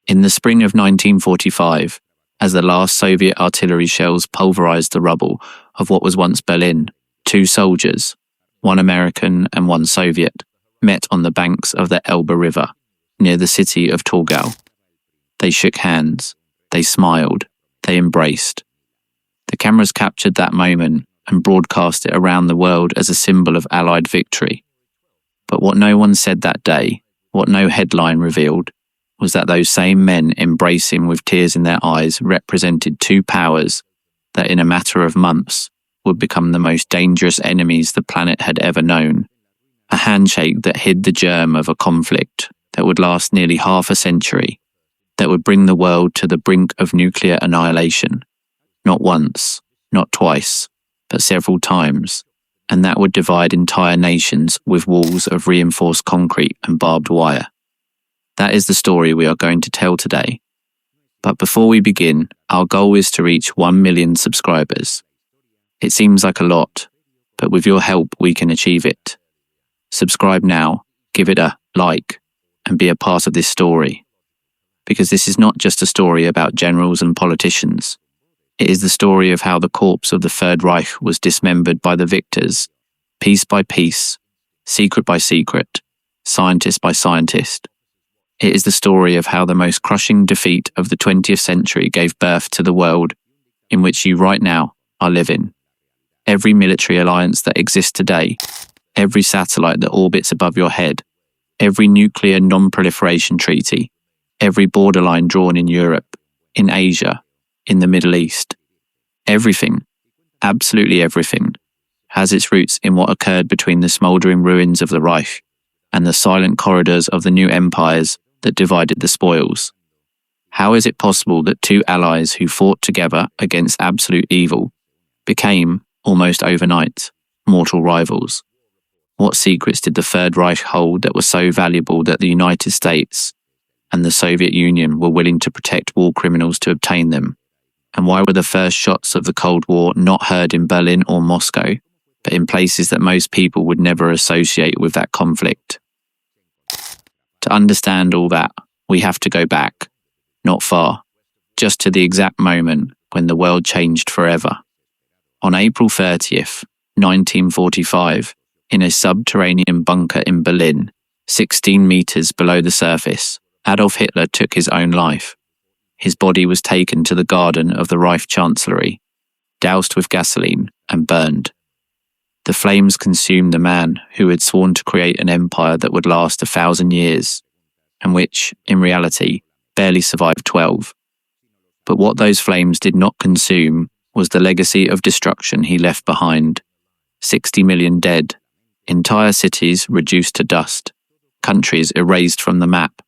In the spring of 1945, as the last Soviet artillery shells pulverized the rubble of what was once Berlin, two soldiers, one American and one Soviet, met on the banks of the Elbe River, near the city of Torgau. They shook hands, they smiled, they embraced. The cameras captured that moment and broadcast it around the world as a symbol of Allied victory. But what no one said that day, what no headline revealed, was that those same men embracing with tears in their eyes represented two powers that in a matter of months would become the most dangerous enemies the planet had ever known. A handshake that hid the germ of a conflict that would last nearly half a century, that would bring the world to the brink of nuclear annihilation. Not once, not twice, but several times, and that would divide entire nations with walls of reinforced concrete and barbed wire. That is the story we are going to tell today. But before we begin, our goal is to reach 1 million subscribers. It seems like a lot, but with your help we can achieve it. Subscribe now, give it a like, and be a part of this story. Because this is not just a story about generals and politicians. It is the story of how the corpse of the Third Reich was dismembered by the victors, piece by piece, secret by secret, scientist by scientist. It is the story of how the most crushing defeat of the 20th century gave birth to the world in which you right now are living. Every military alliance that exists today, every satellite that orbits above your head, every nuclear non-proliferation treaty, every borderline drawn in Europe, in Asia, in the Middle East. Everything, absolutely everything, has its roots in what occurred between the smouldering ruins of the Reich and the silent corridors of the new empires that divided the spoils. How is it possible that two allies who fought together against absolute evil became, almost overnight, mortal rivals? What secrets did the Third Reich hold that were so valuable that the United States and the Soviet Union were willing to protect war criminals to obtain them? And why were the first shots of the Cold War not heard in Berlin or Moscow, but in places that most people would never associate with that conflict? To understand all that, we have to go back, not far, just to the exact moment when the world changed forever. On April 30th, 1945, in a subterranean bunker in Berlin, 16 meters below the surface, Adolf Hitler took his own life. His body was taken to the garden of the Reich Chancellery, doused with gasoline and burned. The flames consumed the man who had sworn to create an empire that would last 1,000 years, and which, in reality, barely survived 12. But what those flames did not consume was the legacy of destruction he left behind. 60 million dead, entire cities reduced to dust, countries erased from the map,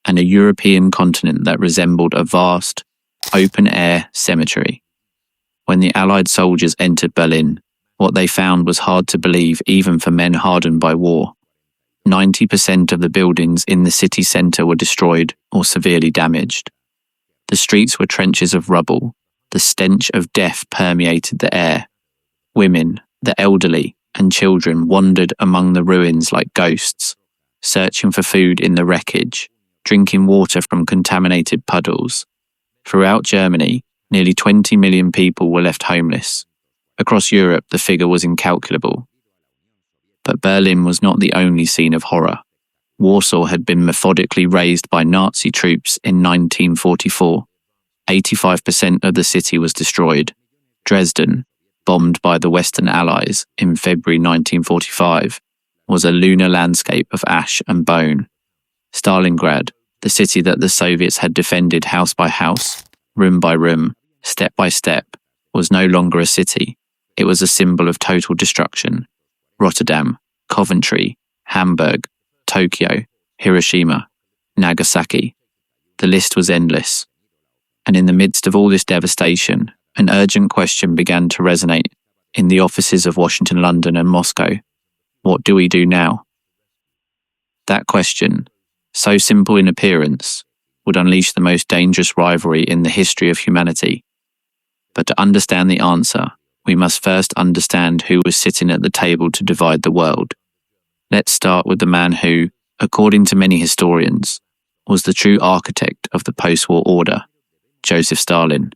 and a European continent that resembled a vast, open-air cemetery. When the Allied soldiers entered Berlin, what they found was hard to believe even for men hardened by war. 90% of the buildings in the city centre were destroyed or severely damaged. The streets were trenches of rubble. The stench of death permeated the air. Women, the elderly, and children wandered among the ruins like ghosts, searching for food in the wreckage, drinking water from contaminated puddles. Throughout Germany, nearly 20 million people were left homeless. Across Europe, the figure was incalculable. But Berlin was not the only scene of horror. Warsaw had been methodically razed by Nazi troops in 1944. 85% of the city was destroyed. Dresden, bombed by the Western Allies in February 1945, was a lunar landscape of ash and bone. Stalingrad, the city that the Soviets had defended house by house, room by room, step by step, was no longer a city. It was a symbol of total destruction. Rotterdam, Coventry, Hamburg, Tokyo, Hiroshima, Nagasaki. The list was endless. And in the midst of all this devastation, an urgent question began to resonate in the offices of Washington, London, and Moscow. What do we do now? That question, so simple in appearance, would unleash the most dangerous rivalry in the history of humanity. But to understand the answer, we must first understand who was sitting at the table to divide the world. Let's start with the man who, according to many historians, was the true architect of the post-war order, Joseph Stalin.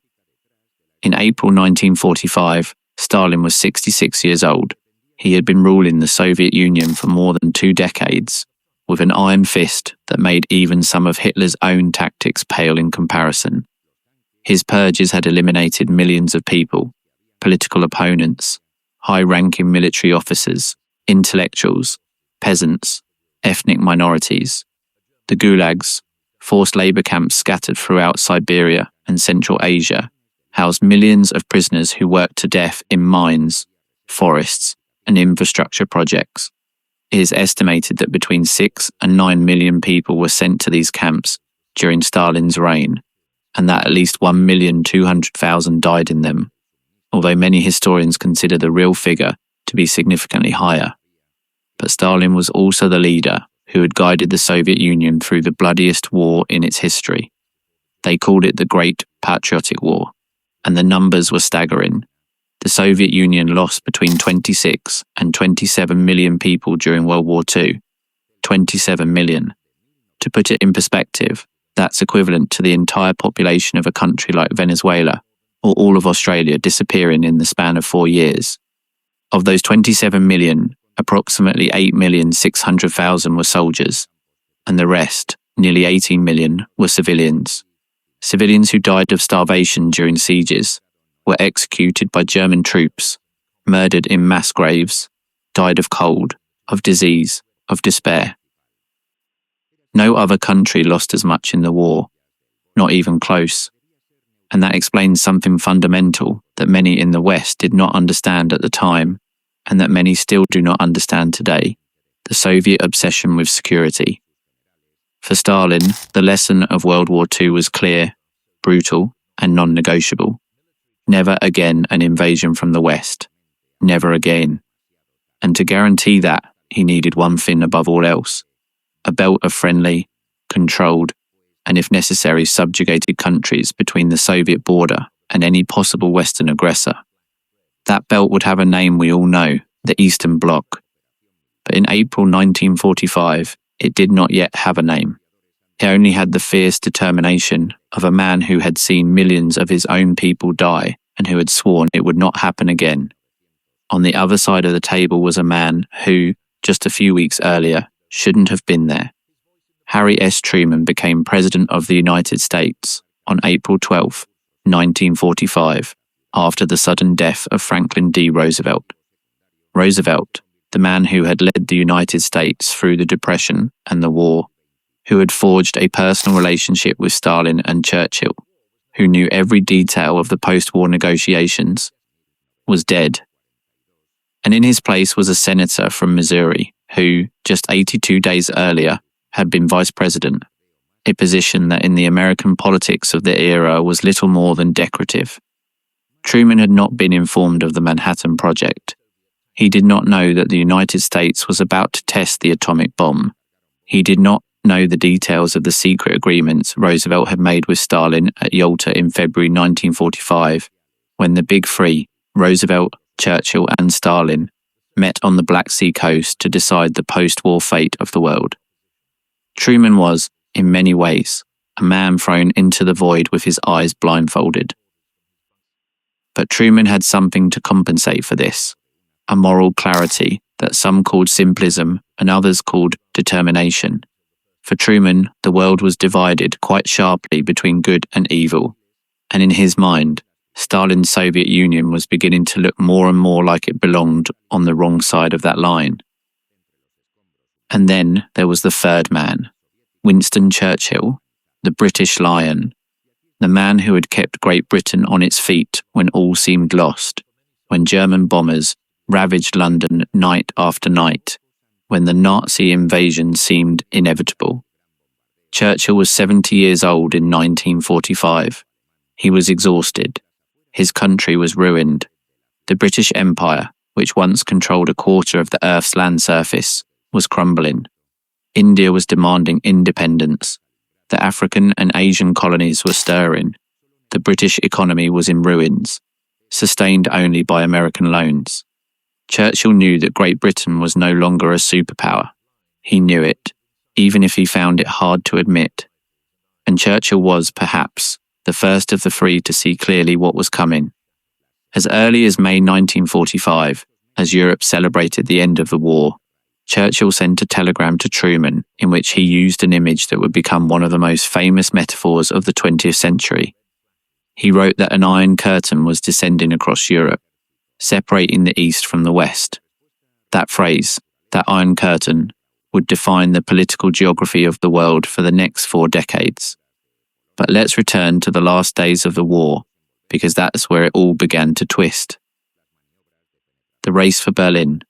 In April 1945, Stalin was 66 years old. He had been ruling the Soviet Union for more than 2 decades, with an iron fist that made even some of Hitler's own tactics pale in comparison. His purges had eliminated millions of people, political opponents, high-ranking military officers, intellectuals, peasants, ethnic minorities. The gulags, forced labor camps scattered throughout Siberia and Central Asia, housed millions of prisoners who worked to death in mines, forests, and infrastructure projects. It is estimated that between 6 and 9 million people were sent to these camps during Stalin's reign, and that at least 1,200,000 died in them, although many historians consider the real figure to be significantly higher. But Stalin was also the leader who had guided the Soviet Union through the bloodiest war in its history. They called it the Great Patriotic War, and the numbers were staggering. The Soviet Union lost between 26 and 27 million people during World War II. 27 million. To put it in perspective, that's equivalent to the entire population of a country like Venezuela or all of Australia disappearing in the span of 4 years. Of those 27 million, approximately 8,600,000 were soldiers, and the rest, nearly 18 million, were civilians. Civilians who died of starvation during sieges, were executed by German troops, murdered in mass graves, died of cold, of disease, of despair. No other country lost as much in the war, not even close. And that explains something fundamental that many in the West did not understand at the time, and that many still do not understand today: the Soviet obsession with security. For Stalin, the lesson of World War II was clear, brutal, and non-negotiable. Never again an invasion from the West. Never again. And to guarantee that, he needed one thing above all else: a belt of friendly, controlled, and if necessary subjugated countries between the Soviet border and any possible Western aggressor. That belt would have a name we all know: the Eastern Bloc. But in April 1945, it did not yet have a name. It only had the fierce determination of a man who had seen millions of his own people die and who had sworn it would not happen again. On the other side of the table was a man who, just a few weeks earlier, shouldn't have been there. Harry S. Truman became President of the United States on April 12, 1945, after the sudden death of Franklin D. Roosevelt. Roosevelt, the man who had led the United States through the Depression and the war, who had forged a personal relationship with Stalin and Churchill, who knew every detail of the post-war negotiations, was dead. And in his place was a senator from Missouri who, just 82 days earlier, had been vice president, a position that in the American politics of the era was little more than decorative. Truman had not been informed of the Manhattan Project. He did not know that the United States was about to test the atomic bomb. He did not know the details of the secret agreements Roosevelt had made with Stalin at Yalta in February 1945, when the Big Three, Roosevelt, Churchill and Stalin, met on the Black Sea coast to decide the post-war fate of the world. Truman was, in many ways, a man thrown into the void with his eyes blindfolded. But Truman had something to compensate for this: a moral clarity that some called simplism and others called determination. For Truman, the world was divided quite sharply between good and evil, and in his mind, Stalin's Soviet Union was beginning to look more and more like it belonged on the wrong side of that line. And then there was the third man, Winston Churchill, the British Lion, the man who had kept Great Britain on its feet when all seemed lost, when German bombers ravaged London night after night, when the Nazi invasion seemed inevitable. Churchill was 70 years old in 1945. He was exhausted. His country was ruined. The British Empire, which once controlled a quarter of the Earth's land surface, was crumbling. India was demanding independence. The African and Asian colonies were stirring. The British economy was in ruins, sustained only by American loans. Churchill knew that Great Britain was no longer a superpower. He knew it, even if he found it hard to admit. and Churchill was, perhaps, the first of the three to see clearly what was coming. As early as May 1945, as Europe celebrated the end of the war, Churchill sent a telegram to Truman in which he used an image that would become one of the most famous metaphors of the 20th century. He wrote that an iron curtain was descending across Europe, separating the East from the West. That phrase, that iron curtain, would define the political geography of the world for the next 4 decades. But let's return to the last days of the war, because that's where it all began to twist. The race for Berlin.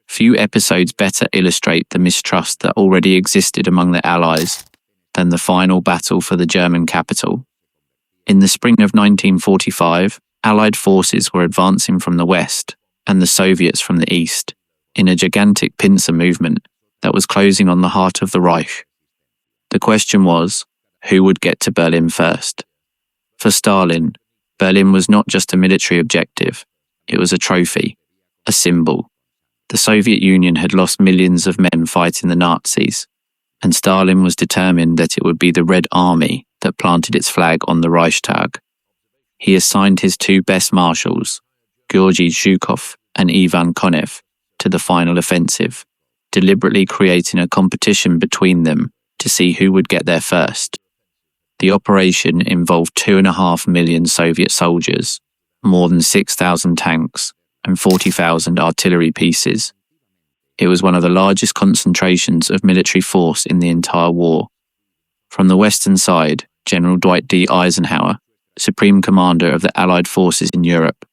Few episodes better illustrate the mistrust that already existed among the Allies than the final battle for the German capital. In the spring of 1945, Allied forces were advancing from the west and the Soviets from the east in a gigantic pincer movement that was closing on the heart of the Reich. The question was, who would get to Berlin first? For Stalin, Berlin was not just a military objective, it was a trophy, a symbol. The Soviet Union had lost millions of men fighting the Nazis, and Stalin was determined that it would be the Red Army that planted its flag on the Reichstag. He assigned his 2 best marshals, Georgy Zhukov and Ivan Konev, to the final offensive, deliberately creating a competition between them to see who would get there first. The operation involved 2.5 million Soviet soldiers, more than 6,000 tanks, and 40,000 artillery pieces. It was one of the largest concentrations of military force in the entire war. From the western side, General Dwight D. Eisenhower, Supreme Commander of the Allied forces in Europe,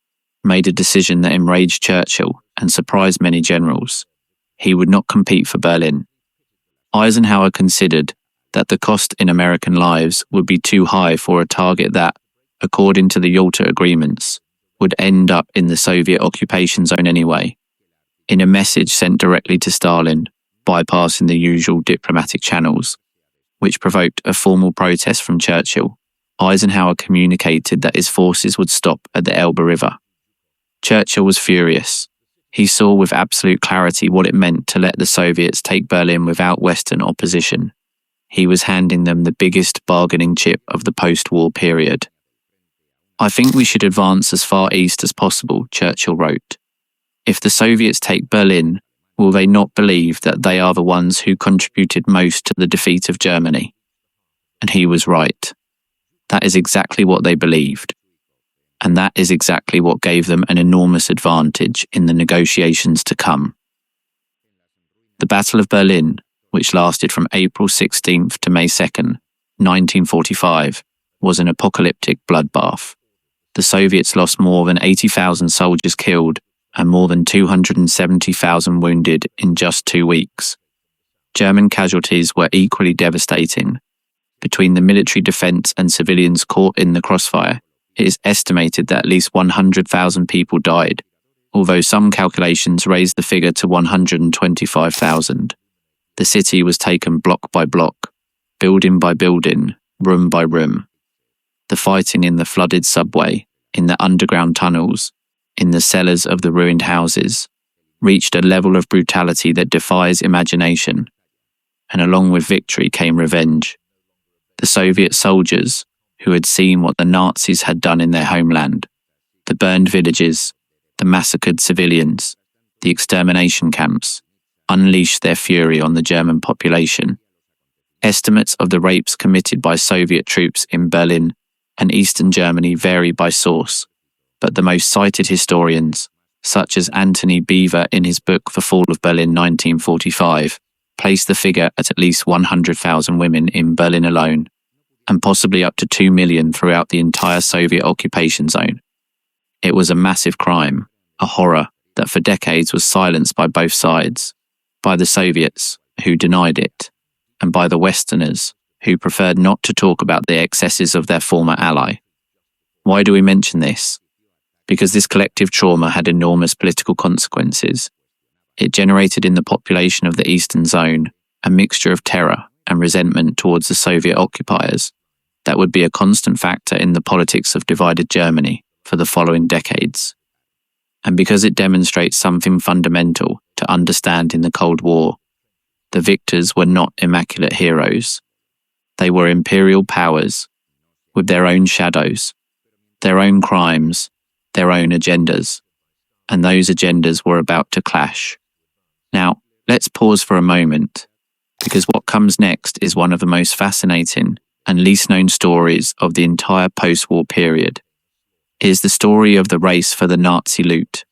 made a decision that enraged Churchill and surprised many generals. He would not compete for Berlin. Eisenhower considered that the cost in American lives would be too high for a target that, according to the Yalta agreements, would end up in the Soviet occupation zone anyway. In a message sent directly to Stalin, bypassing the usual diplomatic channels, which provoked a formal protest from Churchill, Eisenhower communicated that his forces would stop at the Elbe River. Churchill was furious. He saw with absolute clarity what it meant to let the Soviets take Berlin without Western opposition. He was handing them the biggest bargaining chip of the post-war period. "I think we should advance as far east as possible," Churchill wrote. "If the Soviets take Berlin, will they not believe that they are the ones who contributed most to the defeat of Germany?" And he was right. That is exactly what they believed. And that is exactly what gave them an enormous advantage in the negotiations to come. The Battle of Berlin, which lasted from April 16th to May 2nd, 1945, was an apocalyptic bloodbath. The Soviets lost more than 80,000 soldiers killed and more than 270,000 wounded in just 2 weeks. German casualties were equally devastating. Between the military defense and civilians caught in the crossfire, it is estimated that at least 100,000 people died, although some calculations raised the figure to 125,000. The city was taken block by block, building by building, room by room. The fighting in the flooded subway, in the underground tunnels, in the cellars of the ruined houses, reached a level of brutality that defies imagination. And along with victory came revenge. The Soviet soldiers, who had seen what the Nazis had done in their homeland, the burned villages, the massacred civilians, the extermination camps, unleashed their fury on the German population. Estimates of the rapes committed by Soviet troops in Berlin and Eastern Germany vary by source, but the most cited historians, such as Anthony Beevor in his book The Fall of Berlin 1945, place the figure at least 100,000 women in Berlin alone, and possibly up to 2 million throughout the entire Soviet occupation zone. It was a massive crime, a horror that for decades was silenced by both sides, by the Soviets, who denied it, and by the Westerners, who preferred not to talk about the excesses of their former ally. Why do we mention this? Because this collective trauma had enormous political consequences. It generated in the population of the Eastern Zone a mixture of terror and resentment towards the Soviet occupiers that would be a constant factor in the politics of divided Germany for the following decades. And because it demonstrates something fundamental to understand in the Cold War, the victors were not immaculate heroes. They were imperial powers, with their own shadows, their own crimes, their own agendas, and those agendas were about to clash. Now, let's pause for a moment, because what comes next is one of the most fascinating and least known stories of the entire post-war period. It is the story of the race for the Nazi loot.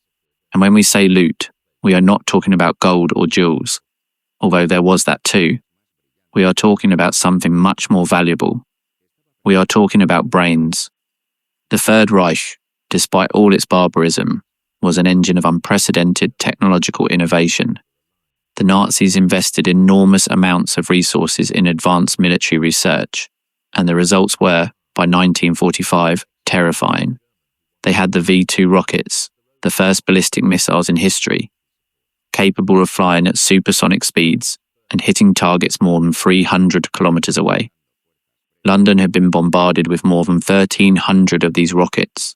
And when we say loot, we are not talking about gold or jewels, although there was that too. We are talking about something much more valuable. We are talking about brains. The Third Reich, despite all its barbarism, was an engine of unprecedented technological innovation. The Nazis invested enormous amounts of resources in advanced military research, and the results were, by 1945, terrifying. They had the V-2 rockets, the first ballistic missiles in history, capable of flying at supersonic speeds and hitting targets more than 300 kilometers away. London had been bombarded with more than 1,300 of these rockets,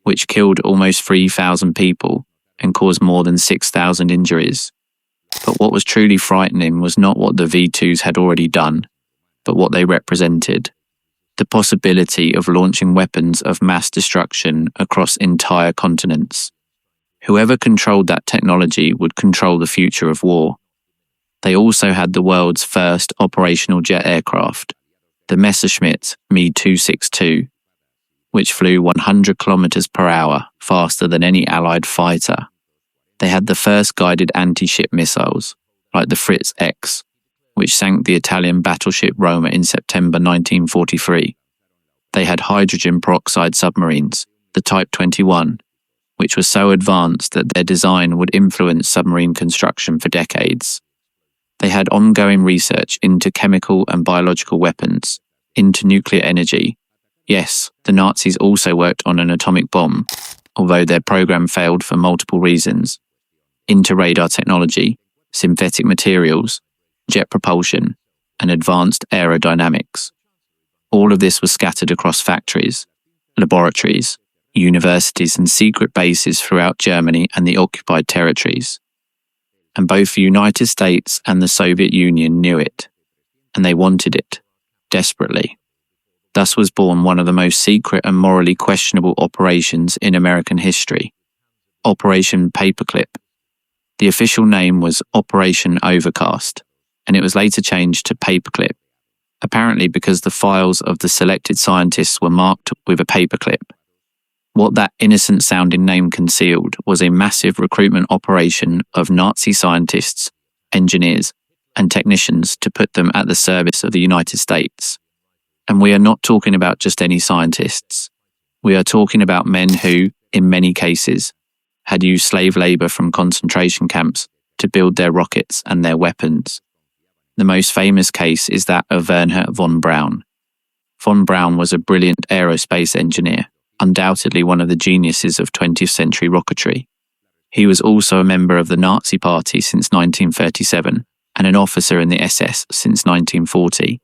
which killed almost 3,000 people and caused more than 6,000 injuries. But what was truly frightening was not what the V-2s had already done, but what they represented. The possibility of launching weapons of mass destruction across entire continents. Whoever controlled that technology would control the future of war. They also had the world's first operational jet aircraft, the Messerschmitt Me-262, which flew 100 kilometers per hour faster than any Allied fighter. They had the first guided anti-ship missiles, like the Fritz X, which sank the Italian battleship Roma in September 1943. They had hydrogen peroxide submarines, the Type 21, which was so advanced that their design would influence submarine construction for decades. They had ongoing research into chemical and biological weapons, into nuclear energy. Yes, the Nazis also worked on an atomic bomb, although their program failed for multiple reasons. Into radar technology, synthetic materials, jet propulsion, and advanced aerodynamics. All of this was scattered across factories, laboratories, universities, and secret bases throughout Germany and the occupied territories. And both the United States and the Soviet Union knew it, and they wanted it, desperately. Thus was born one of the most secret and morally questionable operations in American history, Operation Paperclip. The official name was Operation Overcast, and it was later changed to Paperclip, apparently because the files of the selected scientists were marked with a paperclip. What that innocent-sounding name concealed was a massive recruitment operation of Nazi scientists, engineers, and technicians to put them at the service of the United States. And we are not talking about just any scientists. We are talking about men who, in many cases, had used slave labor from concentration camps to build their rockets and their weapons. The most famous case is that of Wernher von Braun. Von Braun was a brilliant aerospace engineer, undoubtedly one of the geniuses of 20th century rocketry. He was also a member of the Nazi Party since 1937 and an officer in the SS since 1940.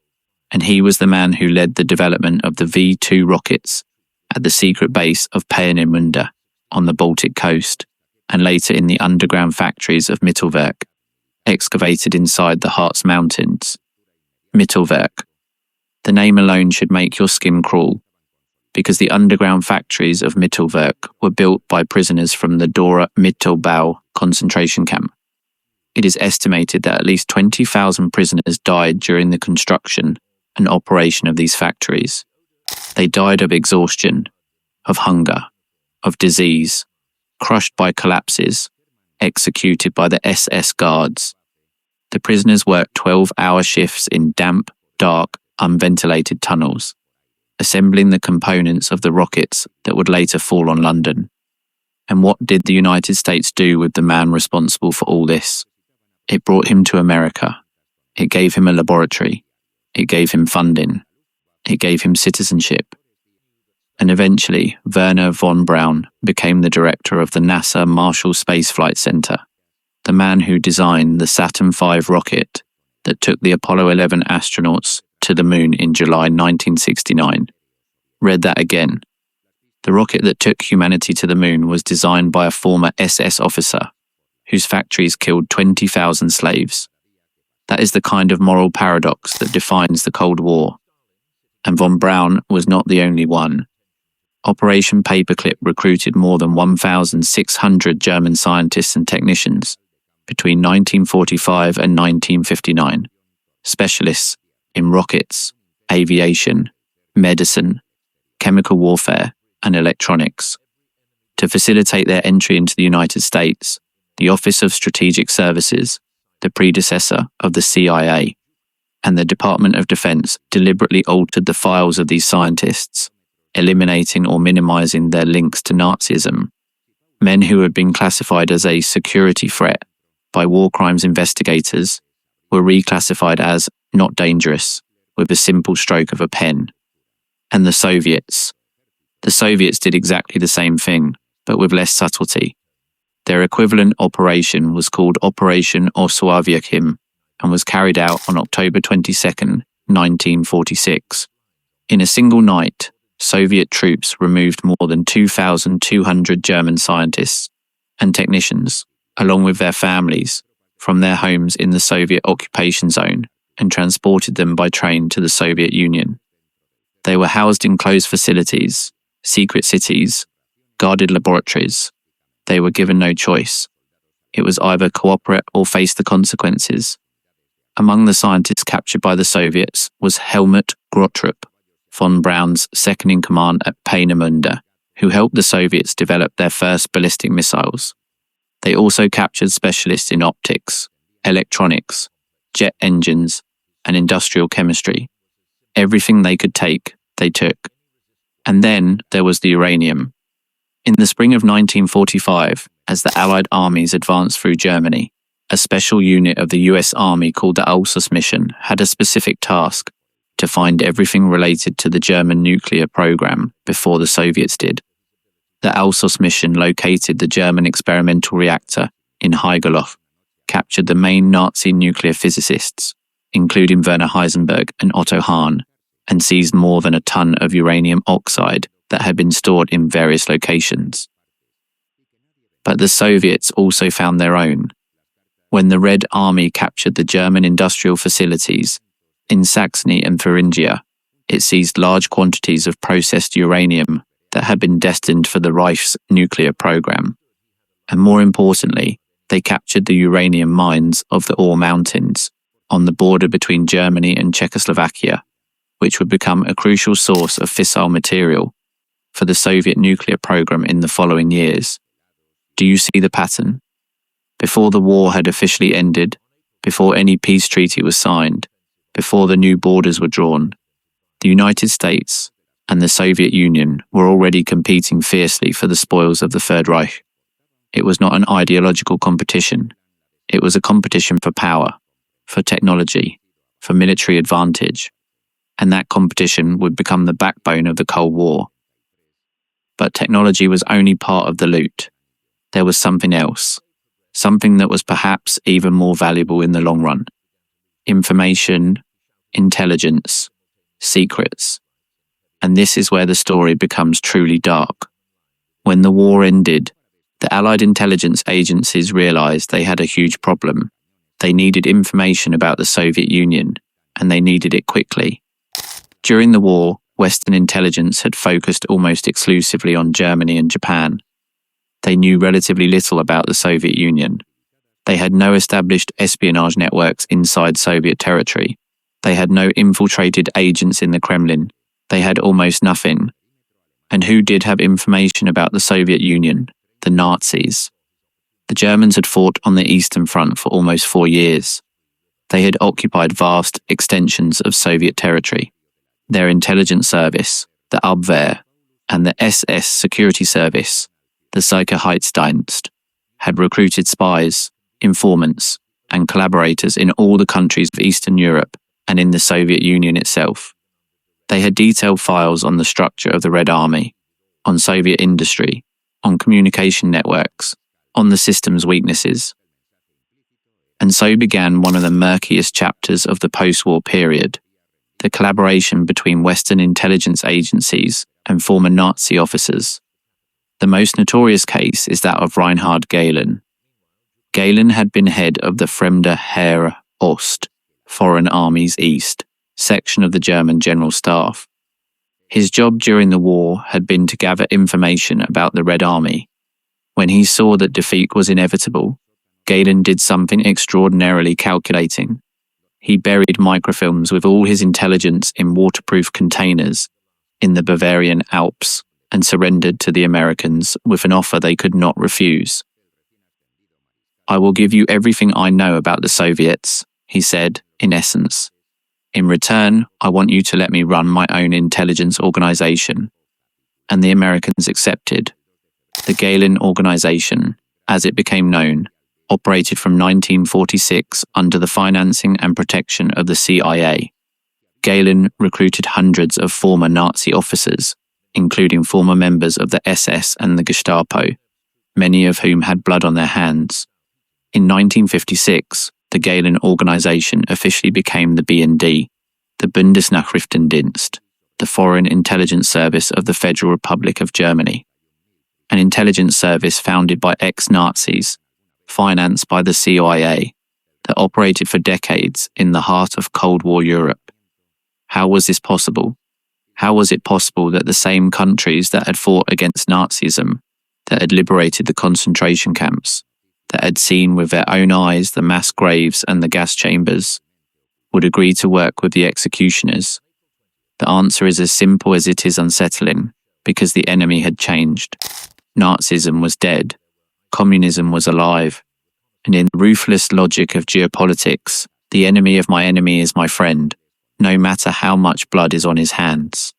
And he was the man who led the development of the V-2 rockets at the secret base of Peenemünde on the Baltic coast, and later in the underground factories of Mittelwerk, excavated inside the Harz Mountains. Mittelwerk. The name alone should make your skin crawl, because the underground factories of Mittelwerk were built by prisoners from the Dora Mittelbau concentration camp. It is estimated that at least 20,000 prisoners died during the construction and operation of these factories. They died of exhaustion, of hunger, of disease, crushed by collapses, executed by the SS guards. The prisoners worked 12-hour shifts in damp, dark, unventilated tunnels, assembling the components of the rockets that would later fall on London. And what did the United States do with the man responsible for all this? It brought him to America. It gave him a laboratory. It gave him funding. It gave him citizenship. And eventually, Wernher von Braun became the director of the NASA Marshall Space Flight Center, the man who designed the Saturn V rocket that took the Apollo 11 astronauts to the moon in July 1969. Read that again. The rocket that took humanity to the moon was designed by a former SS officer whose factories killed 20,000 slaves. That is the kind of moral paradox that defines the Cold War. And von Braun was not the only one. Operation Paperclip recruited more than 1,600 German scientists and technicians between 1945 and 1959, specialists in rockets, aviation, medicine, chemical warfare, and electronics. To facilitate their entry into the United States, the Office of Strategic Services, the predecessor of the CIA, and the Department of Defense deliberately altered the files of these scientists, eliminating or minimizing their links to Nazism. Men who had been classified as a security threat by war crimes investigators were reclassified as not dangerous with a simple stroke of a pen. And the Soviets. The Soviets did exactly the same thing, but with less subtlety. Their equivalent operation was called Operation Oswiecim and was carried out on October 22, 1946. In a single night, Soviet troops removed more than 2,200 German scientists and technicians, along with their families, from their homes in the Soviet occupation zone and transported them by train to the Soviet Union. They were housed in closed facilities, secret cities, guarded laboratories. They were given no choice. It was either cooperate or face the consequences. Among the scientists captured by the Soviets was Helmut Grottrup, von Braun's second-in-command at Peenemünde, who helped the Soviets develop their first ballistic missiles. They also captured specialists in optics, electronics, jet engines, and industrial chemistry. Everything they could take, they took. And then there was the uranium. In the spring of 1945, as the Allied armies advanced through Germany, a special unit of the US Army called the Alsos Mission had a specific task: to find everything related to the German nuclear program before the Soviets did. The Alsos Mission located the German experimental reactor in Haigerloch, captured the main Nazi nuclear physicists, including Werner Heisenberg and Otto Hahn, and seized more than a ton of uranium oxide that had been stored in various locations. But the Soviets also found their own. When the Red Army captured the German industrial facilities in Saxony and Thuringia, it seized large quantities of processed uranium that had been destined for the Reich's nuclear program. And more importantly, they captured the uranium mines of the Ore Mountains on the border between Germany and Czechoslovakia, which would become a crucial source of fissile material for the Soviet nuclear program in the following years. Do you see the pattern? Before the war had officially ended, before any peace treaty was signed, before the new borders were drawn, the United States and the Soviet Union were already competing fiercely for the spoils of the Third Reich. It was not an ideological competition. It was a competition for power, for technology, for military advantage, and that competition would become the backbone of the Cold War. But technology was only part of the loot. There was something else, something that was perhaps even more valuable in the long run. Information, intelligence, secrets. And this is where the story becomes truly dark. When the war ended, the Allied intelligence agencies realized they had a huge problem. They needed information about the Soviet Union, and they needed it quickly. During the war, Western intelligence had focused almost exclusively on Germany and Japan. They knew relatively little about the Soviet Union. They had no established espionage networks inside Soviet territory. They had no infiltrated agents in the Kremlin. They had almost nothing. And who did have information about the Soviet Union? The Nazis. The Germans had fought on the Eastern Front for almost 4 years. They had occupied vast extensions of Soviet territory. Their intelligence service, the Abwehr, and the SS security service, the Sicherheitsdienst, had recruited spies, informants, and collaborators in all the countries of Eastern Europe and in the Soviet Union itself. They had detailed files on the structure of the Red Army, on Soviet industry, on communication networks, on the system's weaknesses. And so began one of the murkiest chapters of the post-war period, the collaboration between Western intelligence agencies and former Nazi officers. The most notorious case is that of Reinhard Gehlen. Gehlen had been head of the Fremde Heer Ost, Foreign Armies East, section of the German General Staff. His job during the war had been to gather information about the Red Army. When he saw that defeat was inevitable, Galen did something extraordinarily calculating. He buried microfilms with all his intelligence in waterproof containers in the Bavarian Alps and surrendered to the Americans with an offer they could not refuse. "I will give you everything I know about the Soviets," he said, in essence. "In return, I want you to let me run my own intelligence organization." And the Americans accepted. The Galen Organization, as it became known, operated from 1946 under the financing and protection of the CIA. Galen recruited hundreds of former Nazi officers, including former members of the SS and the Gestapo, many of whom had blood on their hands. In 1956, the Galen Organization officially became the BND, the Bundesnachrichtendienst, the Foreign Intelligence Service of the Federal Republic of Germany, an intelligence service founded by ex-Nazis, financed by the CIA, that operated for decades in the heart of Cold War Europe. How was this possible? How was it possible that the same countries that had fought against Nazism, that had liberated the concentration camps, that had seen with their own eyes the mass graves and the gas chambers, would agree to work with the executioners? The answer is as simple as it is unsettling, because the enemy had changed. Nazism was dead. Communism was alive. And in the ruthless logic of geopolitics, the enemy of my enemy is my friend, no matter how much blood is on his hands.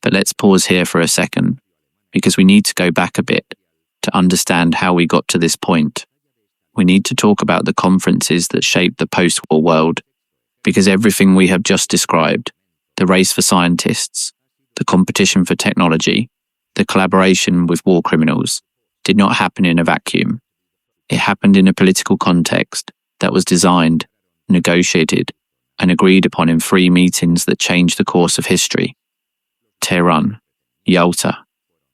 But let's pause here for a second, because we need to go back a bit to understand how we got to this point. We need to talk about the conferences that shaped the post-war world, because everything we have just described, the race for scientists, the competition for technology, the collaboration with war criminals, did not happen in a vacuum. It happened in a political context that was designed, negotiated, and agreed upon in 3 meetings that changed the course of history. Tehran, Yalta,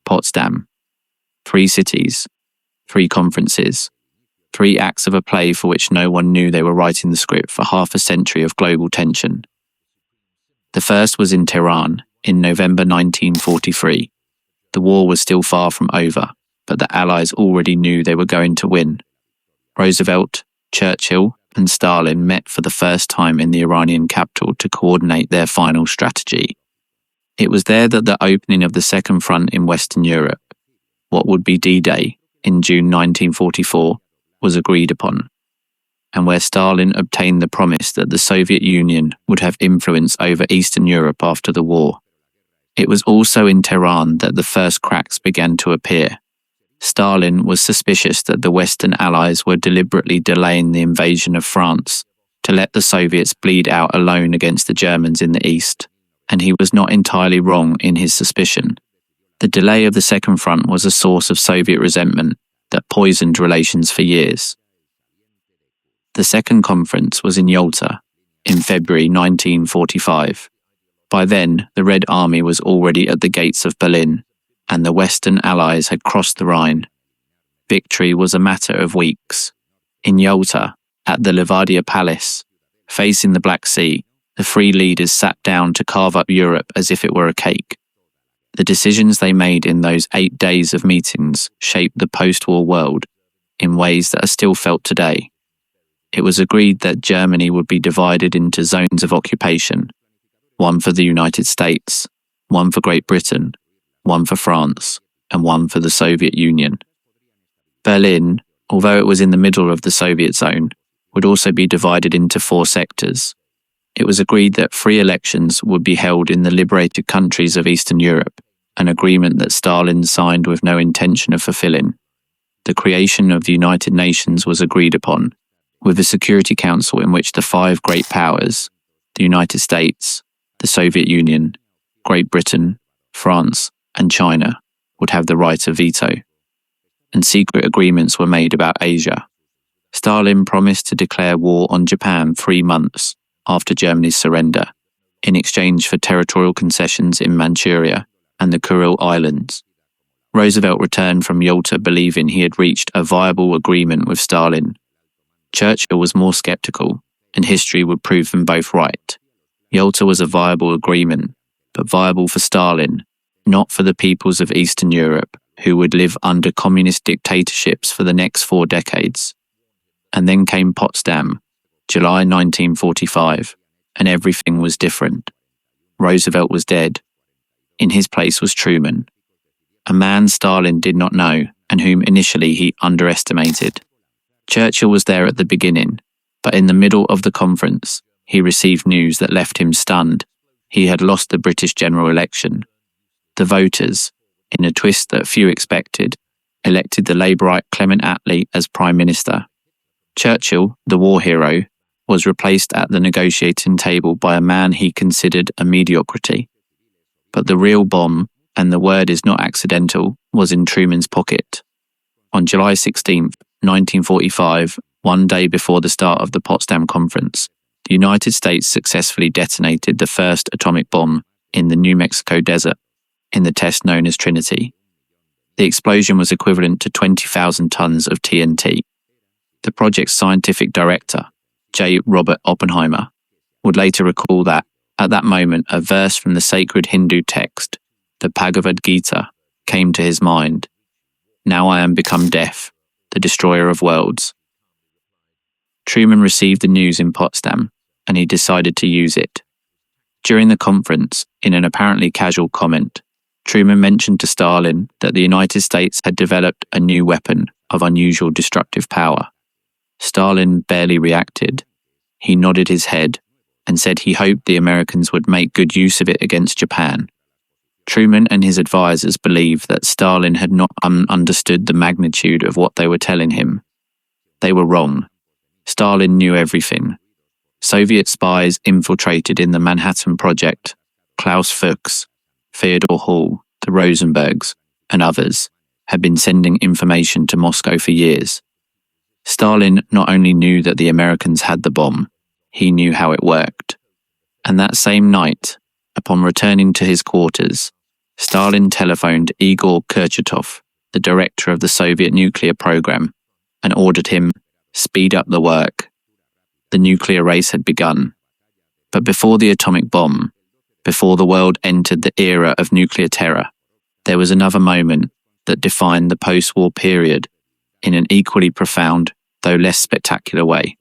Potsdam. 3 cities, 3 conferences, 3 acts of a play for which no one knew they were writing the script for half a century of global tension. The first was in Tehran in November 1943. The war was still far from over, but the Allies already knew they were going to win. Roosevelt, Churchill, and Stalin met for the first time in the Iranian capital to coordinate their final strategy. It was there that the opening of the Second Front in Western Europe, what would be D-Day in June 1944, was agreed upon, and where Stalin obtained the promise that the Soviet Union would have influence over Eastern Europe after the war. It was also in Tehran that the first cracks began to appear. Stalin was suspicious that the Western Allies were deliberately delaying the invasion of France to let the Soviets bleed out alone against the Germans in the East, and he was not entirely wrong in his suspicion. The delay of the Second Front was a source of Soviet resentment that poisoned relations for years. The second conference was in Yalta in February 1945. By then, the Red Army was already at the gates of Berlin, and the Western Allies had crossed the Rhine. Victory was a matter of weeks. In Yalta, at the Levadia Palace, facing the Black Sea, the 3 leaders sat down to carve up Europe as if it were a cake. The decisions they made in those 8 days of meetings shaped the post-war world in ways that are still felt today. It was agreed that Germany would be divided into zones of occupation, one for the United States, one for Great Britain, one for France, and one for the Soviet Union. Berlin, although it was in the middle of the Soviet zone, would also be divided into 4 sectors. It was agreed that free elections would be held in the liberated countries of Eastern Europe, an agreement that Stalin signed with no intention of fulfilling. The creation of the United Nations was agreed upon, with a Security Council in which the 5 great powers, the United States, the Soviet Union, Great Britain, France, and China, would have the right of veto. And secret agreements were made about Asia. Stalin promised to declare war on Japan 3 months after Germany's surrender, in exchange for territorial concessions in Manchuria and the Kuril Islands. Roosevelt returned from Yalta believing he had reached a viable agreement with Stalin. Churchill was more skeptical. and history would prove them both right. Yalta was a viable agreement, but viable for Stalin, not for the peoples of Eastern Europe, who would live under communist dictatorships for the next 4 decades. And then came Potsdam, July 1945, and everything was different. Roosevelt was dead. In his place was Truman, a man Stalin did not know and whom initially he underestimated. Churchill was there at the beginning, but in the middle of the conference, he received news that left him stunned. He had lost the British general election. The voters, in a twist that few expected, elected the Labourite Clement Attlee as Prime Minister. Churchill, the war hero, was replaced at the negotiating table by a man he considered a mediocrity. But the real bomb, and the word is not accidental, was in Truman's pocket. On July 16, 1945, one day before the start of the Potsdam Conference, the United States successfully detonated the first atomic bomb in the New Mexico desert, in the test known as Trinity. The explosion was equivalent to 20,000 tons of TNT. The project's scientific director, J. Robert Oppenheimer, would later recall that, at that moment, a verse from the sacred Hindu text, the Bhagavad Gita, came to his mind. Now I am become death, the destroyer of worlds. Truman received the news in Potsdam, and he decided to use it. During the conference, in an apparently casual comment, Truman mentioned to Stalin that the United States had developed a new weapon of unusual destructive power. Stalin barely reacted. He nodded his head and said he hoped the Americans would make good use of it against Japan. Truman and his advisors believed that Stalin had not understood the magnitude of what they were telling him. They were wrong. Stalin knew everything. Soviet spies infiltrated in the Manhattan Project. Klaus Fuchs, Theodore Hall, the Rosenbergs, and others had been sending information to Moscow for years. Stalin not only knew that the Americans had the bomb, he knew how it worked. And that same night, upon returning to his quarters, Stalin telephoned Igor Kurchatov, the director of the Soviet nuclear program, and ordered him, speed up the work. The nuclear race had begun. But before the atomic bomb, before the world entered the era of nuclear terror, there was another moment that defined the post-war period in an equally profound, though less spectacular way.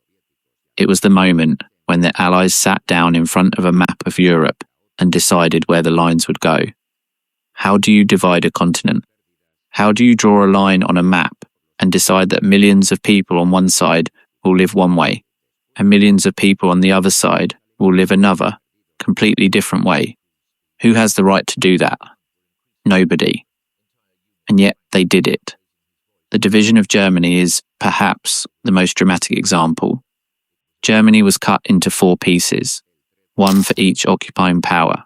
It was the moment when the Allies sat down in front of a map of Europe and decided where the lines would go. How do you divide a continent? How do you draw a line on a map and decide that millions of people on one side will live one way, and millions of people on the other side will live another, completely different way? Who has the right to do that? Nobody. And yet they did it. The division of Germany is, perhaps, the most dramatic example. Germany was cut into 4 pieces, one for each occupying power.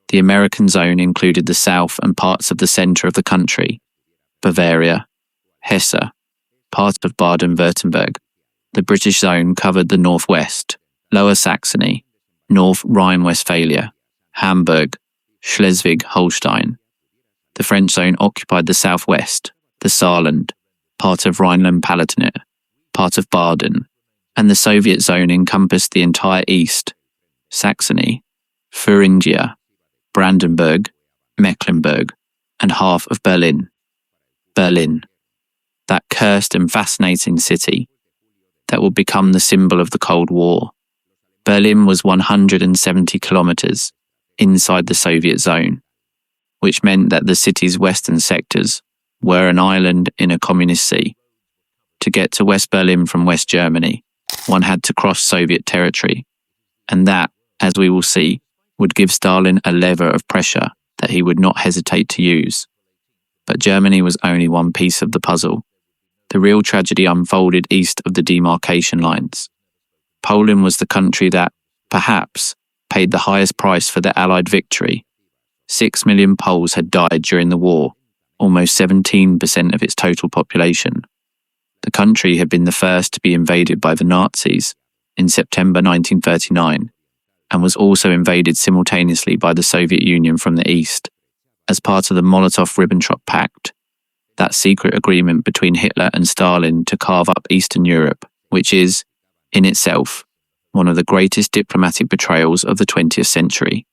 The American zone included the south and parts of the centre of the country, Bavaria, Hesse, part of Baden-Württemberg. The British zone covered the northwest, Lower Saxony, North Rhine-Westphalia, Hamburg, Schleswig-Holstein. The French zone occupied the southwest, the Saarland, part of Rhineland-Palatinate, part of Baden, and the Soviet zone encompassed the entire east, Saxony, Thuringia, Brandenburg, Mecklenburg, and half of Berlin. Berlin, that cursed and fascinating city that would become the symbol of the Cold War. Berlin was 170 kilometers inside the Soviet zone, which meant that the city's western sectors were an island in a communist sea. To get to West Berlin from West Germany, one had to cross Soviet territory, and that, as we will see, would give Stalin a lever of pressure that he would not hesitate to use. But Germany was only one piece of the puzzle. The real tragedy unfolded east of the demarcation lines. Poland was the country that, perhaps, paid the highest price for the Allied victory. 6 million Poles had died during the war, almost 17% of its total population. The country had been the first to be invaded by the Nazis in September 1939, and was also invaded simultaneously by the Soviet Union from the east, as part of the Molotov-Ribbentrop Pact, that secret agreement between Hitler and Stalin to carve up Eastern Europe, which is, in itself, one of the greatest diplomatic betrayals of the 20th century.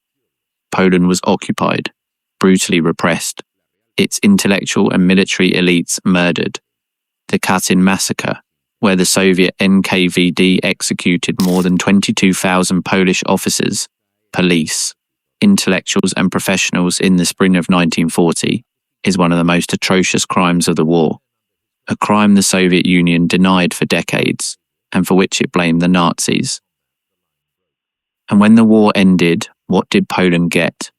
Poland was occupied, brutally repressed, its intellectual and military elites murdered. The Katyn massacre, where the Soviet NKVD executed more than 22,000 Polish officers, police, intellectuals and professionals in the spring of 1940, is one of the most atrocious crimes of the war, a crime the Soviet Union denied for decades and for which it blamed the Nazis. And when the war ended, what did Poland get?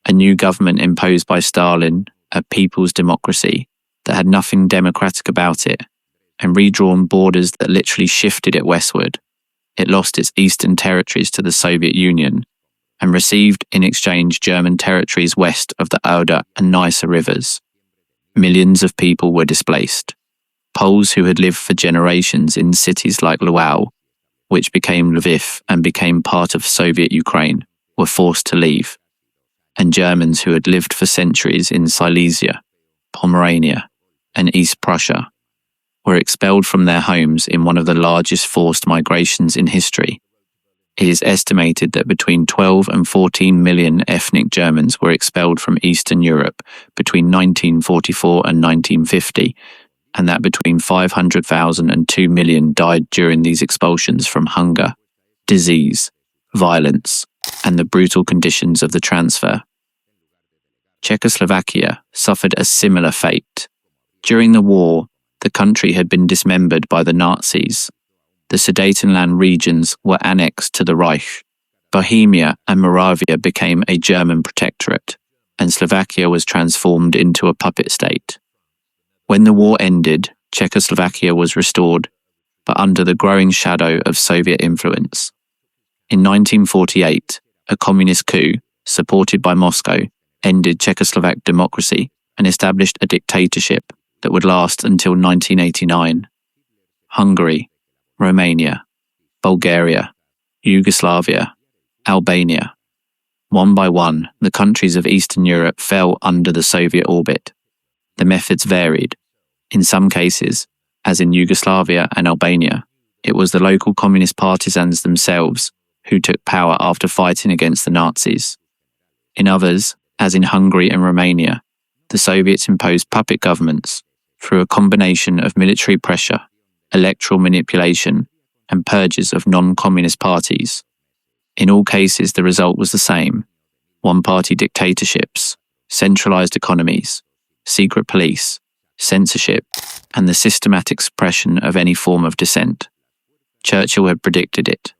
A new government imposed by Stalin, a people's democracy that had nothing democratic about it, and redrawn borders that literally shifted it westward. It lost its eastern territories to the Soviet Union and received in exchange German territories west of the Oder and Neisse rivers. Millions of people were displaced. Poles who had lived for generations in cities like Lwów, which became Lviv and became part of Soviet Ukraine, were forced to leave. And Germans who had lived for centuries in Silesia, Pomerania, and East Prussia were expelled from their homes in one of the largest forced migrations in history. It is estimated that between 12 and 14 million ethnic Germans were expelled from Eastern Europe between 1944 and 1950, and that between 500,000 and 2 million died during these expulsions from hunger, disease, violence, and the brutal conditions of the transfer. Czechoslovakia suffered a similar fate. During the war, the country had been dismembered by the Nazis. The Sudetenland regions were annexed to the Reich. Bohemia and Moravia became a German protectorate, and Slovakia was transformed into a puppet state. When the war ended, Czechoslovakia was restored, but under the growing shadow of Soviet influence. In 1948, a communist coup, supported by Moscow, ended Czechoslovak democracy and established a dictatorship that would last until 1989. Hungary, Romania, Bulgaria, Yugoslavia, Albania. One by one, the countries of Eastern Europe fell under the Soviet orbit. The methods varied. In some cases, as in Yugoslavia and Albania, it was the local communist partisans themselves who took power after fighting against the Nazis. In others, as in Hungary and Romania, the Soviets imposed puppet governments through a combination of military pressure, electoral manipulation, and purges of non-communist parties. In all cases, the result was the same: one-party dictatorships, centralized economies, secret police, censorship, and the systematic suppression of any form of dissent. Churchill had predicted it.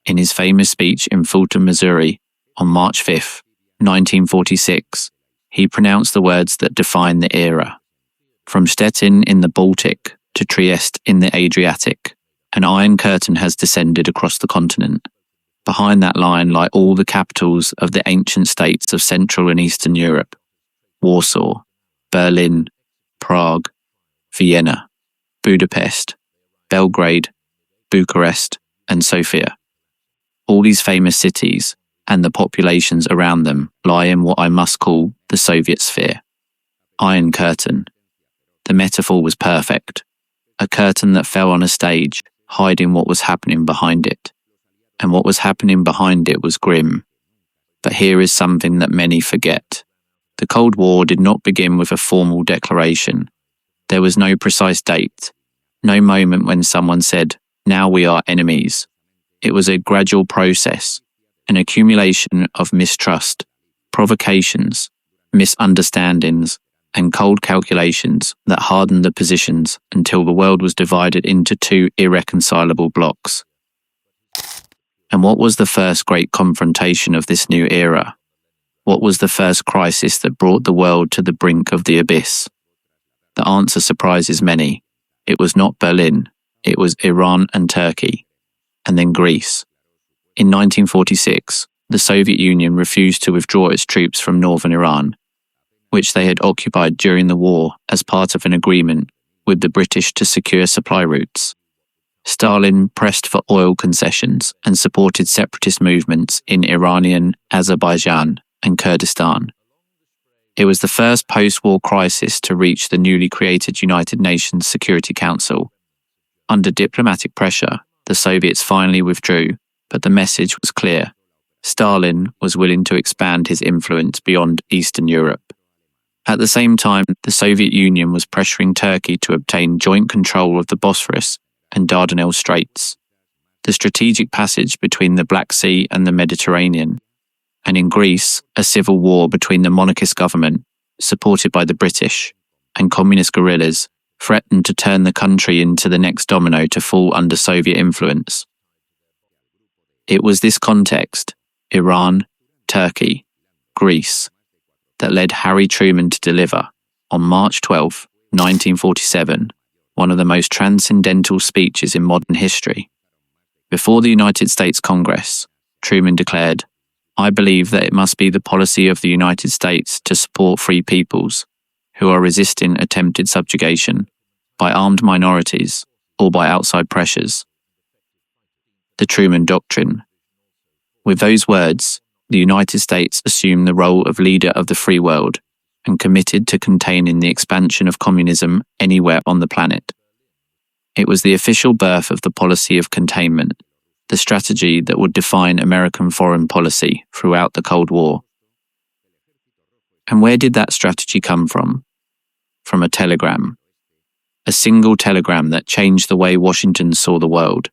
In his famous speech in Fulton, Missouri, on March 5, 1946, he pronounced the words that define the era. From Stettin in the Baltic to Trieste in the Adriatic, an iron curtain has descended across the continent. Behind that line lie all the capitals of the ancient states of Central and Eastern Europe: Warsaw, Berlin, Prague, Vienna, Budapest, Belgrade, Bucharest, and Sofia. All these famous cities and the populations around them lie in what I must call the Soviet sphere. Iron Curtain. The metaphor was perfect. A curtain that fell on a stage, hiding what was happening behind it. And what was happening behind it was grim. But here is something that many forget. The Cold War did not begin with a formal declaration. There was no precise date, no moment when someone said, "Now we are enemies." It was a gradual process, an accumulation of mistrust, provocations, misunderstandings, and cold calculations that hardened the positions until the world was divided into two irreconcilable blocks. And what was the first great confrontation of this new era? What was the first crisis that brought the world to the brink of the abyss? The answer surprises many. It was not Berlin, it was Iran and Turkey, and then Greece. In 1946, the Soviet Union refused to withdraw its troops from northern Iran, which they had occupied during the war as part of an agreement with the British to secure supply routes. Stalin pressed for oil concessions and supported separatist movements in Iranian Azerbaijan and Kurdistan. It was the first post-war crisis to reach the newly created United Nations Security Council. Under diplomatic pressure, the Soviets finally withdrew, But the message was clear. Stalin was willing to expand his influence beyond Eastern Europe. At the same time, the Soviet Union was pressuring Turkey to obtain joint control of the Bosphorus and Dardanelles Straits, the strategic passage between the Black Sea and the Mediterranean. And in Greece, a civil war between the monarchist government, supported by the British, and communist guerrillas threatened to turn the country into the next domino to fall under Soviet influence. It was this context, Iran, Turkey, Greece, that led Harry Truman to deliver, on March 12, 1947, one of the most transcendental speeches in modern history. Before the United States Congress, Truman declared, "I believe that it must be the policy of the United States to support free peoples who are resisting attempted subjugation by armed minorities or by outside pressures." The Truman Doctrine. With those words, the United States assumed the role of leader of the free world and committed to containing the expansion of communism anywhere on the planet. It was the official birth of the policy of containment, the strategy that would define American foreign policy throughout the Cold War. And where did that strategy come from? From a telegram. A single telegram that changed the way Washington saw the world.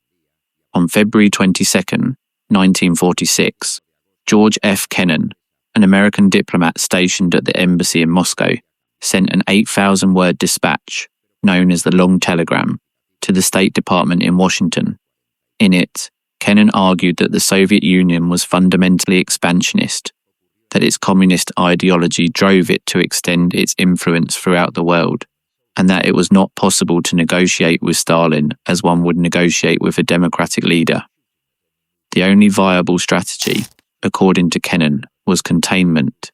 On February 22, 1946, George F. Kennan, an American diplomat stationed at the embassy in Moscow, sent an 8,000-word dispatch, known as the Long Telegram, to the State Department in Washington. In it, Kennan argued that the Soviet Union was fundamentally expansionist, that its communist ideology drove it to extend its influence throughout the world, and that it was not possible to negotiate with Stalin as one would negotiate with a democratic leader. The only viable strategy, according to Kennan, was containment,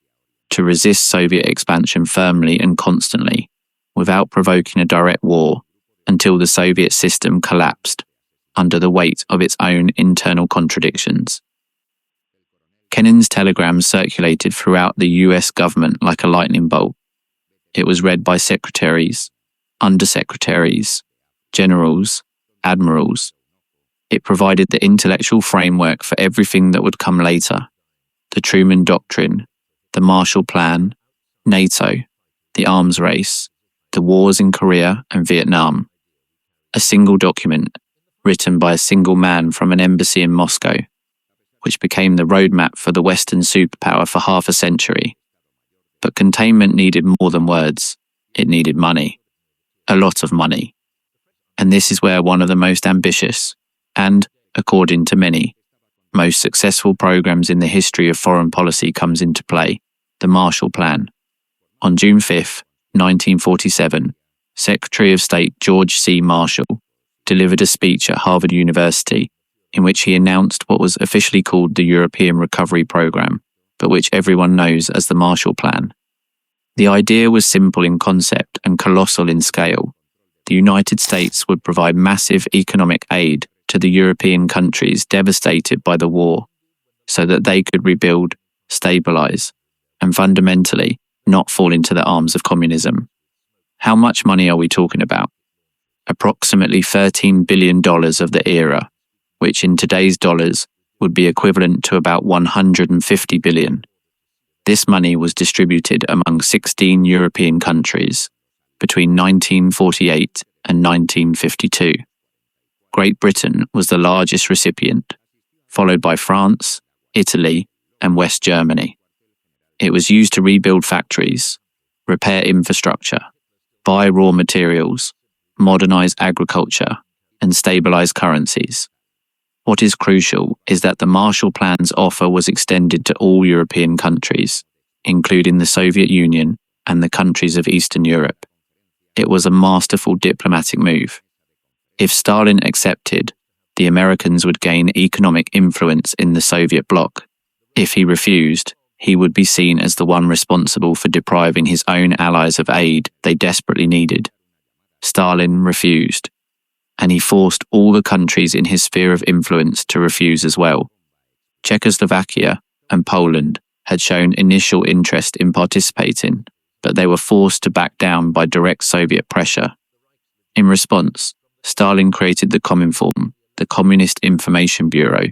to resist Soviet expansion firmly and constantly, without provoking a direct war, until the Soviet system collapsed under the weight of its own internal contradictions. Kennan's telegram circulated throughout the US government like a lightning bolt. It was read by secretaries, undersecretaries, generals, admirals. It provided the intellectual framework for everything that would come later: the Truman Doctrine, the Marshall Plan, NATO, the arms race, the wars in Korea and Vietnam. A single document, written by a single man from an embassy in Moscow, which became the roadmap for the Western superpower for half a century. But containment needed more than words. It needed money. A lot of money. And this is where one of the most ambitious, and, according to many, most successful programs in the history of foreign policy comes into play: the Marshall Plan. On June 5, 1947, Secretary of State George C. Marshall delivered a speech at Harvard University in which he announced what was officially called the European Recovery Program, but which everyone knows as the Marshall Plan. The idea was simple in concept and colossal in scale. The United States would provide massive economic aid to the European countries devastated by the war, so that they could rebuild, stabilize, and fundamentally not fall into the arms of communism. How much money are we talking about? Approximately $13 billion of the era, which in today's dollars would be equivalent to about $150 billion. This money was distributed among 16 European countries between 1948 and 1952. Great Britain was the largest recipient, followed by France, Italy, and West Germany. It was used to rebuild factories, repair infrastructure, buy raw materials, modernize agriculture, and stabilize currencies. What is crucial is that the Marshall Plan's offer was extended to all European countries, including the Soviet Union and the countries of Eastern Europe. It was a masterful diplomatic move. If Stalin accepted, the Americans would gain economic influence in the Soviet bloc. If he refused, he would be seen as the one responsible for depriving his own allies of aid they desperately needed. Stalin refused, and he forced all the countries in his sphere of influence to refuse as well. Czechoslovakia and Poland had shown initial interest in participating, but they were forced to back down by direct Soviet pressure. In response, Stalin created the Cominform, the Communist Information Bureau,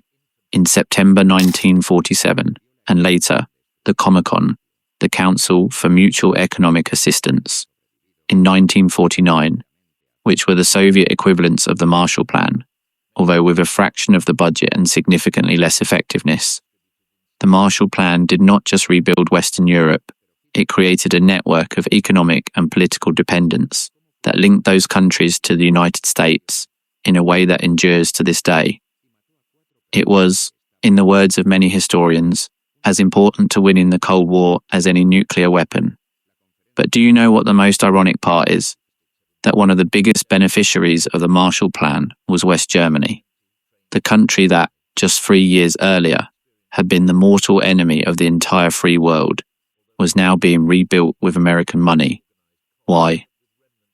In September 1947, and later, the Comecon, the Council for Mutual Economic Assistance, in 1949, which were the Soviet equivalents of the Marshall Plan, although with a fraction of the budget and significantly less effectiveness. The Marshall Plan did not just rebuild Western Europe, it created a network of economic and political dependence that linked those countries to the United States in a way that endures to this day. It was, in the words of many historians, as important to winning the Cold War as any nuclear weapon. But do you know what the most ironic part is? That one of the biggest beneficiaries of the Marshall Plan was West Germany, the country that, just 3 years earlier, had been the mortal enemy of the entire free world, was now being rebuilt with American money. Why?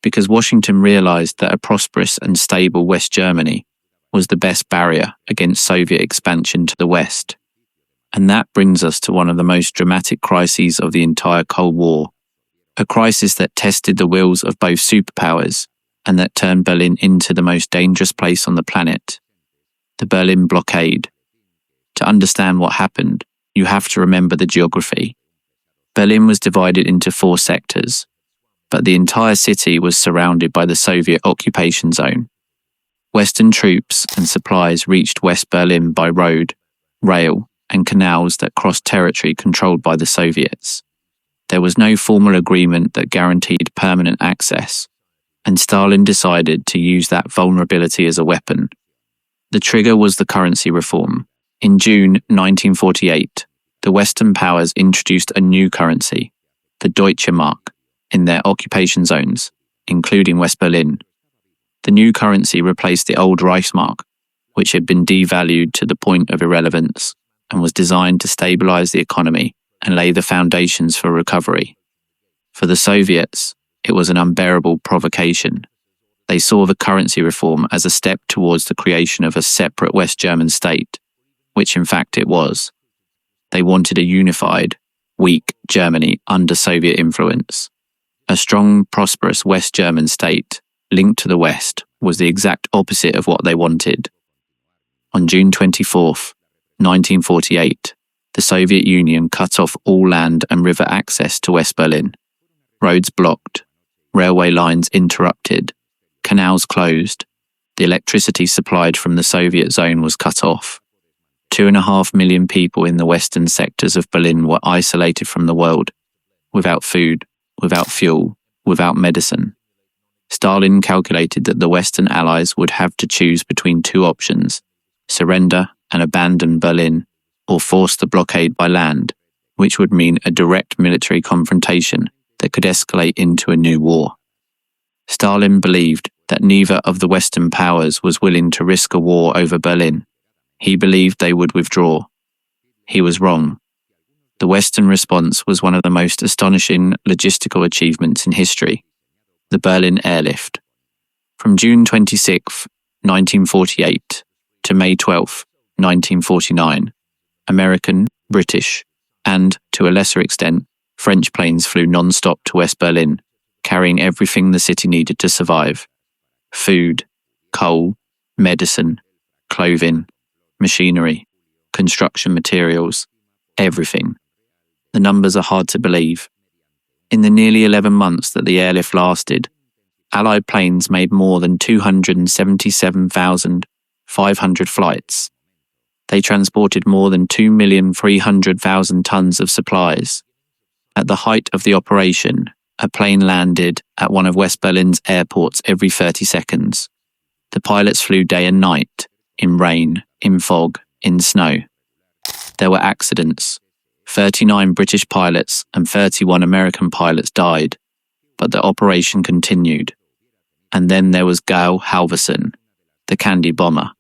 Because Washington realized that a prosperous and stable West Germany was the best barrier against Soviet expansion to the West. And that brings us to one of the most dramatic crises of the entire Cold War, a crisis that tested the wills of both superpowers and that turned Berlin into the most dangerous place on the planet, the Berlin blockade. To understand what happened, you have to remember the geography. Berlin was divided into 4 sectors, but the entire city was surrounded by the Soviet occupation zone. Western troops and supplies reached West Berlin by road, rail, and canals that crossed territory controlled by the Soviets. There was no formal agreement that guaranteed permanent access, and Stalin decided to use that vulnerability as a weapon. The trigger was the currency reform. In June 1948, the Western powers introduced a new currency, the Deutsche Mark, in their occupation zones, including West Berlin. The new currency replaced the old Reichsmark, which had been devalued to the point of irrelevance and was designed to stabilize the economy and lay the foundations for recovery. For the Soviets, it was an unbearable provocation. They saw the currency reform as a step towards the creation of a separate West German state, which in fact it was. They wanted a unified, weak Germany under Soviet influence. A strong, prosperous West German state, linked to the West, was the exact opposite of what they wanted. On June 24, 1948, the Soviet Union cut off all land and river access to West Berlin. Roads blocked, railway lines interrupted, canals closed, the electricity supplied from the Soviet zone was cut off. 2.5 million people in the western sectors of Berlin were isolated from the world, without food, without fuel, without medicine. Stalin calculated that the Western Allies would have to choose between 2 options: surrender and abandon Berlin, or force the blockade by land, which would mean a direct military confrontation that could escalate into a new war. Stalin believed that neither of the Western powers was willing to risk a war over Berlin. He believed they would withdraw. He was wrong. The Western response was one of the most astonishing logistical achievements in history: the Berlin airlift. From June 26, 1948 to May 12, 1949, American, British, and, to a lesser extent, French planes flew non-stop to West Berlin, carrying everything the city needed to survive: food, coal, medicine, clothing, machinery, construction materials, everything. The numbers are hard to believe. In the nearly 11 months that the airlift lasted, Allied planes made more than 277,500 flights. They transported more than 2,300,000 tons of supplies. At the height of the operation, a plane landed at one of West Berlin's airports every 30 seconds. The pilots flew day and night, in rain, in fog, in snow. There were accidents. 39 British pilots and 31 American pilots died, but the operation continued. And then there was Gao Halvorsen, the candy bomber,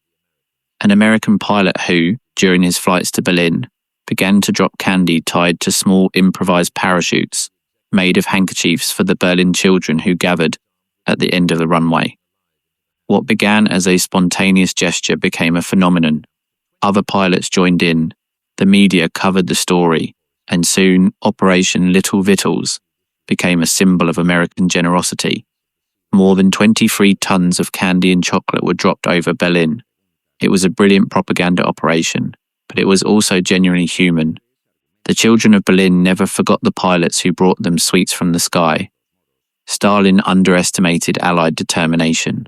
an American pilot who, during his flights to Berlin, began to drop candy tied to small improvised parachutes made of handkerchiefs for the Berlin children who gathered at the end of the runway. What began as a spontaneous gesture became a phenomenon. Other pilots joined in, the media covered the story, and soon Operation Little Victuals became a symbol of American generosity. More than 23 tons of candy and chocolate were dropped over Berlin. It was a brilliant propaganda operation, but it was also genuinely human. The children of Berlin never forgot the pilots who brought them sweets from the sky. Stalin underestimated Allied determination.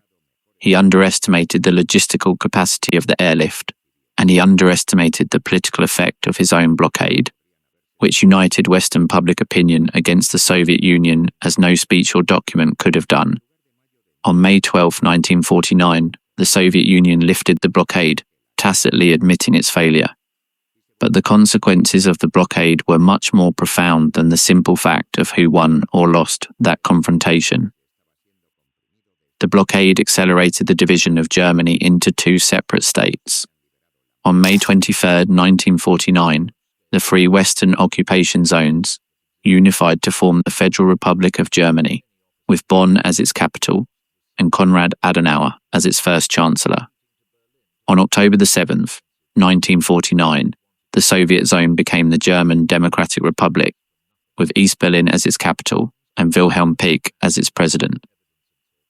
He underestimated the logistical capacity of the airlift, and he underestimated the political effect of his own blockade, which united Western public opinion against the Soviet Union as no speech or document could have done. On May 12, 1949, the Soviet Union lifted the blockade, tacitly admitting its failure. But the consequences of the blockade were much more profound than the simple fact of who won or lost that confrontation. The blockade accelerated the division of Germany into two separate states. On May 23, 1949, the three Western occupation zones unified to form the Federal Republic of Germany, with Bonn as its capital and Konrad Adenauer as its first chancellor. On October 7, 1949, the Soviet zone became the German Democratic Republic, with East Berlin as its capital and Wilhelm Pieck as its president.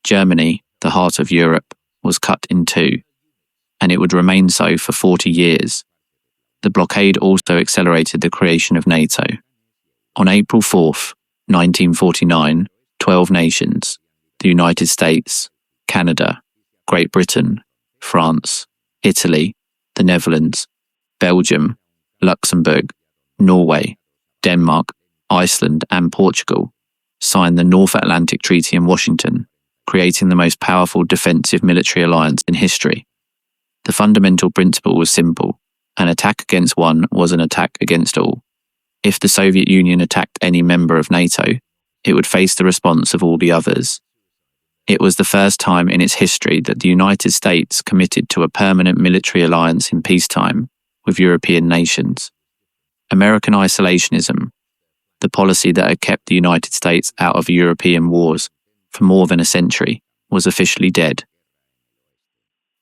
Germany, the heart of Europe, was cut in two, and it would remain so for 40 years. The blockade also accelerated the creation of NATO. On April 4, 1949, 12 nations, the United States, Canada, Great Britain, France, Italy, the Netherlands, Belgium, Luxembourg, Norway, Denmark, Iceland, and Portugal, signed the North Atlantic Treaty in Washington, creating the most powerful defensive military alliance in history. The fundamental principle was simple: an attack against one was an attack against all. If the Soviet Union attacked any member of NATO, it would face the response of all the others. It was the first time in its history that the United States committed to a permanent military alliance in peacetime with European nations. American isolationism, the policy that had kept the United States out of European wars for more than a century, was officially dead.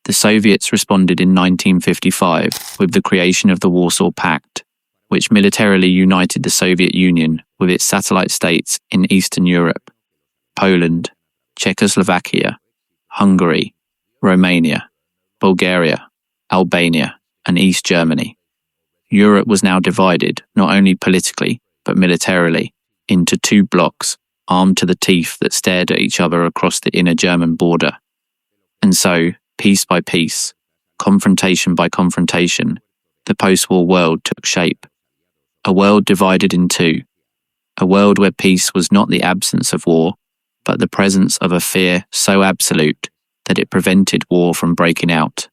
The Soviets responded in 1955 with the creation of the Warsaw Pact, which militarily united the Soviet Union with its satellite states in Eastern Europe: Poland, Czechoslovakia, Hungary, Romania, Bulgaria, Albania, and East Germany. Europe was now divided, not only politically, but militarily, into two blocks, armed to the teeth, that stared at each other across the inner German border. And so, piece by piece, confrontation by confrontation, the post-war world took shape. A world divided in two. A world where peace was not the absence of war, but the presence of a fear so absolute that it prevented war from breaking out.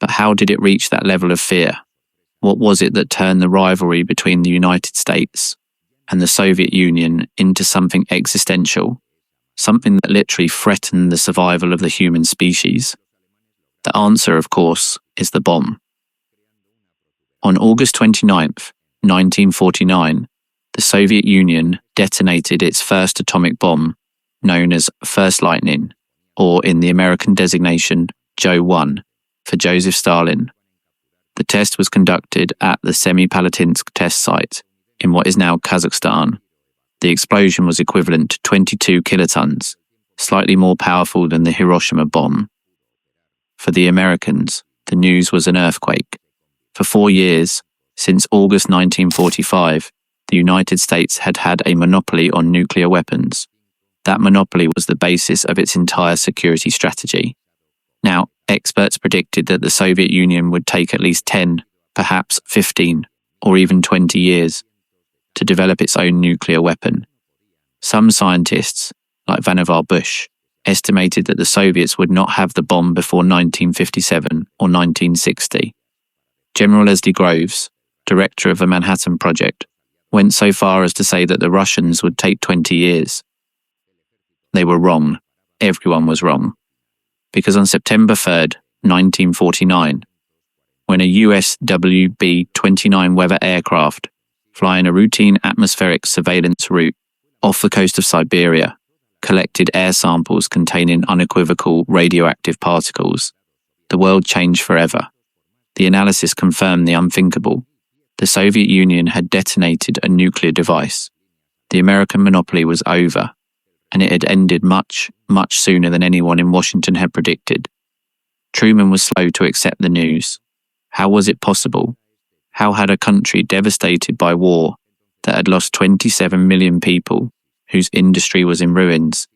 But how did it reach that level of fear? What was it that turned the rivalry between the United States and the Soviet Union into something existential, something that literally threatened the survival of the human species? The answer, of course, is the bomb. On August 29, 1949, the Soviet Union detonated its first atomic bomb, known as First Lightning, or in the American designation Joe 1, for Joseph Stalin. The test was conducted at the Semipalatinsk test site in what is now Kazakhstan. The explosion was equivalent to 22 kilotons, slightly more powerful than the Hiroshima bomb. For the Americans, the news was an earthquake. For 4 years, since August 1945, the United States had had a monopoly on nuclear weapons. That monopoly was the basis of its entire security strategy. Now, experts predicted that the Soviet Union would take at least 10, perhaps 15, or even 20 years to develop its own nuclear weapon. Some scientists, like Vannevar Bush, estimated that the Soviets would not have the bomb before 1957 or 1960. General Leslie Groves, director of the Manhattan Project, went so far as to say that the Russians would take 20 years. They were wrong. Everyone was wrong. Because on September 3, 1949, when a US WB-29 Weather aircraft, flying a routine atmospheric surveillance route off the coast of Siberia, collected air samples containing unequivocal radioactive particles, the world changed forever. The analysis confirmed the unthinkable. The Soviet Union had detonated a nuclear device. The American monopoly was over, and it had ended much, much sooner than anyone in Washington had predicted. Truman was slow to accept the news. How was it possible? How had a country devastated by war, that had lost 27 million people, whose industry was in ruins,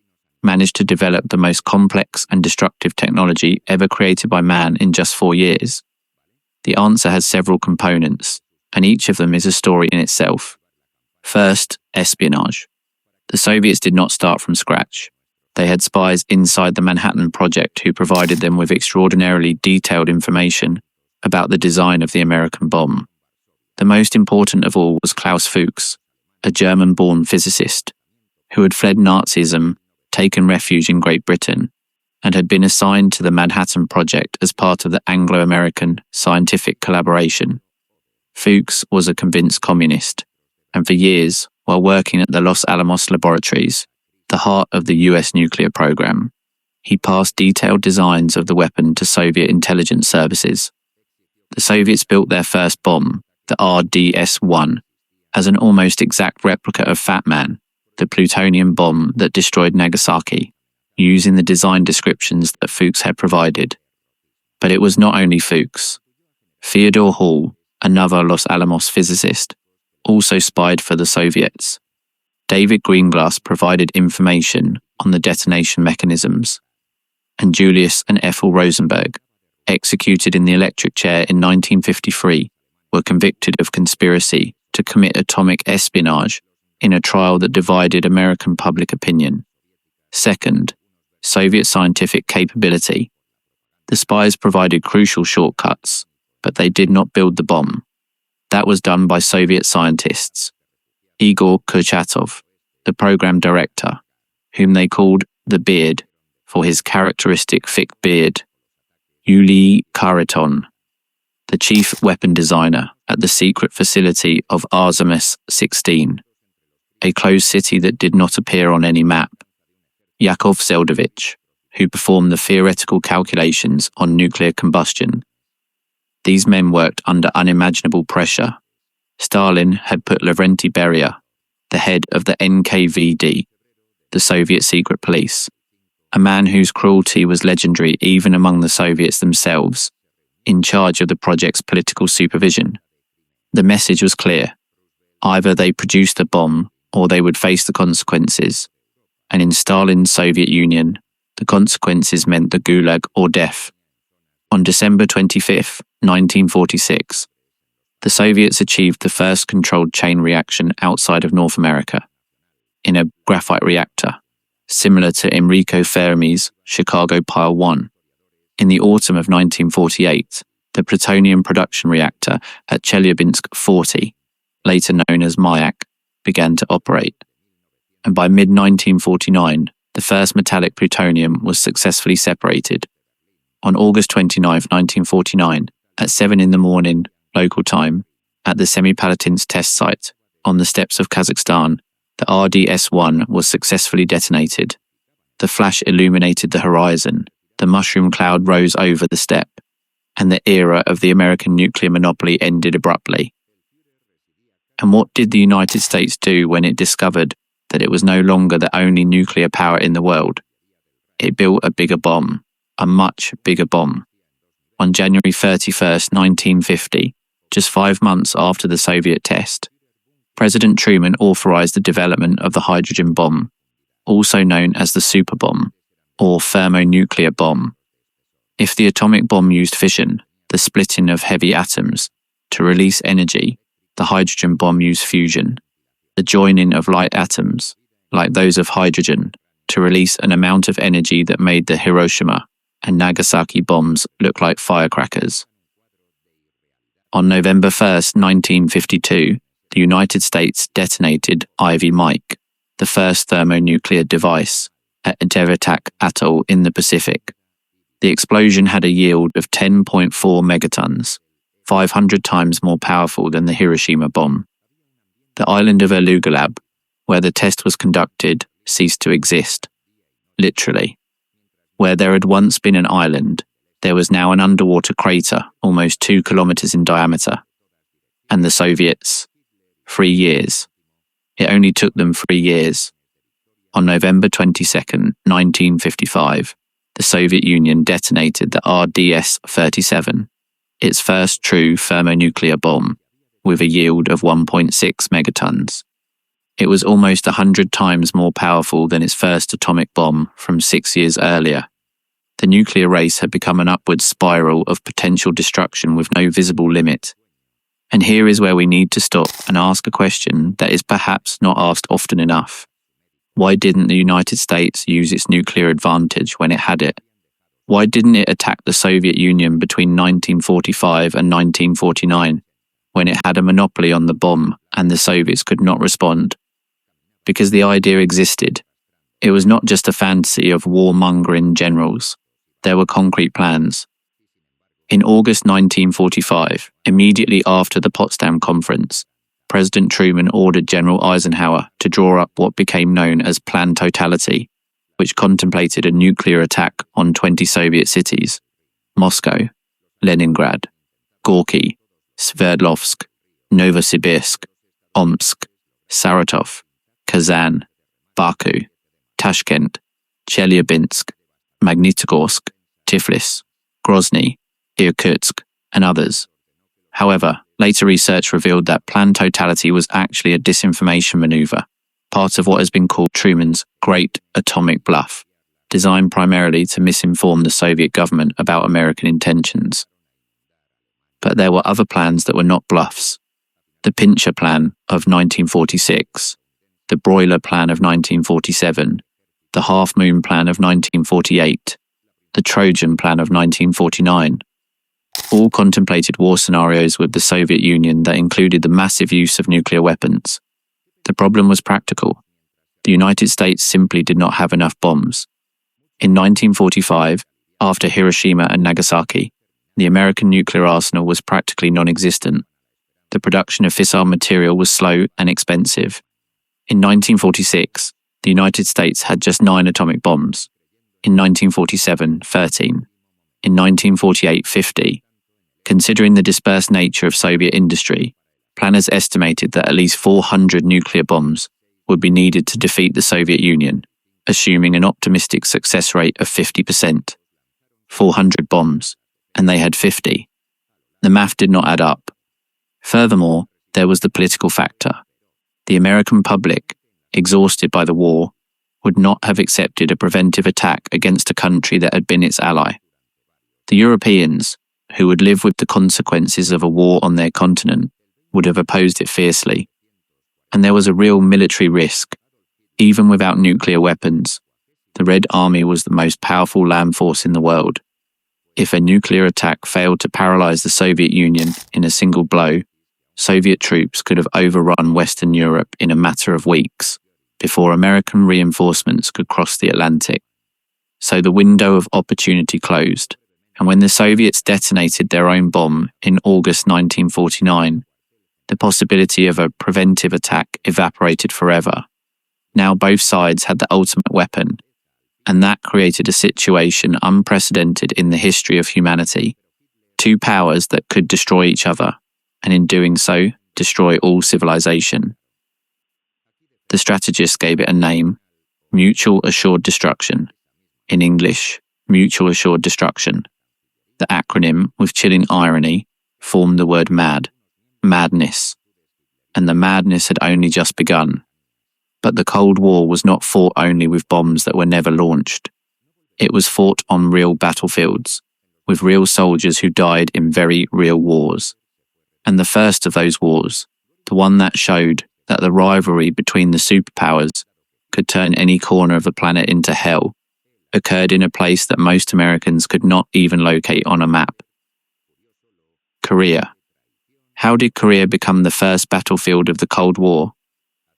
managed to develop the most complex and destructive technology ever created by man in just 4 years? The answer has several components, and each of them is a story in itself. First, espionage. The Soviets did not start from scratch. They had spies inside the Manhattan Project who provided them with extraordinarily detailed information about the design of the American bomb. The most important of all was Klaus Fuchs, a German-born physicist, who had fled Nazism, taken refuge in Great Britain, and had been assigned to the Manhattan Project as part of the Anglo-American scientific collaboration. Fuchs was a convinced communist, and for years, while working at the Los Alamos laboratories, the heart of the US nuclear program, he passed detailed designs of the weapon to Soviet intelligence services. The Soviets built their first bomb, the RDS-1, as an almost exact replica of Fat Man, the plutonium bomb that destroyed Nagasaki, using the design descriptions that Fuchs had provided. But it was not only Fuchs. Theodore Hall, another Los Alamos physicist, also spied for the Soviets. David Greenglass provided information on the detonation mechanisms, and Julius and Ethel Rosenberg, executed in the electric chair in 1953, were convicted of conspiracy to commit atomic espionage in a trial that divided American public opinion. Second, Soviet scientific capability. The spies provided crucial shortcuts, but they did not build the bomb. That was done by Soviet scientists. Igor Kurchatov, the program director, whom they called the Beard for his characteristic thick beard. Yuli Khariton, the chief weapon designer at the secret facility of Artemis-16, a closed city that did not appear on any map. Yakov Zeldovich, who performed the theoretical calculations on nuclear combustion. These men worked under unimaginable pressure. Stalin had put Lavrenti Beria, the head of the NKVD, the Soviet secret police, a man whose cruelty was legendary even among the Soviets themselves, in charge of the project's political supervision. The message was clear. Either they produced the bomb or they would face the consequences. And in Stalin's Soviet Union, the consequences meant the Gulag or death. On December 25, 1946, the Soviets achieved the first controlled chain reaction outside of North America, in a graphite reactor, similar to Enrico Fermi's Chicago Pile 1. In the autumn of 1948, the plutonium production reactor at Chelyabinsk 40, later known as Mayak, began to operate. And by mid-1949, the first metallic plutonium was successfully separated. On August 29, 1949, at 7 in the morning, local time, at the Semipalatinsk test site, on the steppes of Kazakhstan, the RDS-1 was successfully detonated. The flash illuminated the horizon, the mushroom cloud rose over the steppe, and the era of the American nuclear monopoly ended abruptly. And what did the United States do when it discovered that it was no longer the only nuclear power in the world? It built a bigger bomb, a much bigger bomb. On January 31st, 1950, just 5 months after the Soviet test, President Truman authorized the development of the hydrogen bomb, also known as the superbomb, or thermonuclear bomb. If the atomic bomb used fission, the splitting of heavy atoms, to release energy, the hydrogen bomb used fusion, the joining of light atoms, like those of hydrogen, to release an amount of energy that made the Hiroshima and Nagasaki bombs look like firecrackers. On November 1st, 1952, the United States detonated Ivy Mike, the first thermonuclear device, at Devitac Atoll in the Pacific. The explosion had a yield of 10.4 megatons, 500 times more powerful than the Hiroshima bomb. The island of Elugalab, where the test was conducted, ceased to exist. Literally. Where there had once been an island, there was now an underwater crater almost 2 kilometers in diameter. And the Soviets? 3 years. It only took them 3 years. On November 22nd, 1955, the Soviet Union detonated the RDS-37. its first true thermonuclear bomb, with a yield of 1.6 megatons. It was almost 100 times more powerful than its first atomic bomb from 6 years earlier. The nuclear race had become an upward spiral of potential destruction with no visible limit. And here is where we need to stop and ask a question that is perhaps not asked often enough. Why didn't the United States use its nuclear advantage when it had it? Why didn't it attack the Soviet Union between 1945 and 1949, when it had a monopoly on the bomb and the Soviets could not respond? Because the idea existed. It was not just a fantasy of warmongering generals. There were concrete plans. In August 1945, immediately after the Potsdam Conference, President Truman ordered General Eisenhower to draw up what became known as Plan Totality, which contemplated a nuclear attack on 20 Soviet cities: Moscow, Leningrad, Gorky, Sverdlovsk, Novosibirsk, Omsk, Saratov, Kazan, Baku, Tashkent, Chelyabinsk, Magnitogorsk, Tiflis, Grozny, Irkutsk, and others. However, later research revealed that Plan Totality was actually a disinformation maneuver, part of what has been called Truman's Great Atomic Bluff, designed primarily to misinform the Soviet government about American intentions. But there were other plans that were not bluffs. The Pincher Plan of 1946, the Broiler Plan of 1947, the Half Moon Plan of 1948, the Trojan Plan of 1949. All contemplated war scenarios with the Soviet Union that included the massive use of nuclear weapons. The problem was practical. The United States simply did not have enough bombs. In 1945, after Hiroshima and Nagasaki, the American nuclear arsenal was practically non-existent. The production of fissile material was slow and expensive. In 1946, the United States had just 9 atomic bombs. In 1947, 13. In 1948, 50. Considering the dispersed nature of Soviet industry, planners estimated that at least 400 nuclear bombs would be needed to defeat the Soviet Union, assuming an optimistic success rate of 50%. 400 bombs, and they had 50. The math did not add up. Furthermore, there was the political factor. The American public, exhausted by the war, would not have accepted a preventive attack against a country that had been its ally. The Europeans, who would live with the consequences of a war on their continent, would have opposed it fiercely. And there was a real military risk. Even without nuclear weapons, the Red Army was the most powerful land force in the world. If a nuclear attack failed to paralyze the Soviet Union in a single blow, Soviet troops could have overrun Western Europe in a matter of weeks before American reinforcements could cross the Atlantic. So the window of opportunity closed, and when the Soviets detonated their own bomb in August 1949, the possibility of a preventive attack evaporated forever. Now both sides had the ultimate weapon, and that created a situation unprecedented in the history of humanity. 2 powers that could destroy each other, and in doing so, destroy all civilization. The strategists gave it a name: Mutual Assured Destruction. In English, Mutual Assured Destruction. The acronym, with chilling irony, formed the word MAD, madness. And the madness had only just begun. But the Cold War was not fought only with bombs that were never launched. It was fought on real battlefields, with real soldiers who died in very real wars. And the first of those wars, the one that showed that the rivalry between the superpowers could turn any corner of the planet into hell, occurred in a place that most Americans could not even locate on a map. Korea. How did Korea become the first battlefield of the Cold War?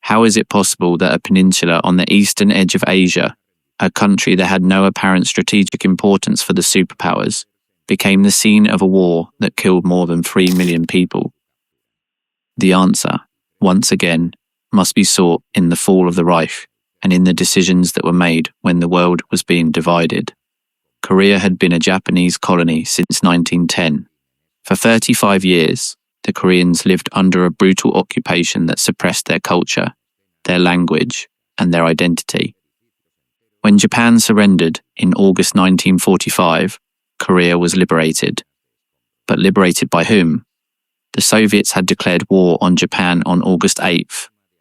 How is it possible that a peninsula on the eastern edge of Asia, a country that had no apparent strategic importance for the superpowers, became the scene of a war that killed more than 3 million people? The answer, once again, must be sought in the fall of the Reich and in the decisions that were made when the world was being divided. Korea had been a Japanese colony since 1910. For 35 years, the Koreans lived under a brutal occupation that suppressed their culture, their language, and their identity. When Japan surrendered in August 1945, Korea was liberated. But liberated by whom? The Soviets had declared war on Japan on August 8,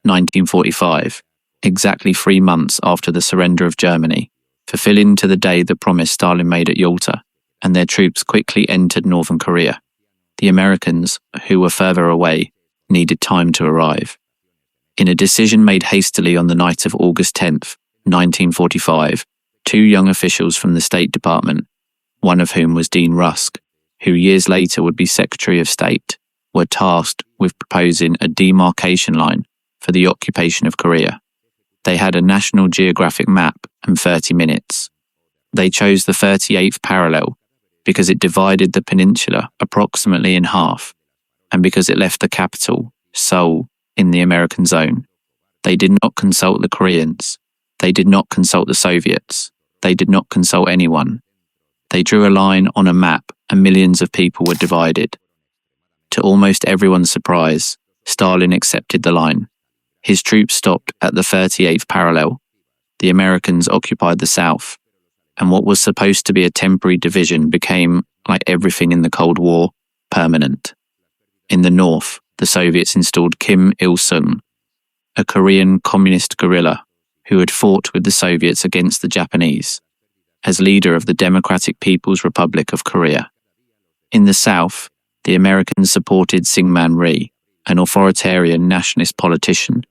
1945, exactly 3 months after the surrender of Germany, fulfilling to the day the promise Stalin made at Yalta, and their troops quickly entered northern Korea. The Americans, who were further away, needed time to arrive. In a decision made hastily on the night of August 10, 1945, 2 young officials from the State Department, one of whom was Dean Rusk, who years later would be Secretary of State, were tasked with proposing a demarcation line for the occupation of Korea. They had a National Geographic map and 30 minutes. They chose the 38th parallel because it divided the peninsula approximately in half, and because it left the capital, Seoul, in the American zone. They did not consult the Koreans. They did not consult the Soviets. They did not consult anyone. They drew a line on a map and millions of people were divided. To almost everyone's surprise, Stalin accepted the line. His troops stopped at the 38th parallel. The Americans occupied the south, and what was supposed to be a temporary division became, like everything in the Cold War, permanent. In the north, the Soviets installed Kim Il-sung, a Korean communist guerrilla who had fought with the Soviets against the Japanese, as leader of the Democratic People's Republic of Korea. In the south, the Americans supported Syngman Rhee, an authoritarian nationalist politician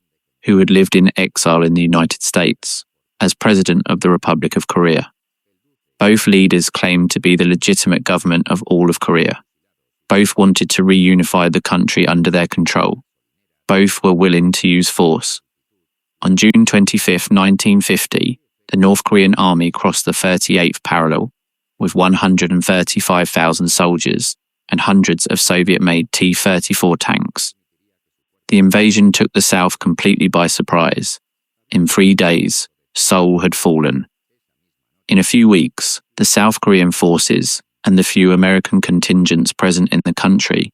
who had lived in exile in the United States, as president of the Republic of Korea. Both leaders claimed to be the legitimate government of all of Korea. Both wanted to reunify the country under their control. Both were willing to use force. On June 25, 1950, the North Korean army crossed the 38th parallel with 135,000 soldiers and hundreds of Soviet-made T-34 tanks. The invasion took the South completely by surprise. In 3 days, Seoul had fallen. In a few weeks, the South Korean forces and the few American contingents present in the country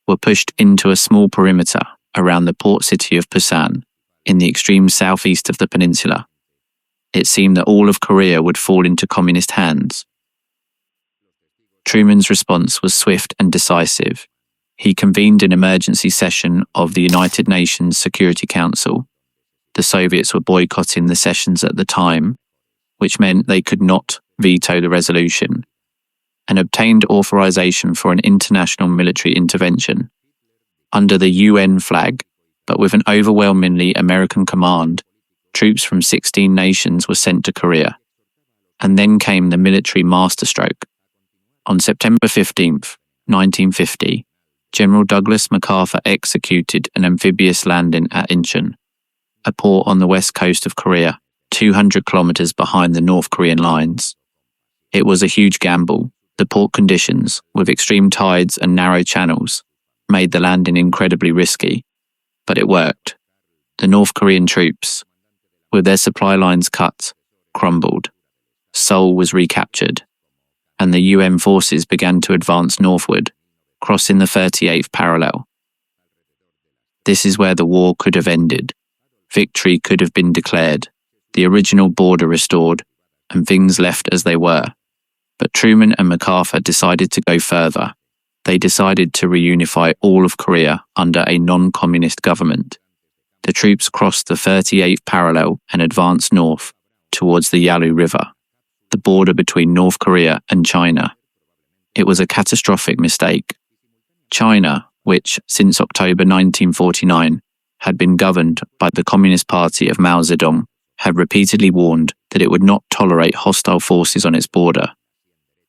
were pushed into a small perimeter around the port city of Busan, in the extreme southeast of the peninsula. It seemed that all of Korea would fall into communist hands. Truman's response was swift and decisive. He convened an emergency session of the United Nations Security Council. The Soviets were boycotting the sessions at the time, which meant they could not veto the resolution, and obtained authorization for an international military intervention. Under the UN flag, but with an overwhelmingly American command, troops from 16 nations were sent to Korea. And then came the military masterstroke. On September 15, 1950, General Douglas MacArthur executed an amphibious landing at Incheon, a port on the west coast of Korea, 200 kilometers behind the North Korean lines. It was a huge gamble. The port conditions, with extreme tides and narrow channels, made the landing incredibly risky, but it worked. The North Korean troops, with their supply lines cut, crumbled. Seoul was recaptured, and the UN forces began to advance northward, crossing the 38th parallel. This is where the war could have ended. Victory could have been declared, the original border restored, and things left as they were. But Truman and MacArthur decided to go further. They decided to reunify all of Korea under a non-communist government. The troops crossed the 38th parallel and advanced north towards the Yalu River, the border between North Korea and China. It was a catastrophic mistake. China, which since October 1949 had been governed by the Communist Party of Mao Zedong, had repeatedly warned that it would not tolerate hostile forces on its border.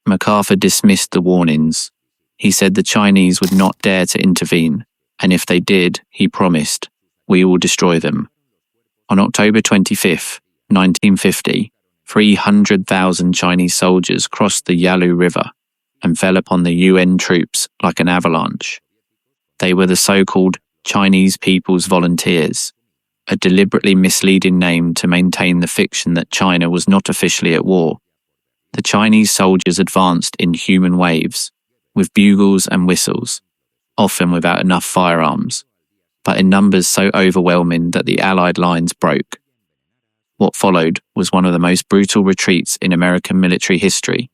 MacArthur dismissed the warnings. He said the Chinese would not dare to intervene, and if they did, he promised, we will destroy them. On October 25, 1950, 300,000 Chinese soldiers crossed the Yalu River and fell upon the UN troops like an avalanche. They were the so-called Chinese People's Volunteers, a deliberately misleading name to maintain the fiction that China was not officially at war. The Chinese soldiers advanced in human waves, with bugles and whistles, often without enough firearms, but in numbers so overwhelming that the Allied lines broke. What followed was one of the most brutal retreats in American military history.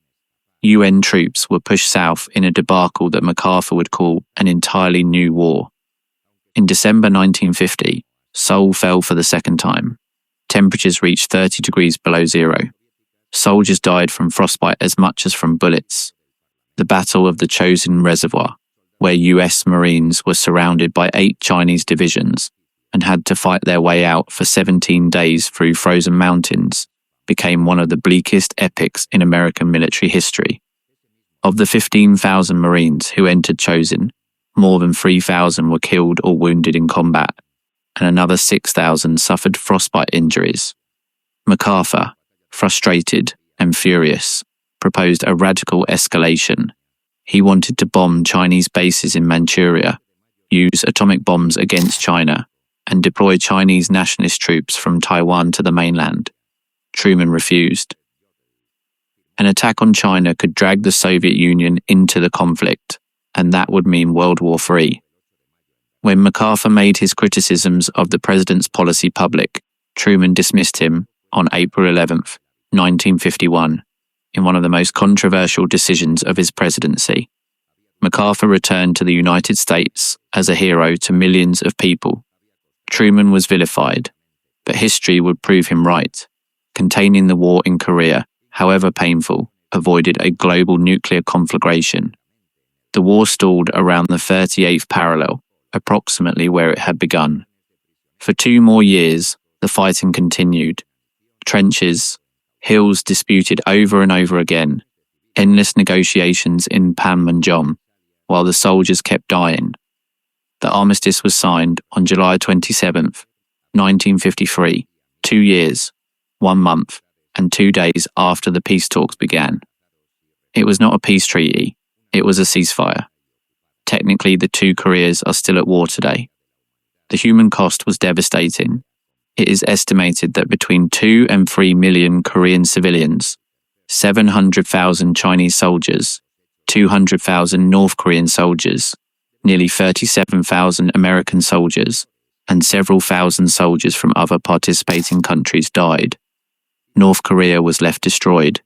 UN troops were pushed south in a debacle that MacArthur would call an entirely new war. In December 1950, Seoul fell for the second time. Temperatures reached 30 degrees below zero. Soldiers died from frostbite as much as from bullets. The Battle of the Chosin Reservoir, where US Marines were surrounded by 8 Chinese divisions and had to fight their way out for 17 days through frozen mountains, became one of the bleakest epics in American military history. Of the 15,000 Marines who entered Chosin, more than 3,000 were killed or wounded in combat, and another 6,000 suffered frostbite injuries. MacArthur, frustrated and furious, proposed a radical escalation. He wanted to bomb Chinese bases in Manchuria, use atomic bombs against China, and deploy Chinese nationalist troops from Taiwan to the mainland. Truman refused. An attack on China could drag the Soviet Union into the conflict, and that would mean World War III. When MacArthur made his criticisms of the president's policy public, Truman dismissed him on April 11, 1951, in one of the most controversial decisions of his presidency. MacArthur returned to the United States as a hero to millions of people. Truman was vilified, but history would prove him right. Containing the war in Korea, however painful, avoided a global nuclear conflagration. The war stalled around the 38th parallel, approximately where it had begun. For 2 more years, the fighting continued. Trenches, hills disputed over and over again, endless negotiations in Panmunjom, while the soldiers kept dying. The armistice was signed on July 27, 1953, 2 years, 1 month, and 2 days after the peace talks began. It was not a peace treaty, it was a ceasefire. Technically, the 2 Koreas are still at war today. The human cost was devastating. It is estimated that between 2 and 3 million Korean civilians, 700,000 Chinese soldiers, 200,000 North Korean soldiers, nearly 37,000 American soldiers, and several thousand soldiers from other participating countries died. North Korea was left destroyed.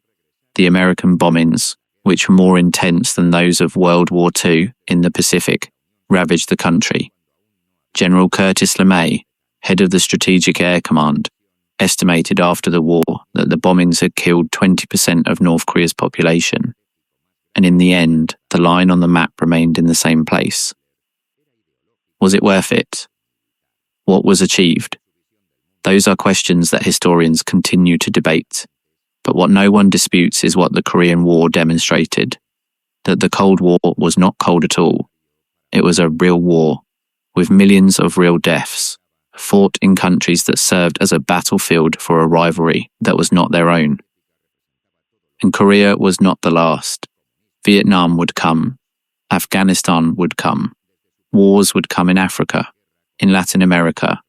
The American bombings, which were more intense than those of World War II in the Pacific, ravaged the country. General Curtis LeMay, head of the Strategic Air Command, estimated after the war that the bombings had killed 20% of North Korea's population. And in the end, the line on the map remained in the same place. Was it worth it? What was achieved? Those are questions that historians continue to debate. But what no one disputes is what the Korean War demonstrated, that the Cold War was not cold at all. It was a real war, with millions of real deaths, fought in countries that served as a battlefield for a rivalry that was not their own. And Korea was not the last. Vietnam would come. Afghanistan would come. Wars would come in Africa, in Latin America,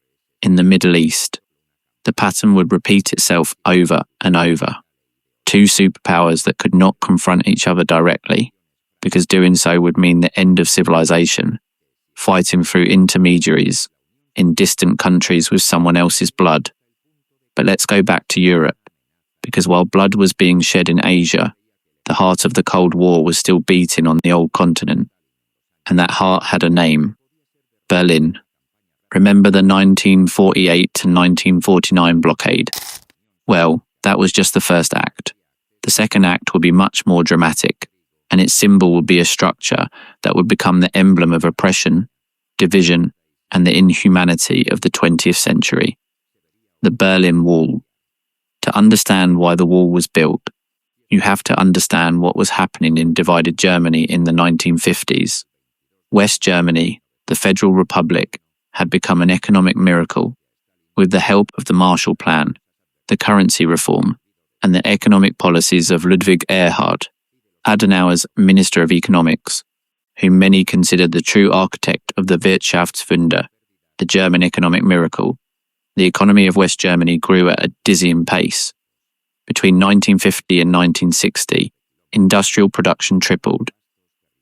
in the Middle East. The pattern would repeat itself over and over. 2 superpowers that could not confront each other directly, because doing so would mean the end of civilization, fighting through intermediaries in distant countries with someone else's blood. But let's go back to Europe, because while blood was being shed in Asia, the heart of the Cold War was still beating on the old continent. And that heart had a name: Berlin. Remember the 1948 to 1949 blockade? Well, that was just the first act. The second act would be much more dramatic, and its symbol would be a structure that would become the emblem of oppression, division, and the inhumanity of the 20th century. The Berlin Wall. To understand why the wall was built, you have to understand what was happening in divided Germany in the 1950s. West Germany, the Federal Republic, had become an economic miracle. With the help of the Marshall Plan, the currency reform, and the economic policies of Ludwig Erhard, Adenauer's Minister of Economics, whom many considered the true architect of the Wirtschaftswunder, the German economic miracle, the economy of West Germany grew at a dizzying pace. Between 1950 and 1960, industrial production tripled.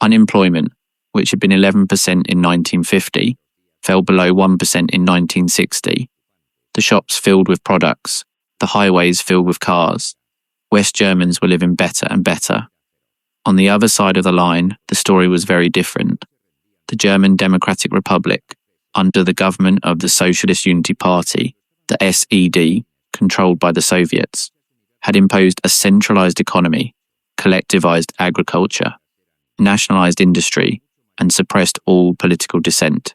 Unemployment, which had been 11% in 1950, fell below 1% in 1960. The shops filled with products, the highways filled with cars. West Germans were living better and better. On the other side of the line, the story was very different. The German Democratic Republic, under the government of the Socialist Unity Party, the SED, controlled by the Soviets, had imposed a centralized economy, collectivized agriculture, nationalized industry, and suppressed all political dissent.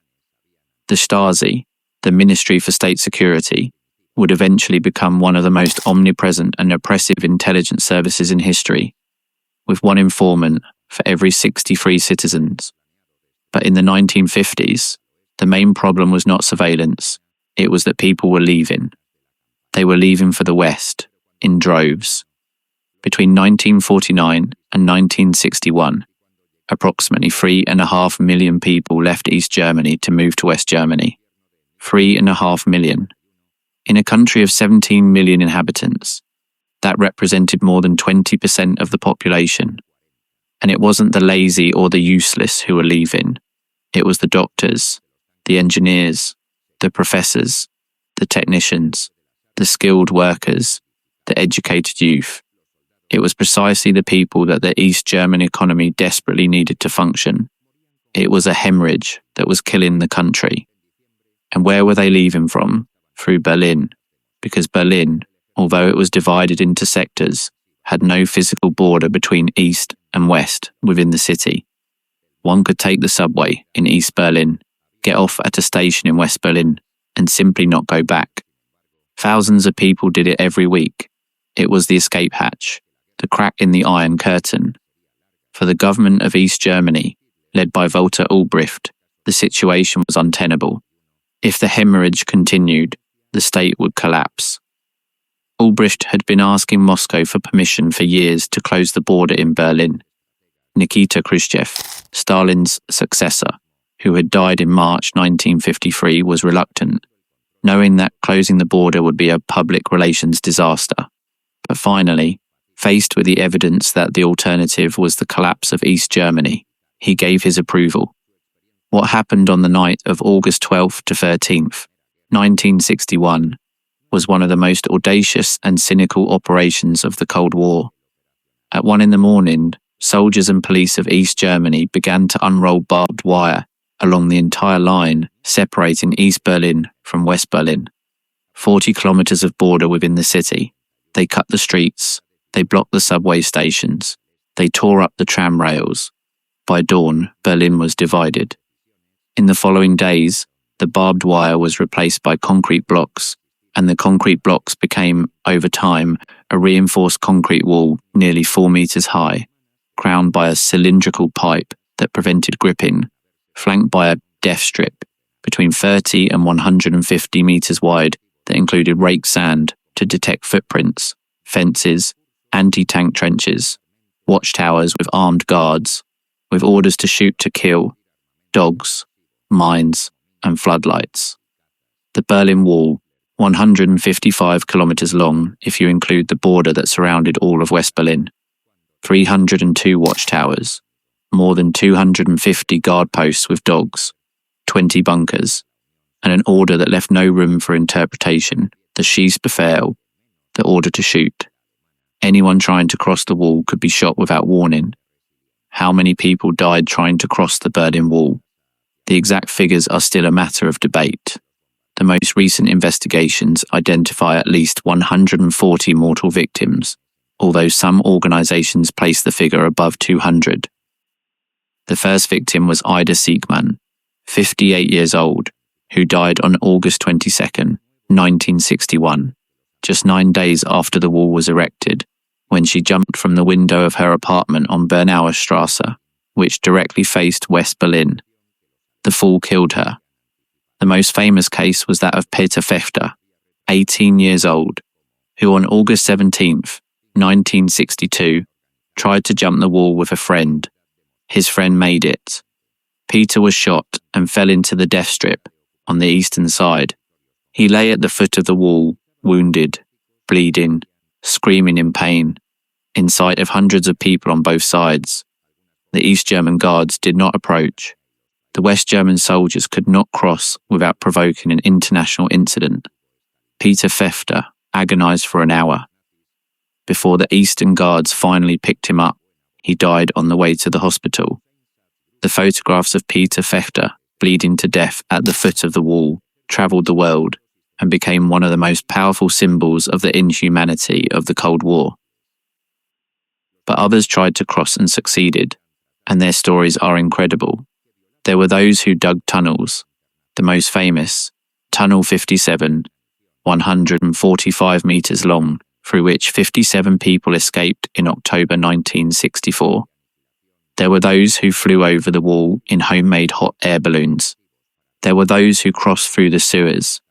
The Stasi, the Ministry for State Security, would eventually become one of the most omnipresent and oppressive intelligence services in history, with one informant for every 63 citizens. But in the 1950s, the main problem was not surveillance, it was that people were leaving. They were leaving for the West, in droves. Between 1949 and 1961, approximately 3.5 million people left East Germany to move to West Germany. 3.5 million. In a country of 17 million inhabitants, that represented more than 20% of the population. And it wasn't the lazy or the useless who were leaving. It was the doctors, the engineers, the professors, the technicians, the skilled workers, the educated youth. It was precisely the people that the East German economy desperately needed to function. It was a hemorrhage that was killing the country. And where were they leaving from? Through Berlin. Because Berlin, although it was divided into sectors, had no physical border between East and West within the city. One could take the subway in East Berlin, get off at a station in West Berlin, and simply not go back. Thousands of people did it every week. It was the escape hatch, the crack in the Iron Curtain. For the government of East Germany, led by Walter Ulbricht, the situation was untenable. If the hemorrhage continued, the state would collapse. Ulbricht had been asking Moscow for permission for years to close the border in Berlin. Nikita Khrushchev, Stalin's successor, who had died in March 1953, was reluctant, knowing that closing the border would be a public relations disaster. But finally, faced with the evidence that the alternative was the collapse of East Germany, he gave his approval. What happened on the night of August 12th to 13th, 1961, was one of the most audacious and cynical operations of the Cold War. At 1 a.m, soldiers and police of East Germany began to unroll barbed wire along the entire line separating East Berlin from West Berlin. 40 kilometers of border within the city. They cut the streets, they blocked the subway stations, they tore up the tram rails. By dawn, Berlin was divided. In the following days, the barbed wire was replaced by concrete blocks, and the concrete blocks became, over time, a reinforced concrete wall nearly 4 meters high, crowned by a cylindrical pipe that prevented gripping, flanked by a death strip between 30 and 150 meters wide that included raked sand to detect footprints, fences, anti-tank trenches, watchtowers with armed guards, with orders to shoot to kill, dogs, mines, and floodlights. The Berlin Wall, 155 kilometers long if you include the border that surrounded all of West Berlin, 302 watchtowers, more than 250 guard posts with dogs, 20 bunkers, and an order that left no room for interpretation, the Schießbefehl, the order to shoot. Anyone trying to cross the wall could be shot without warning. How many people died trying to cross the Berlin Wall? The exact figures are still a matter of debate. The most recent investigations identify at least 140 mortal victims, although some organizations place the figure above 200. The first victim was Ida Siegmann, 58 years old, who died on August 22, 1961, just 9 days after the wall was erected, when she jumped from the window of her apartment on Bernauer Strasse, which directly faced West Berlin. The fall killed her. The most famous case was that of Peter Pfeffer, 18 years old, who on August 17, 1962, tried to jump the wall with a friend. His friend made it. Peter was shot and fell into the death strip on the eastern side. He lay at the foot of the wall, wounded, bleeding, screaming in pain, in sight of hundreds of people on both sides. The East German guards did not approach. The West German soldiers could not cross without provoking an international incident. Peter Pfeffer agonized for an hour. Before the Eastern guards finally picked him up, He died on the way to the hospital. The photographs of Peter Fechter bleeding to death at the foot of the wall travelled the world and became one of the most powerful symbols of the inhumanity of the Cold War. But others tried to cross and succeeded, and their stories are incredible. There were those who dug tunnels, the most famous, Tunnel 57, 145 metres long, through which 57 people escaped in October 1964. There were those who flew over the wall in homemade hot air balloons. There were those who crossed through the sewers.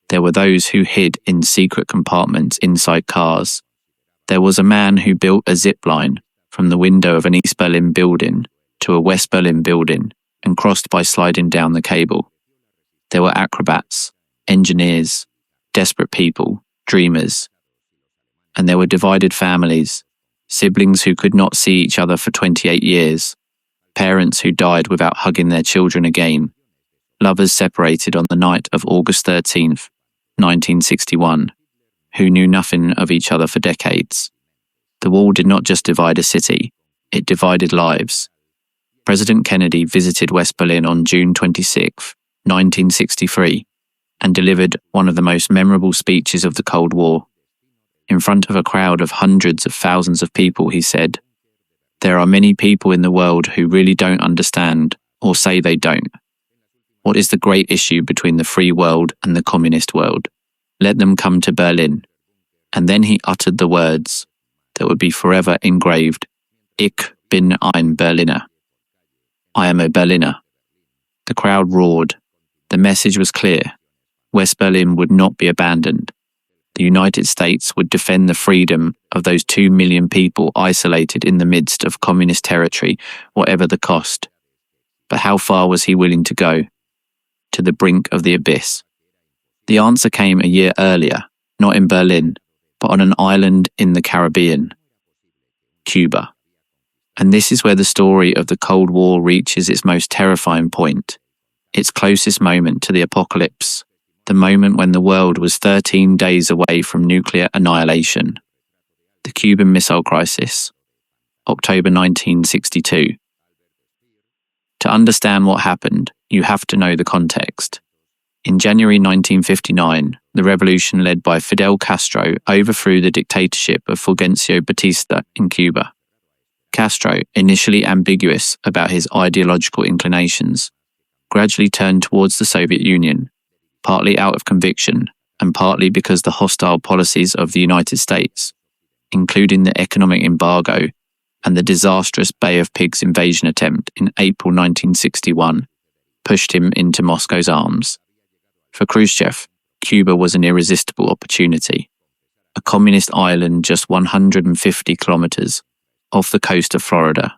There were those who hid in secret compartments inside cars. There was a man who built a zip line from the window of an East Berlin building to a West Berlin building and crossed by sliding down the cable. There were acrobats, engineers, desperate people, dreamers. And there were divided families, siblings who could not see each other for 28 years, parents who died without hugging their children again, lovers separated on the night of August 13th, 1961, who knew nothing of each other for decades. The wall did not just divide a city, it divided lives. President Kennedy visited West Berlin on June 26, 1963, and delivered one of the most memorable speeches of the Cold War. In front of a crowd of hundreds of thousands of people, he said, "There are many people in the world who really don't understand, or say they don't. What is the great issue between the free world and the communist world? Let them come to Berlin." And then he uttered the words that would be forever engraved, "Ich bin ein Berliner." I am a Berliner. The crowd roared. The message was clear. West Berlin would not be abandoned. The United States would defend the freedom of those 2 million people isolated in the midst of communist territory, whatever the cost. But how far was he willing to go? To the brink of the abyss. The answer came a year earlier, not in Berlin, but on an island in the Caribbean, Cuba. And this is where the story of the Cold War reaches its most terrifying point, its closest moment to the apocalypse, the moment when the world was 13 days away from nuclear annihilation. The Cuban Missile Crisis, October 1962. To understand what happened, you have to know the context. In January 1959, the revolution led by Fidel Castro overthrew the dictatorship of Fulgencio Batista in Cuba. Castro, initially ambiguous about his ideological inclinations, gradually turned towards the Soviet Union, partly out of conviction and partly because the hostile policies of the United States, including the economic embargo and the disastrous Bay of Pigs invasion attempt in April 1961, pushed him into Moscow's arms. For Khrushchev, Cuba was an irresistible opportunity. A communist island just 150 kilometers off the coast of Florida.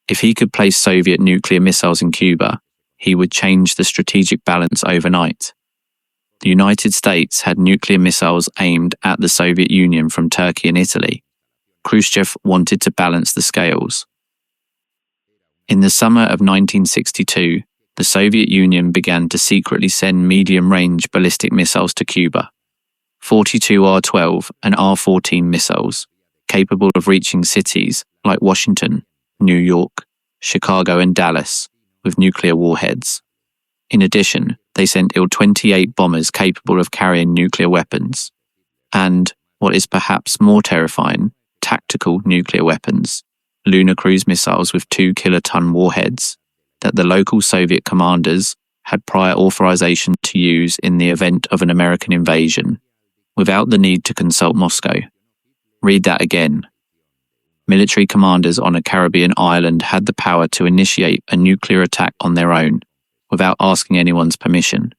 If he could place Soviet nuclear missiles in Cuba, he would change the strategic balance overnight. The United States had nuclear missiles aimed at the Soviet Union from Turkey and Italy. Khrushchev wanted to balance the scales. In the summer of 1962, the Soviet Union began to secretly send medium-range ballistic missiles to Cuba. 42 R-12 and R-14 missiles, capable of reaching cities like Washington, New York, Chicago and Dallas, with nuclear warheads. In addition, they sent Il-28 bombers capable of carrying nuclear weapons. And, what is perhaps more terrifying, tactical nuclear weapons, lunar cruise missiles with 2-kiloton warheads, that the local Soviet commanders had prior authorization to use in the event of an American invasion, without the need to consult Moscow. Read that again. Military commanders on a Caribbean island had the power to initiate a nuclear attack on their own, without asking anyone's permission.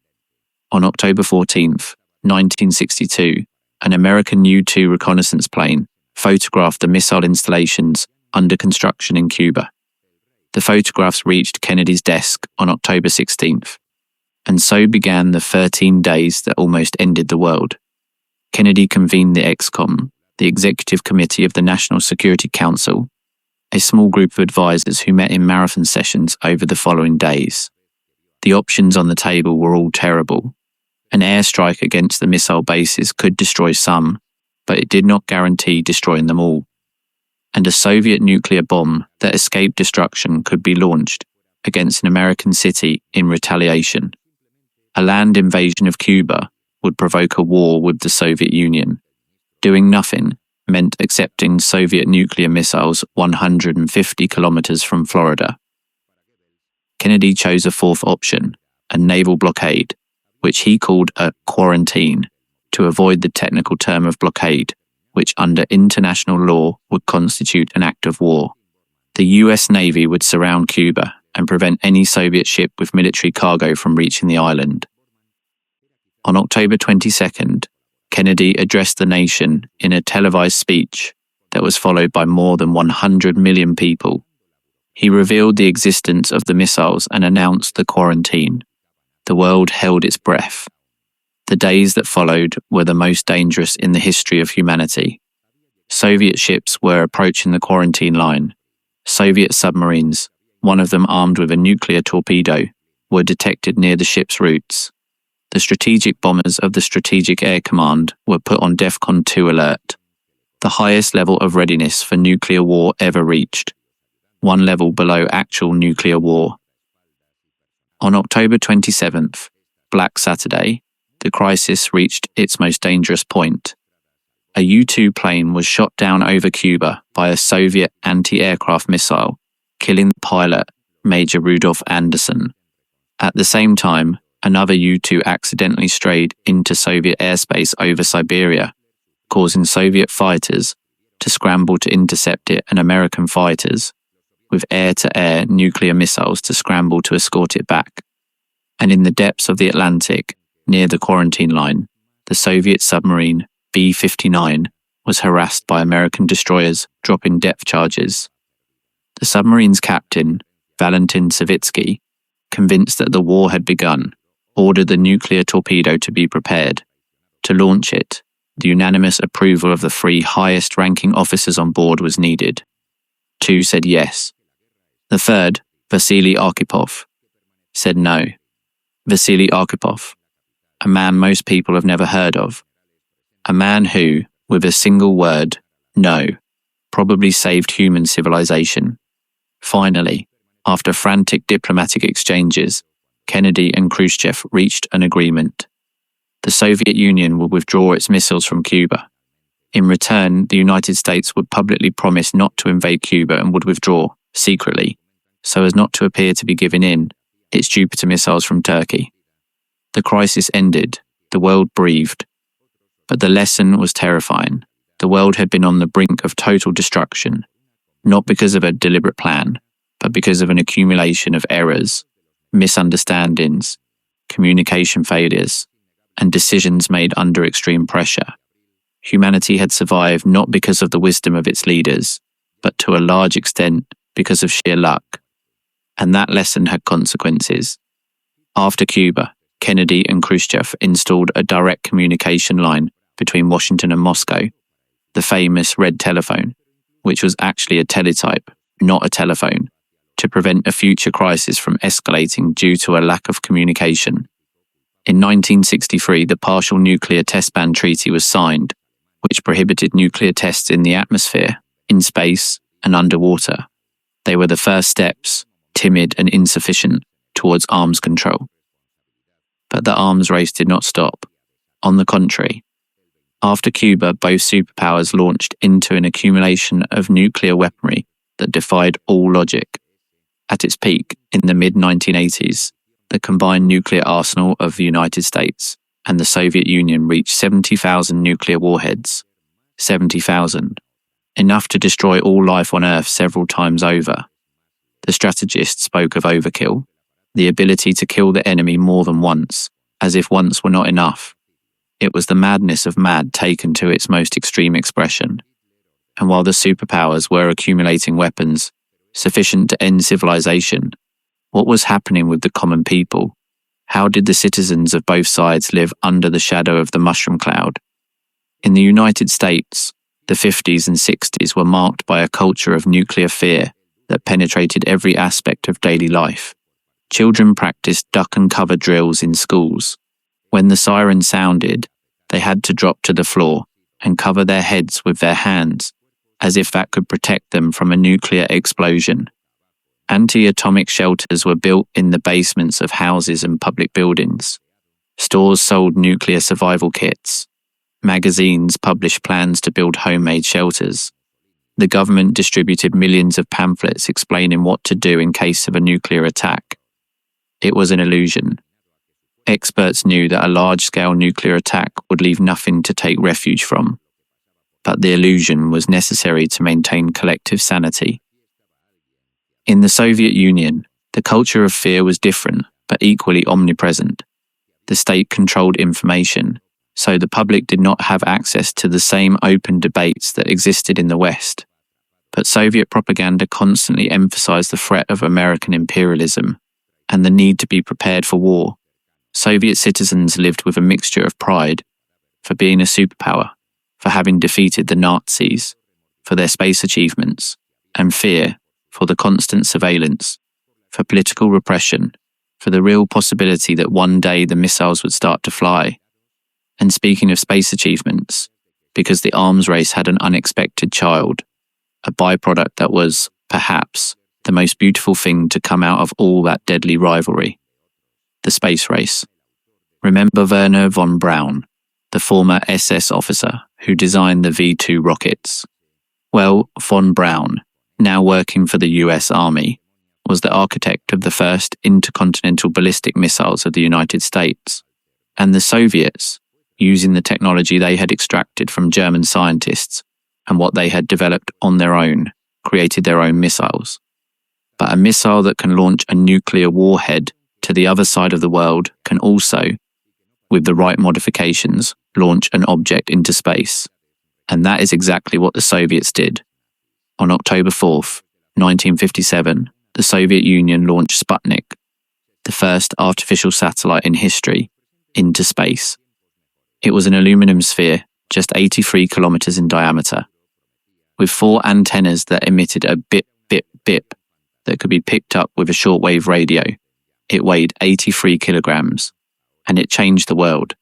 On October 14th, 1962, an American U-2 reconnaissance plane photographed the missile installations under construction in Cuba. The photographs reached Kennedy's desk on October 16th, and so began the 13 days that almost ended the world. Kennedy convened the ExComm, the Executive Committee of the National Security Council, a small group of advisors who met in marathon sessions over the following days. The options on the table were all terrible. An airstrike against the missile bases could destroy some, but it did not guarantee destroying them all. and a Soviet nuclear bomb that escaped destruction could be launched against an American city in retaliation. A land invasion of Cuba would provoke a war with the Soviet Union. Doing nothing meant accepting Soviet nuclear missiles 150 kilometers from Florida. Kennedy chose a fourth option, a naval blockade, which he called a quarantine, to avoid the technical term of blockade, which under international law would constitute an act of war. The US Navy would surround Cuba and prevent any Soviet ship with military cargo from reaching the island. On October 22nd, Kennedy addressed the nation in a televised speech that was followed by more than 100 million people. He revealed the existence of the missiles and announced the quarantine. The world held its breath. The days that followed were the most dangerous in the history of humanity. Soviet ships were approaching the quarantine line. Soviet submarines, one of them armed with a nuclear torpedo, were detected near the ship's routes. The strategic bombers of the Strategic Air Command were put on DEFCON 2 alert, the highest level of readiness for nuclear war ever reached, one level below actual nuclear war. On October 27th, Black Saturday, the crisis reached its most dangerous point. A U-2 plane was shot down over Cuba by a Soviet anti-aircraft missile, killing the pilot, Major Rudolf Anderson. At the same time, another U-2 accidentally strayed into Soviet airspace over Siberia, causing Soviet fighters to scramble to intercept it and American fighters, with air-to-air nuclear missiles, to scramble to escort it back. And in the depths of the Atlantic, near the quarantine line, the Soviet submarine B-59 was harassed by American destroyers dropping depth charges. The submarine's captain, Valentin Savitsky, convinced that the war had begun, ordered the nuclear torpedo to be prepared. To launch it, the unanimous approval of the 3 highest-ranking officers on board was needed. 2 said yes. The third, Vasily Arkhipov, said no. Vasily Arkhipov, a man most people have never heard of. A man who, with a single word, no, probably saved human civilization. Finally, after frantic diplomatic exchanges, Kennedy and Khrushchev reached an agreement. The Soviet Union would withdraw its missiles from Cuba. In return, the United States would publicly promise not to invade Cuba and would withdraw, secretly, so as not to appear to be giving in, its Jupiter missiles from Turkey. The crisis ended. The world breathed. But the lesson was terrifying. The world had been on the brink of total destruction, not because of a deliberate plan, but because of an accumulation of errors, misunderstandings, communication failures, and decisions made under extreme pressure. Humanity had survived not because of the wisdom of its leaders, but to a large extent because of sheer luck. And that lesson had consequences. After Cuba, Kennedy and Khrushchev installed a direct communication line between Washington and Moscow, the famous red telephone, which was actually a teletype, not a telephone, to prevent a future crisis from escalating due to a lack of communication. In 1963, the Partial Nuclear Test Ban Treaty was signed, which prohibited nuclear tests in the atmosphere, in space, and underwater. They were the first steps, timid and insufficient, towards arms control. But the arms race did not stop. On the contrary, after Cuba, both superpowers launched into an accumulation of nuclear weaponry that defied all logic. At its peak, in the mid-1980s, the combined nuclear arsenal of the United States and the Soviet Union reached 70,000 nuclear warheads. 70,000. Enough to destroy all life on Earth several times over. The strategists spoke of overkill, the ability to kill the enemy more than once, as if once were not enough. It was the madness of mad taken to its most extreme expression. And while the superpowers were accumulating weapons sufficient to end civilization, what was happening with the common people? How did the citizens of both sides live under the shadow of the mushroom cloud? In the United States, the 50s and 60s were marked by a culture of nuclear fear that penetrated every aspect of daily life. Children practiced duck and cover drills in schools. When the siren sounded, they had to drop to the floor and cover their heads with their hands, as if that could protect them from a nuclear explosion. Anti-atomic shelters were built in the basements of houses and public buildings. Stores sold nuclear survival kits. Magazines published plans to build homemade shelters. The government distributed millions of pamphlets explaining what to do in case of a nuclear attack. It was an illusion. Experts knew that a large-scale nuclear attack would leave nothing to take refuge from. But the illusion was necessary to maintain collective sanity. In the Soviet Union, the culture of fear was different, but equally omnipresent. The state controlled information, so the public did not have access to the same open debates that existed in the West. But Soviet propaganda constantly emphasized the threat of American imperialism and the need to be prepared for war. Soviet citizens lived with a mixture of pride for being a superpower, for having defeated the Nazis, for their space achievements, and fear for the constant surveillance, for political repression, for the real possibility that one day the missiles would start to fly. And speaking of space achievements, because the arms race had an unexpected child, a byproduct that was, perhaps, the most beautiful thing to come out of all that deadly rivalry. The space race. Remember Werner von Braun, the former SS officer who designed the V-2 rockets? Well, von Braun, now working for the US Army, was the architect of the first intercontinental ballistic missiles of the United States. And the Soviets, using the technology they had extracted from German scientists and what they had developed on their own, created their own missiles. But a missile that can launch a nuclear warhead to the other side of the world can also, with the right modifications, launch an object into space. And that is exactly what the Soviets did. On October 4th, 1957, the Soviet Union launched Sputnik, the first artificial satellite in history, into space. It was an aluminum sphere, just 83 kilometers in diameter, with 4 antennas that emitted a bip, bip, bip that could be picked up with a shortwave radio. It weighed 83 kilograms, and it changed the world.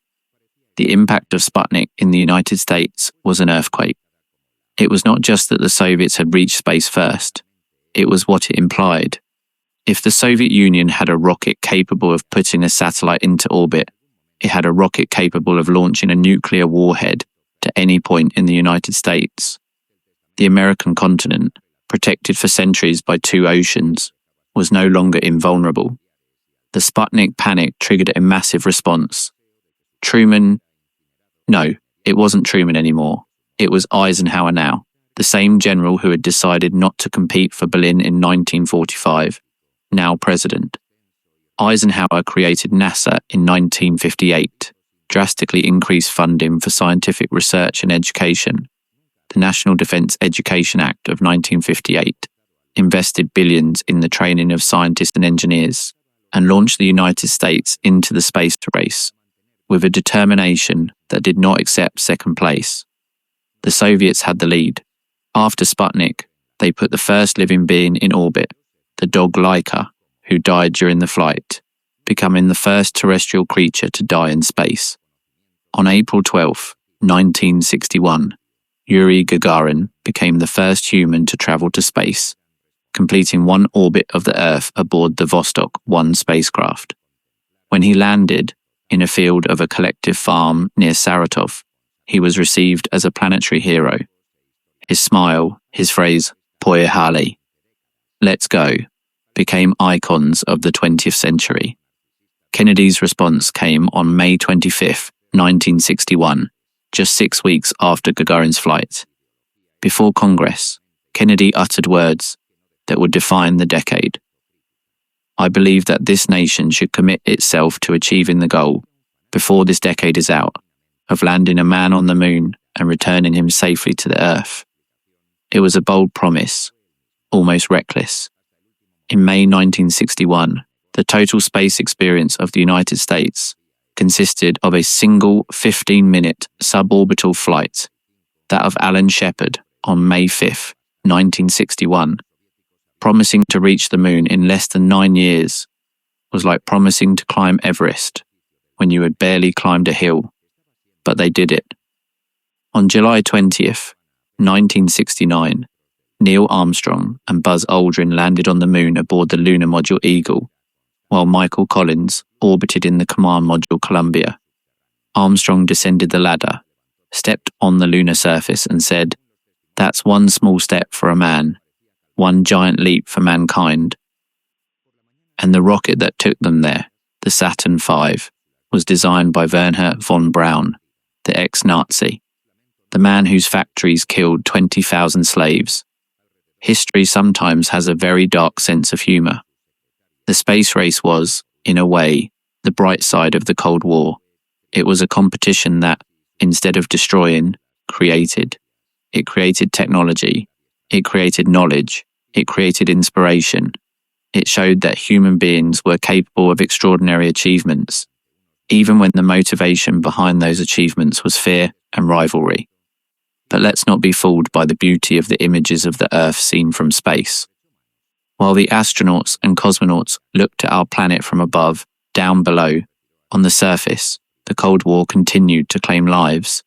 The impact of Sputnik in the United States was an earthquake. It was not just that the Soviets had reached space first, it was what it implied. If the Soviet Union had a rocket capable of putting a satellite into orbit, it had a rocket capable of launching a nuclear warhead to any point in the United States. The American continent, protected for centuries by 2 oceans, was no longer invulnerable. The Sputnik panic triggered a massive response. No, it wasn't Truman anymore. It was Eisenhower now, the same general who had decided not to compete for Berlin in 1945, now president. Eisenhower created NASA in 1958, drastically increased funding for scientific research and education. The National Defense Education Act of 1958 invested billions in the training of scientists and engineers, and launched the United States into the space race, with a determination that did not accept second place. The Soviets had the lead. After Sputnik, they put the first living being in orbit, the dog Laika, who died during the flight, becoming the first terrestrial creature to die in space. On April 12, 1961, Yuri Gagarin became the first human to travel to space, completing 1 orbit of the Earth aboard the Vostok 1 spacecraft. When he landed in a field of a collective farm near Saratov, he was received as a planetary hero. His smile, his phrase, "Poehale," let's go, became icons of the 20th century. Kennedy's response came on May 25, 1961, just 6 weeks after Gagarin's flight. Before Congress, Kennedy uttered words that would define the decade. I believe that this nation should commit itself to achieving the goal, before this decade is out, of landing a man on the moon and returning him safely to the Earth. It was a bold promise, almost reckless. In May 1961, the total space experience of the United States consisted of a single 15-minute suborbital flight, that of Alan Shepard on May 5, 1961. Promising to reach the moon in less than 9 years was like promising to climb Everest when you had barely climbed a hill. But they did it. On July 20th, 1969. Neil Armstrong and Buzz Aldrin landed on the moon aboard the lunar module Eagle, while Michael Collins orbited in the command module Columbia. Armstrong descended the ladder, stepped on the lunar surface and said, "That's one small step for a man, one giant leap for mankind." And the rocket that took them there, the Saturn V, was designed by Werner von Braun, the ex-Nazi, the man whose factories killed 20,000 slaves. History sometimes has a very dark sense of humour. The space race was, in a way, the bright side of the Cold War. It was a competition that, instead of destroying, created. It created technology. It created knowledge. It created inspiration. It showed that human beings were capable of extraordinary achievements, even when the motivation behind those achievements was fear and rivalry. But let's not be fooled by the beauty of the images of the Earth seen from space. While the astronauts and cosmonauts looked at our planet from above, down below, on the surface, the Cold War continued to claim lives.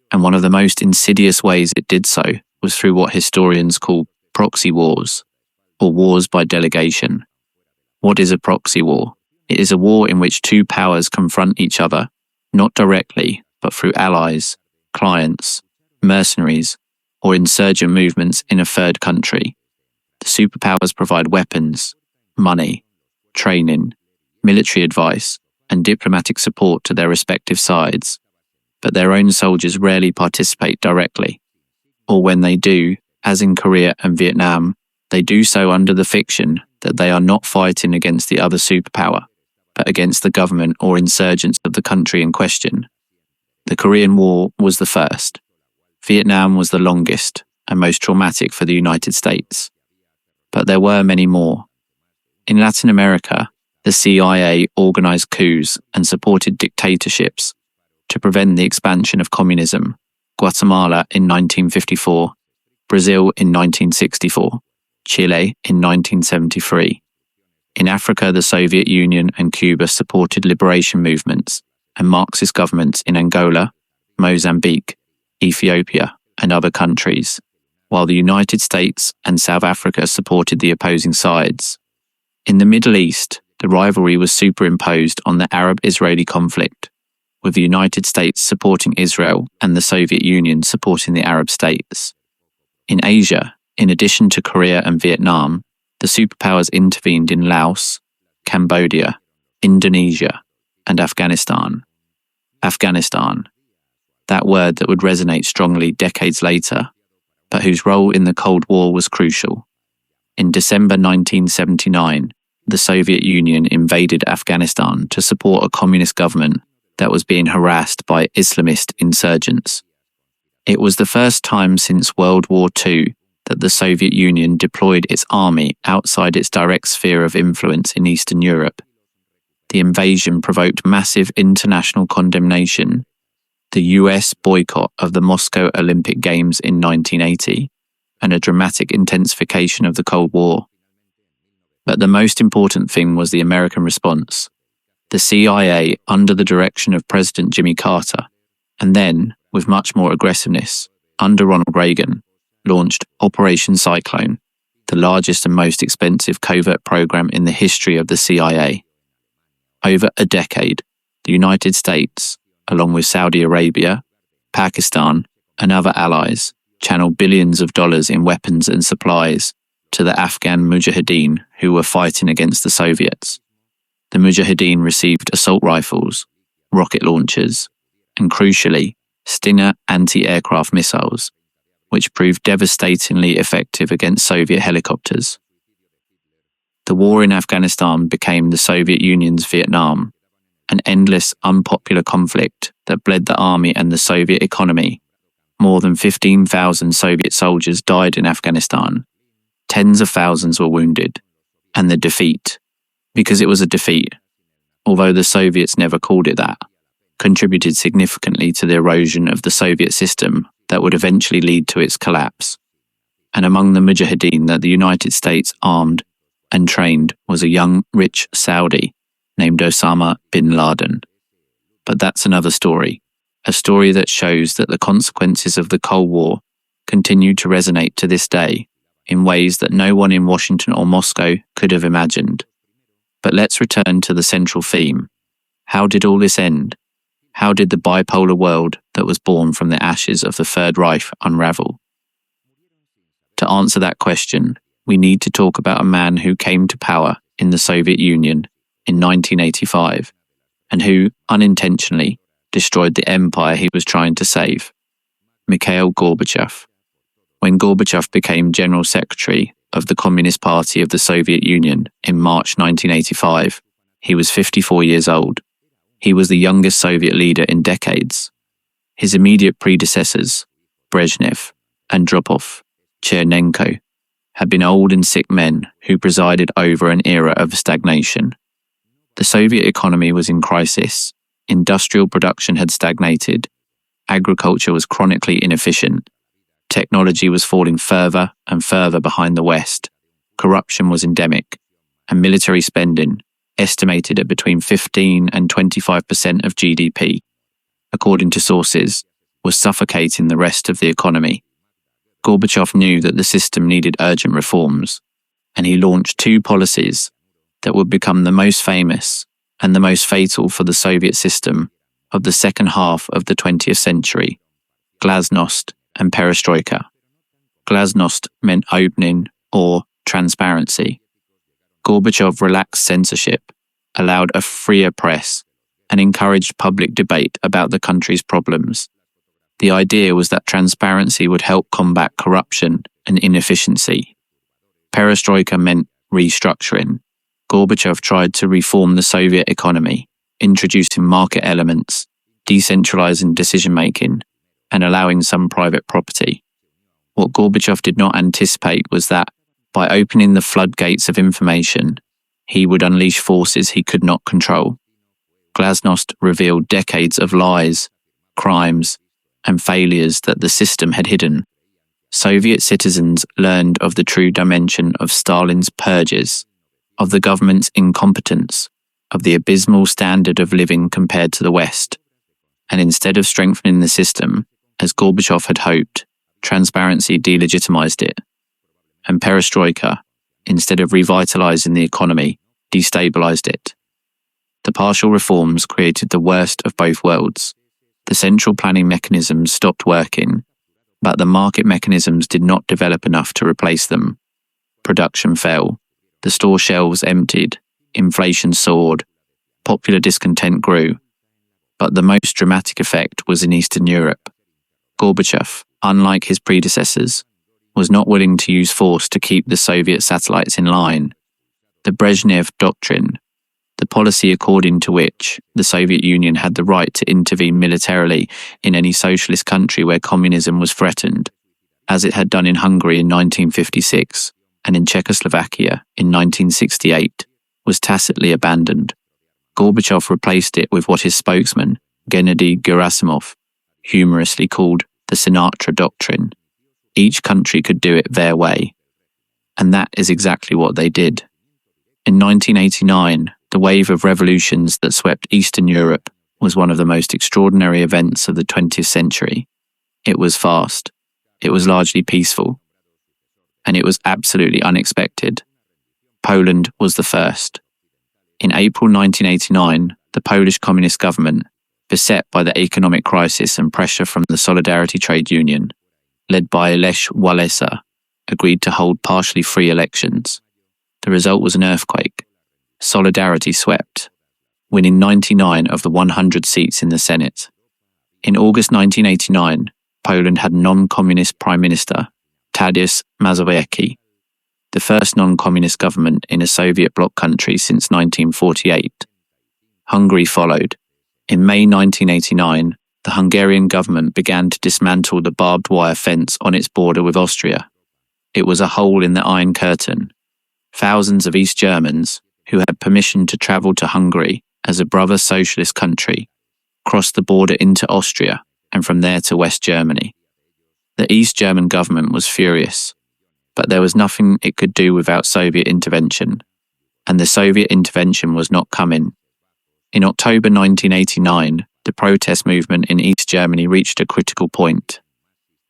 And one of the most insidious ways it did so was through what historians call proxy wars, or wars by delegation. What is a proxy war? It is a war in which two powers confront each other, not directly, but through allies, clients, mercenaries, or insurgent movements in a third country. The superpowers provide weapons, money, training, military advice, and diplomatic support to their respective sides, but their own soldiers rarely participate directly. Or when they do, as in Korea and Vietnam, they do so under the fiction that they are not fighting against the other superpower, but against the government or insurgents of the country in question. The Korean War was the first. Vietnam was the longest and most traumatic for the United States. But there were many more. In Latin America, the CIA organized coups and supported dictatorships to prevent the expansion of communism. Guatemala in 1954, Brazil in 1964, Chile in 1973. In Africa, the Soviet Union and Cuba supported liberation movements and Marxist governments in Angola, Mozambique, Ethiopia, and other countries, while the United States and South Africa supported the opposing sides. In the Middle East, the rivalry was superimposed on the Arab-Israeli conflict, with the United States supporting Israel and the Soviet Union supporting the Arab states. In Asia, in addition to Korea and Vietnam, the superpowers intervened in Laos, Cambodia, Indonesia, and Afghanistan. Afghanistan, that word that would resonate strongly decades later, but whose role in the Cold War was crucial. In December 1979, the Soviet Union invaded Afghanistan to support a communist government that was being harassed by Islamist insurgents. It was the first time since World War II that the Soviet Union deployed its army outside its direct sphere of influence in Eastern Europe. The invasion provoked massive international condemnation, the US boycott of the Moscow Olympic Games in 1980, and a dramatic intensification of the Cold War. But the most important thing was the American response. The CIA, under the direction of President Jimmy Carter, and then, with much more aggressiveness, under Ronald Reagan, launched Operation Cyclone, the largest and most expensive covert program in the history of the CIA. Over a decade, the United States, along with Saudi Arabia, Pakistan, and other allies, channeled billions of dollars in weapons and supplies to the Afghan Mujahideen who were fighting against the Soviets. The Mujahideen received assault rifles, rocket launchers, and crucially, Stinger anti-aircraft missiles, which proved devastatingly effective against Soviet helicopters. The war in Afghanistan became the Soviet Union's Vietnam, an endless, unpopular conflict that bled the army and the Soviet economy. More than 15,000 Soviet soldiers died in Afghanistan. Tens of thousands were wounded. And the defeat, because it was a defeat, although the Soviets never called it that, contributed significantly to the erosion of the Soviet system that would eventually lead to its collapse. And among the Mujahideen that the United States armed and trained was a young, rich Saudi named Osama bin Laden. But that's another story, a story that shows that the consequences of the Cold War continue to resonate to this day in ways that no one in Washington or Moscow could have imagined. But let's return to the central theme. How did all this end? How did the bipolar world that was born from the ashes of the Third Reich unravel? To answer that question, we need to talk about a man who came to power in the Soviet Union in 1985 and who, unintentionally, destroyed the empire he was trying to save. Mikhail Gorbachev. When Gorbachev became General Secretary of the Communist Party of the Soviet Union in March 1985, he was 54 years old. He was the youngest Soviet leader in decades. His immediate predecessors, Brezhnev, Andropov, Chernenko, had been old and sick men who presided over an era of stagnation. The Soviet economy was in crisis, industrial production had stagnated, agriculture was chronically inefficient, technology was falling further and further behind the West, corruption was endemic, and military spending, estimated at between 15 and 25% of GDP, according to sources, was suffocating the rest of the economy. Gorbachev knew that the system needed urgent reforms, and he launched two policies that would become the most famous and the most fatal for the Soviet system of the second half of the 20th century, glasnost and perestroika. Glasnost meant opening or transparency. Gorbachev relaxed censorship, allowed a freer press, and encouraged public debate about the country's problems. The idea was that transparency would help combat corruption and inefficiency. Perestroika meant restructuring. Gorbachev tried to reform the Soviet economy, introducing market elements, decentralizing decision-making, and allowing some private property. What Gorbachev did not anticipate was that, by opening the floodgates of information, he would unleash forces he could not control. Glasnost revealed decades of lies, crimes, and failures that the system had hidden. Soviet citizens learned of the true dimension of Stalin's purges, of the government's incompetence, of the abysmal standard of living compared to the West. And instead of strengthening the system, as Gorbachev had hoped, transparency delegitimized it. And perestroika, instead of revitalizing the economy, destabilized it. The partial reforms created the worst of both worlds. The central planning mechanisms stopped working, but the market mechanisms did not develop enough to replace them. Production fell, the store shelves emptied, inflation soared, popular discontent grew. But the most dramatic effect was in Eastern Europe. Gorbachev, unlike his predecessors, was not willing to use force to keep the Soviet satellites in line. The Brezhnev Doctrine, the policy according to which the Soviet Union had the right to intervene militarily in any socialist country where communism was threatened, as it had done in Hungary in 1956 and in Czechoslovakia in 1968, was tacitly abandoned. Gorbachev replaced it with what his spokesman, Gennady Gerasimov, humorously called the Sinatra Doctrine. Each country could do it their way. And that is exactly what they did. In 1989, the wave of revolutions that swept Eastern Europe was one of the most extraordinary events of the 20th century. It was fast, it was largely peaceful, and it was absolutely unexpected. Poland was the first. In April 1989, the Polish Communist government, beset by the economic crisis and pressure from the Solidarity trade union, led by Lech Walesa, agreed to hold partially free elections. The result was an earthquake. Solidarity swept, winning 99 of the 100 seats in the Senate. In August 1989, Poland had non-communist Prime Minister, Tadeusz Mazowiecki, the first non-communist government in a Soviet bloc country since 1948. Hungary followed. In May 1989, the Hungarian government began to dismantle the barbed wire fence on its border with Austria. It was a hole in the Iron Curtain. Thousands of East Germans, who had permission to travel to Hungary as a brother socialist country, crossed the border into Austria and from there to West Germany. The East German government was furious, but there was nothing it could do without Soviet intervention, and the Soviet intervention was not coming. In October 1989, the protest movement in East Germany reached a critical point.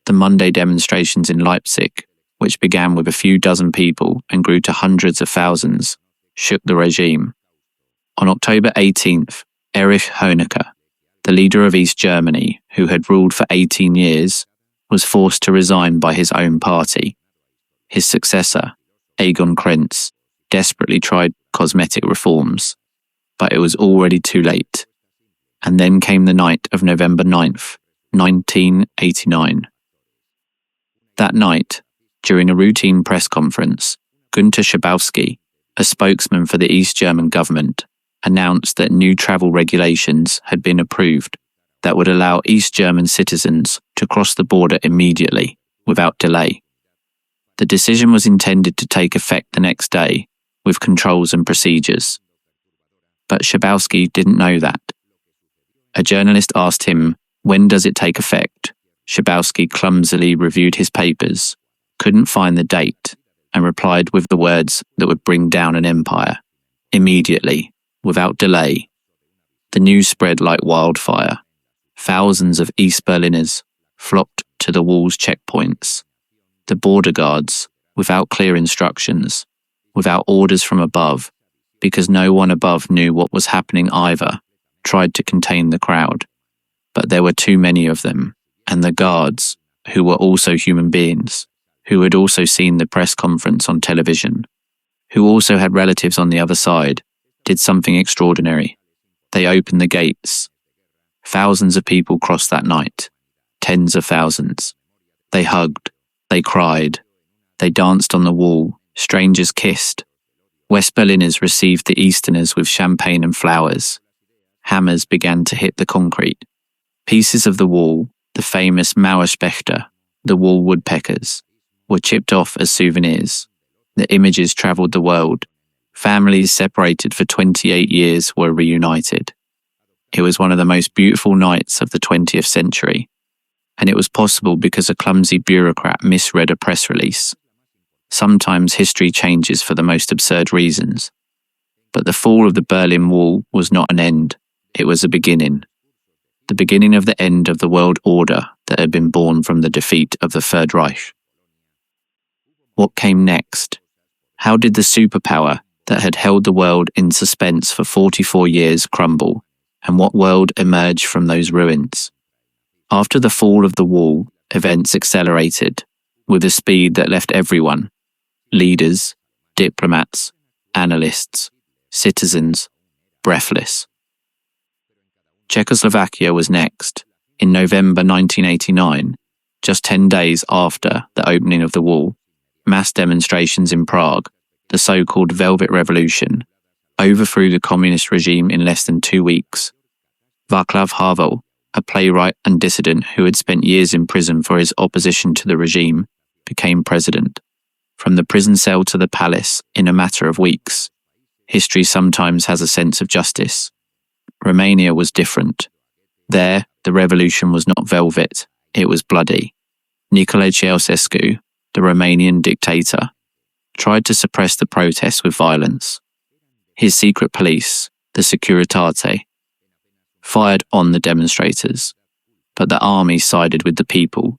The Monday demonstrations in Leipzig, which began with a few dozen people and grew to hundreds of thousands, shook the regime. On October 18th, Erich Honecker, the leader of East Germany, who had ruled for 18 years, was forced to resign by his own party. His successor, Egon Krenz, desperately tried cosmetic reforms, but it was already too late. And then came the night of November 9th, 1989. That night, during a routine press conference, Günter Schabowski, a spokesman for the East German government, announced that new travel regulations had been approved that would allow East German citizens to cross the border immediately, without delay. The decision was intended to take effect the next day, with controls and procedures. But Schabowski didn't know that. A journalist asked him, "When does it take effect?" Schabowski clumsily reviewed his papers, couldn't find the date, and replied with the words that would bring down an empire. Immediately, without delay. The news spread like wildfire. Thousands of East Berliners flocked to the wall's checkpoints. The border guards, without clear instructions, without orders from above, because no one above knew what was happening either, tried to contain the crowd. But there were too many of them, and the guards, who were also human beings, who had also seen the press conference on television, who also had relatives on the other side, did something extraordinary. They opened the gates. Thousands of people crossed that night. Tens of thousands. They hugged. They cried. They danced on the wall. Strangers kissed. West Berliners received the Easterners with champagne and flowers. Hammers began to hit the concrete. Pieces of the wall, the famous Mauerspechter, the wall woodpeckers, were chipped off as souvenirs. The images travelled the world. Families separated for 28 years were reunited. It was one of the most beautiful nights of the 20th century, and it was possible because a clumsy bureaucrat misread a press release. Sometimes history changes for the most absurd reasons. But the fall of the Berlin Wall was not an end, it was a beginning. The beginning of the end of the world order that had been born from the defeat of the Third Reich. What came next? How did the superpower that had held the world in suspense for 44 years crumble, and what world emerged from those ruins? After the fall of the wall, events accelerated, with a speed that left everyone, leaders, diplomats, analysts, citizens, breathless. Czechoslovakia was next. In November 1989, just 10 days after the opening of the wall, mass demonstrations in Prague, the so-called Velvet Revolution, overthrew the communist regime in less than 2 weeks. Václav Havel, a playwright and dissident who had spent years in prison for his opposition to the regime, became president. From the prison cell to the palace in a matter of weeks. History sometimes has a sense of justice. Romania was different. There, the revolution was not velvet, it was bloody. Nicolae Ceausescu, the Romanian dictator, tried to suppress the protests with violence. His secret police, the Securitate, fired on the demonstrators, but the army sided with the people.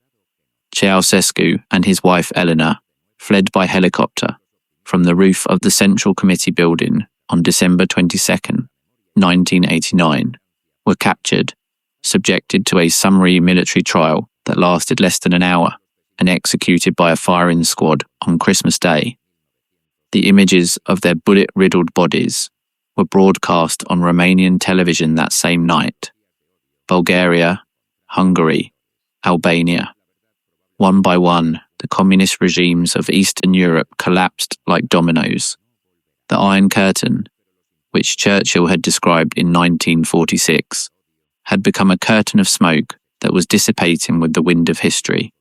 Ceausescu and his wife Eleanor fled by helicopter from the roof of the Central Committee building on December 22, 1989, were captured, subjected to a summary military trial that lasted less than an hour, and executed by a firing squad on Christmas Day. The images of their bullet-riddled bodies were broadcast on Romanian television that same night. Bulgaria, Hungary, Albania. One by one, the communist regimes of Eastern Europe collapsed like dominoes. The Iron Curtain, which Churchill had described in 1946, had become a curtain of smoke that was dissipating with the wind of history.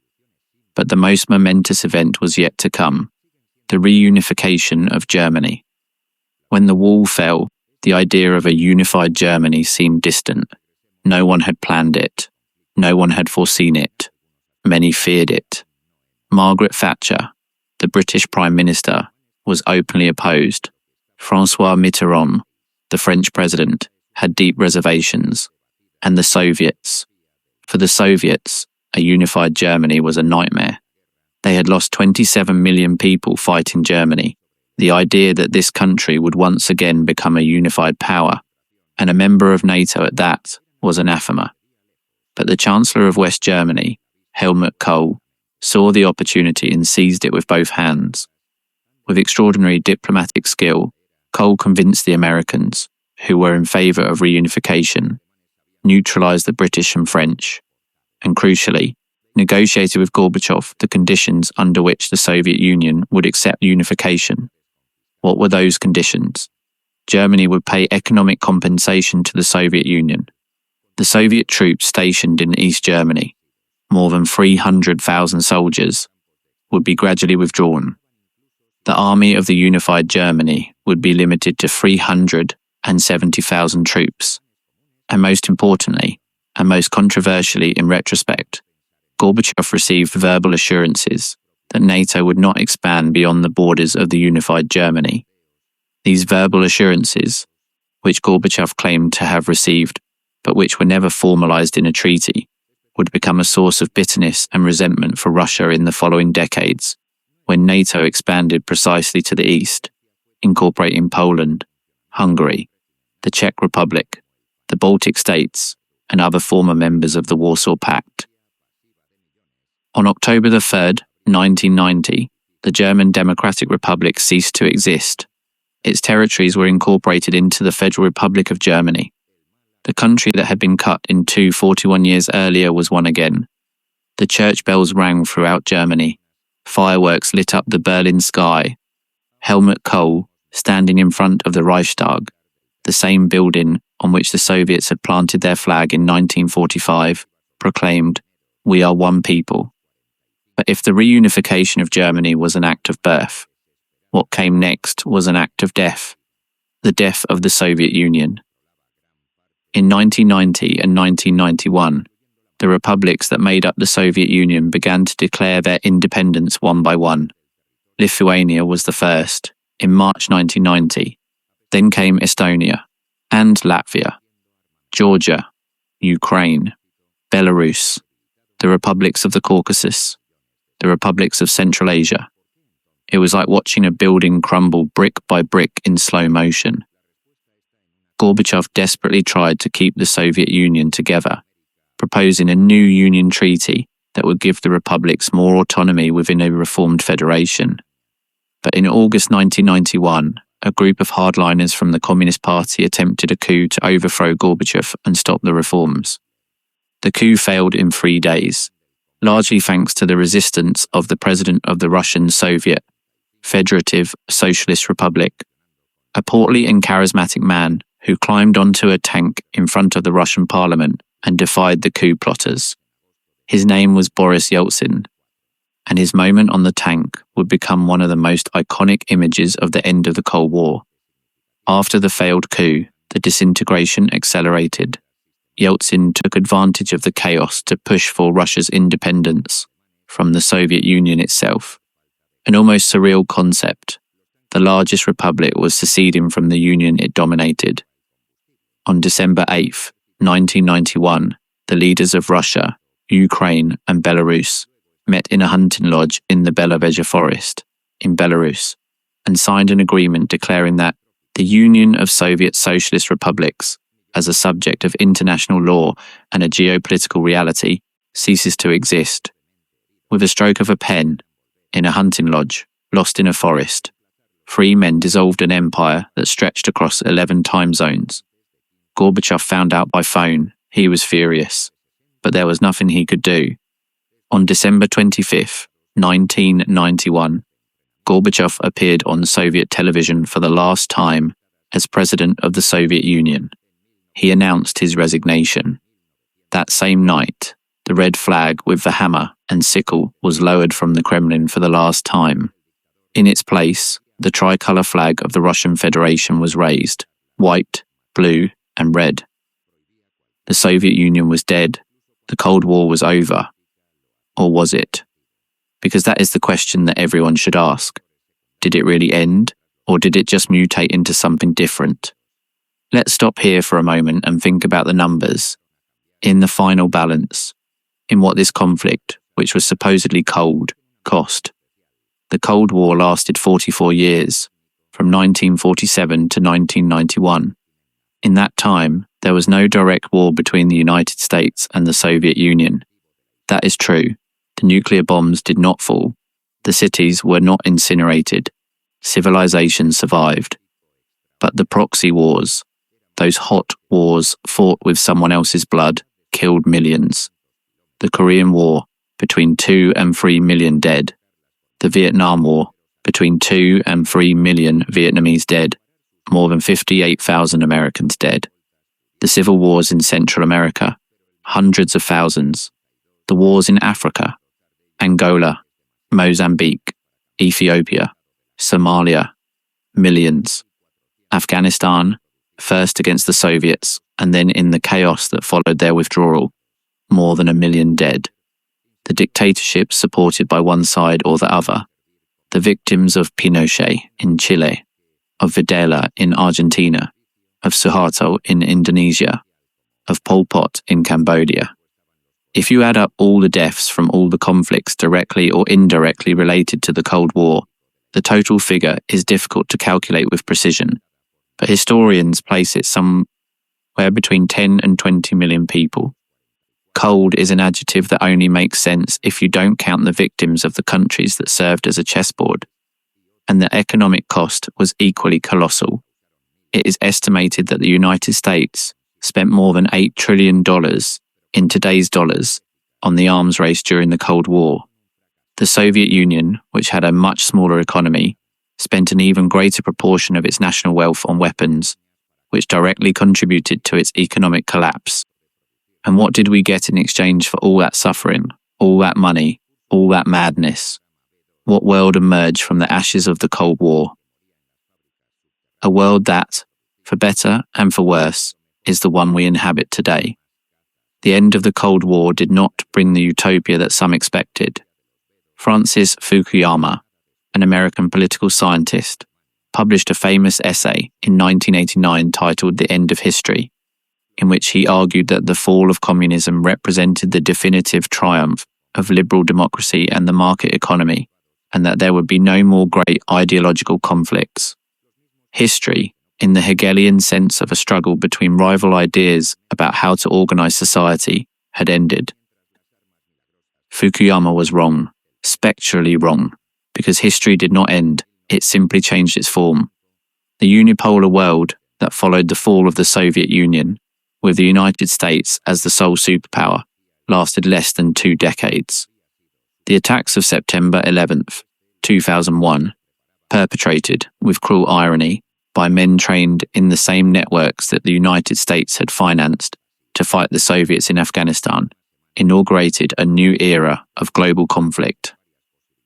But the most momentous event was yet to come, the reunification of Germany. When the wall fell, the idea of a unified Germany seemed distant. No one had planned it. No one had foreseen it. Many feared it. Margaret Thatcher, the British Prime Minister, was openly opposed. François Mitterrand, the French President, had deep reservations. And the Soviets. For the Soviets, a unified Germany was a nightmare. They had lost 27 million people fighting Germany. The idea that this country would once again become a unified power, and a member of NATO at that, was anathema. But the Chancellor of West Germany, Helmut Kohl, saw the opportunity and seized it with both hands. With extraordinary diplomatic skill, Kohl convinced the Americans, who were in favour of reunification, neutralised the British and French, and crucially, negotiated with Gorbachev the conditions under which the Soviet Union would accept unification. What were those conditions? Germany would pay economic compensation to the Soviet Union. The Soviet troops stationed in East Germany, more than 300,000 soldiers, would be gradually withdrawn. The army of the unified Germany would be limited to 370,000 troops. And most importantly, and most controversially in retrospect, Gorbachev received verbal assurances that NATO would not expand beyond the borders of the unified Germany. These verbal assurances, which Gorbachev claimed to have received, but which were never formalized in a treaty, would become a source of bitterness and resentment for Russia in the following decades, when NATO expanded precisely to the east, incorporating Poland, Hungary, the Czech Republic, the Baltic states, and other former members of the Warsaw Pact. On October 3rd, 1990, the German Democratic Republic ceased to exist. Its territories were incorporated into the Federal Republic of Germany. The country that had been cut in two 41 years earlier was one again. The church bells rang throughout Germany. Fireworks lit up the Berlin sky. Helmut Kohl, standing in front of the Reichstag, the same building on which the Soviets had planted their flag in 1945, proclaimed, "We are one people." But if the reunification of Germany was an act of birth, what came next was an act of death, the death of the Soviet Union. In 1990 and 1991, the republics that made up the Soviet Union began to declare their independence one by one. Lithuania was the first, in March 1990. Then came Estonia and Latvia, Georgia, Ukraine, Belarus, the republics of the Caucasus, the republics of Central Asia. It was like watching a building crumble brick by brick in slow motion. Gorbachev desperately tried to keep the Soviet Union together, proposing a new union treaty that would give the republics more autonomy within a reformed federation. But in August 1991, a group of hardliners from the Communist Party attempted a coup to overthrow Gorbachev and stop the reforms. The coup failed in 3 days, largely thanks to the resistance of the president of the Russian Soviet Federative Socialist Republic, a portly and charismatic man who climbed onto a tank in front of the Russian parliament and defied the coup plotters. His name was Boris Yeltsin, and his moment on the tank would become one of the most iconic images of the end of the Cold War. After the failed coup, the disintegration accelerated. Yeltsin took advantage of the chaos to push for Russia's independence from the Soviet Union itself. An almost surreal concept. The largest republic was seceding from the union it dominated. On December 8th, 1991, the leaders of Russia, Ukraine, and Belarus met in a hunting lodge in the Belovezha forest in Belarus and signed an agreement declaring that the Union of Soviet Socialist Republics, as a subject of international law and a geopolitical reality, ceases to exist. With a stroke of a pen, in a hunting lodge, lost in a forest, 3 men dissolved an empire that stretched across 11 time zones. Gorbachev found out by phone. He was furious, but there was nothing he could do. On December 25th, 1991, Gorbachev appeared on Soviet television for the last time as President of the Soviet Union. He announced his resignation. That same night, the red flag with the hammer and sickle was lowered from the Kremlin for the last time. In its place, the tricolour flag of the Russian Federation was raised, white, blue, and red. The Soviet Union was dead. The Cold War was over. Or was it? Because that is the question that everyone should ask. Did it really end, or did it just mutate into something different? Let's stop here for a moment and think about the numbers. In the final balance, in what this conflict, which was supposedly cold, cost. The Cold War lasted 44 years, from 1947 to 1991. In that time, there was no direct war between the United States and the Soviet Union. That is true. The nuclear bombs did not fall. The cities were not incinerated. Civilization survived. But the proxy wars, those hot wars fought with someone else's blood, killed millions. The Korean War, between 2 and 3 million dead. The Vietnam War, between 2 and 3 million Vietnamese dead, more than 58,000 Americans dead. The civil wars in Central America, hundreds of thousands. The wars in Africa, Angola, Mozambique, Ethiopia, Somalia, millions. Afghanistan, first against the Soviets, and then in the chaos that followed their withdrawal, more than 1 million dead. The dictatorships supported by one side or the other. The victims of Pinochet in Chile, of Videla in Argentina, of Suharto in Indonesia, of Pol Pot in Cambodia. If you add up all the deaths from all the conflicts directly or indirectly related to the Cold War, the total figure is difficult to calculate with precision, but historians place it somewhere between 10 and 20 million people. Cold is an adjective that only makes sense if you don't count the victims of the countries that served as a chessboard. And the economic cost was equally colossal. It is estimated that the United States spent more than $8 trillion in today's dollars on the arms race during the Cold War. The Soviet Union, which had a much smaller economy, spent an even greater proportion of its national wealth on weapons, which directly contributed to its economic collapse. And what did we get in exchange for all that suffering, all that money, all that madness? What world emerged from the ashes of the Cold War? A world that, for better and for worse, is the one we inhabit today. The end of the Cold War did not bring the utopia that some expected. Francis Fukuyama, an American political scientist, published a famous essay in 1989 titled The End of History, in which he argued that the fall of communism represented the definitive triumph of liberal democracy and the market economy, and that there would be no more great ideological conflicts. History, in the Hegelian sense of a struggle between rival ideas about how to organize society, had ended. Fukuyama was wrong, spectrally wrong, because history did not end, it simply changed its form. The unipolar world that followed the fall of the Soviet Union, with the United States as the sole superpower, lasted less than 2 decades. The attacks of September 11th, 2001, perpetrated, with cruel irony, by men trained in the same networks that the United States had financed to fight the Soviets in Afghanistan, inaugurated a new era of global conflict.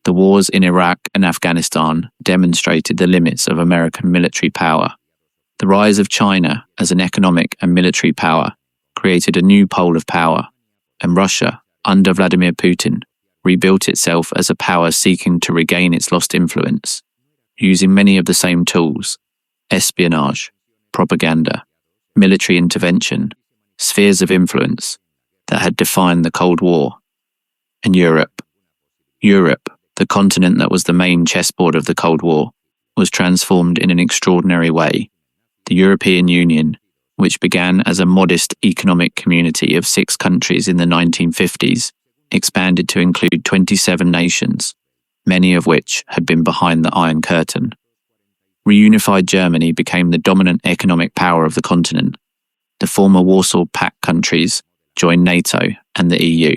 The wars in Iraq and Afghanistan demonstrated the limits of American military power. The rise of China as an economic and military power created a new pole of power, and Russia, under Vladimir Putin, rebuilt itself as a power seeking to regain its lost influence, using many of the same tools: espionage, propaganda, military intervention, spheres of influence that had defined the Cold War. And Europe, the continent that was the main chessboard of the Cold War, was transformed in an extraordinary way. The European Union, which began as a modest economic community of 6 countries in the 1950s, expanded to include 27 nations, many of which had been behind the Iron Curtain. Reunified Germany became the dominant economic power of the continent. The former Warsaw Pact countries joined NATO and the EU.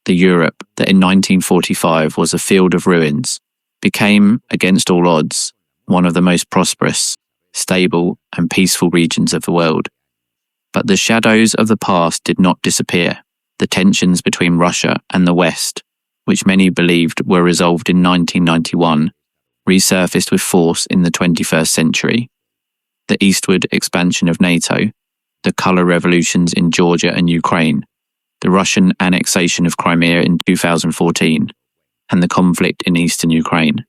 The Europe that in 1945 was a field of ruins became, against all odds, one of the most prosperous, stable, and peaceful regions of the world. But the shadows of the past did not disappear. The tensions between Russia and the West, which many believed were resolved in 1991, resurfaced with force in the 21st century. The eastward expansion of NATO, the colour revolutions in Georgia and Ukraine, the Russian annexation of Crimea in 2014, and the conflict in eastern Ukraine.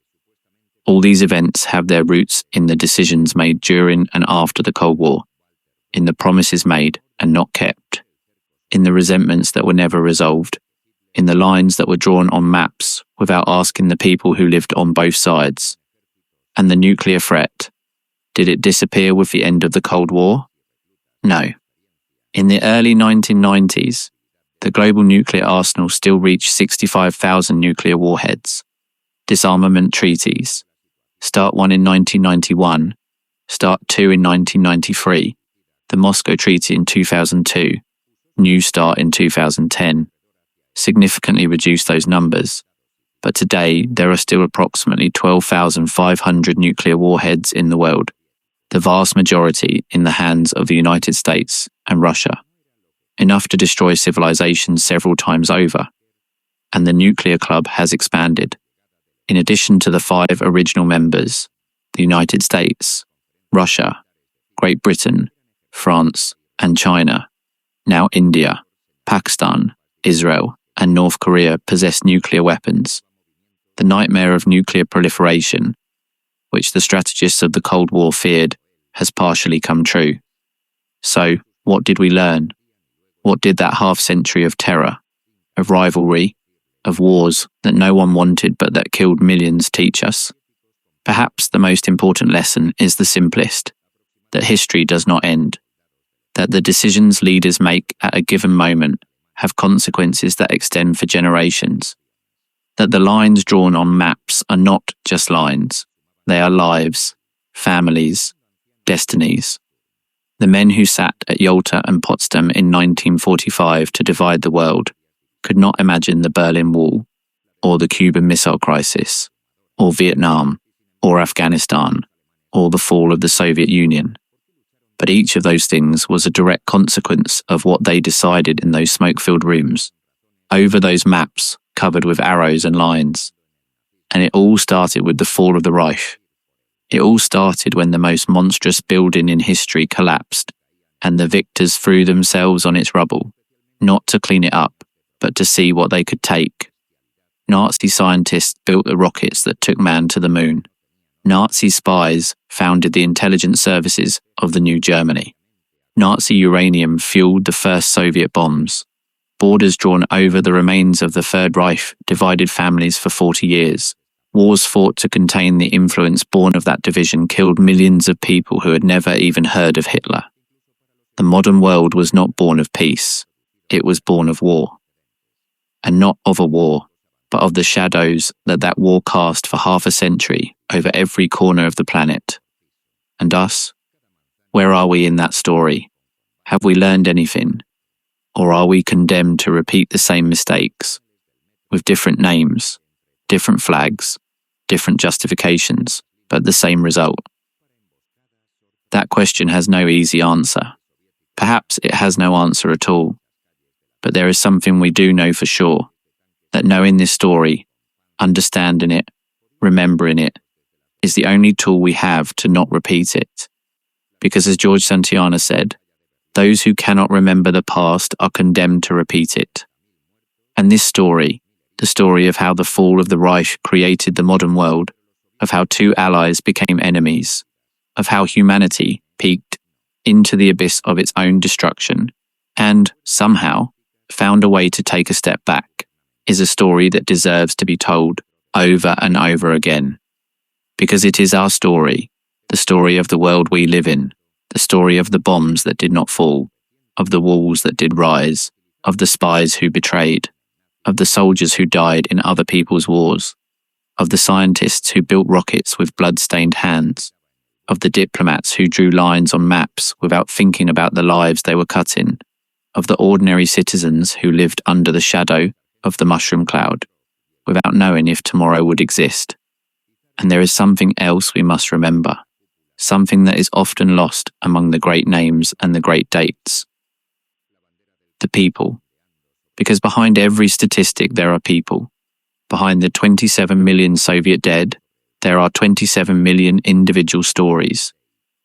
All these events have their roots in the decisions made during and after the Cold War, in the promises made and not kept. in the resentments that were never resolved, in the lines that were drawn on maps without asking the people who lived on both sides. And the nuclear threat, did it disappear with the end of the Cold War? No. In the early 1990s, the global nuclear arsenal still reached 65,000 nuclear warheads. Disarmament treaties. START 1 in 1991, START 2 in 1993, the Moscow Treaty in 2002, New START in 2010, significantly reduced those numbers. But today, there are still approximately 12,500 nuclear warheads in the world, the vast majority in the hands of the United States and Russia, enough to destroy civilizations several times over. And the nuclear club has expanded. In addition to the 5 original members, the United States, Russia, Great Britain, France, and China, now India, Pakistan, Israel, and North Korea possess nuclear weapons. The nightmare of nuclear proliferation, which the strategists of the Cold War feared, has partially come true. So, what did we learn? What did that half-century of terror, of rivalry, of wars that no one wanted but that killed millions teach us? Perhaps the most important lesson is the simplest, that history does not end, that the decisions leaders make at a given moment have consequences that extend for generations, that the lines drawn on maps are not just lines, they are lives, families, destinies. The men who sat at Yalta and Potsdam in 1945 to divide the world could not imagine the Berlin Wall, or the Cuban Missile Crisis, or Vietnam, or Afghanistan, or the fall of the Soviet Union. But each of those things was a direct consequence of what they decided in those smoke-filled rooms, over those maps covered with arrows and lines. And it all started with the fall of the Reich. It all started when the most monstrous building in history collapsed, and the victors threw themselves on its rubble, not to clean it up, but to see what they could take. Nazi scientists built the rockets that took man to the moon. Nazi spies founded the intelligence services of the new Germany. Nazi uranium fueled the first Soviet bombs. Borders drawn over the remains of the Third Reich divided families for 40 years. Wars fought to contain the influence born of that division killed millions of people who had never even heard of Hitler. The modern world was not born of peace. It was born of war. And not of a war, but of the shadows that war cast for half a century over every corner of the planet. And us? Where are we in that story? Have we learned anything? Or are we condemned to repeat the same mistakes, with different names, different flags, different justifications, but the same result? That question has no easy answer. Perhaps it has no answer at all. But there is something we do know for sure, that knowing this story, understanding it, remembering it, is the only tool we have to not repeat it. Because as George Santayana said, those who cannot remember the past are condemned to repeat it. And this story, the story of how the fall of the Reich created the modern world, of how 2 allies became enemies, of how humanity peaked into the abyss of its own destruction, and, somehow, found a way to take a step back, is a story that deserves to be told over and over again. Because it is our story, the story of the world we live in, the story of the bombs that did not fall, of the walls that did rise, of the spies who betrayed, of the soldiers who died in other people's wars, of the scientists who built rockets with blood-stained hands, of the diplomats who drew lines on maps without thinking about the lives they were cutting, of the ordinary citizens who lived under the shadow of the mushroom cloud, without knowing if tomorrow would exist. And there is something else we must remember, something that is often lost among the great names and the great dates. The people. Because behind every statistic there are people. Behind the 27 million Soviet dead, there are 27 million individual stories,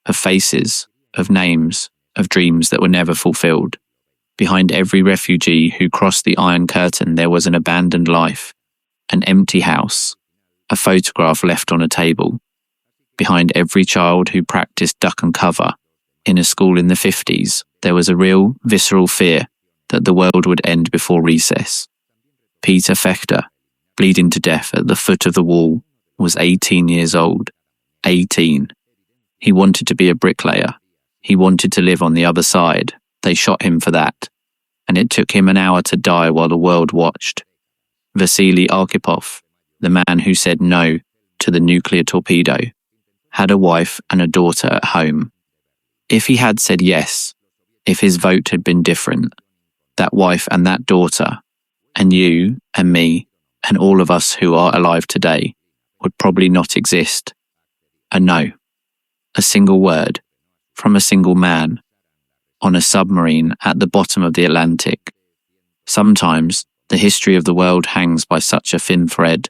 of faces, of names, of dreams that were never fulfilled. Behind every refugee who crossed the Iron Curtain there was an abandoned life, an empty house, a photograph left on a table. Behind every child who practiced duck and cover in a school in the 50s, there was a real, visceral fear that the world would end before recess. Peter Fechter, bleeding to death at the foot of the wall, was 18 years old. 18. He wanted to be a bricklayer. He wanted to live on the other side. They shot him for that. And it took him an hour to die while the world watched. Vasily Arkhipov, the man who said no to the nuclear torpedo, had a wife and a daughter at home. If he had said yes, if his vote had been different, that wife and that daughter, and you and me and all of us who are alive today, would probably not exist. A no, a single word, from a single man, on a submarine at the bottom of the Atlantic. Sometimes the history of the world hangs by such a thin thread.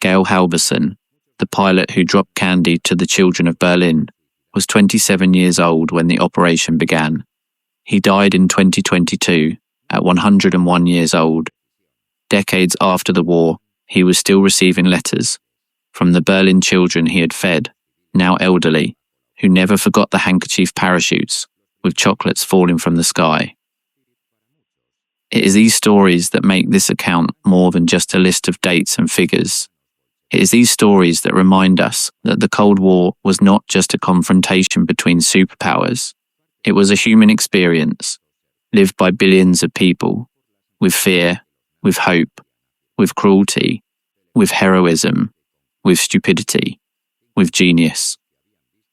Gail Halvorson, the pilot who dropped candy to the children of Berlin, was 27 years old when the operation began. He died in 2022 at 101 years old. Decades after the war, he was still receiving letters from the Berlin children he had fed, now elderly, who never forgot the handkerchief parachutes with chocolates falling from the sky. It is these stories that make this account more than just a list of dates and figures. It is these stories that remind us that the Cold War was not just a confrontation between superpowers. It was a human experience, lived by billions of people, with fear, with hope, with cruelty, with heroism, with stupidity, with genius.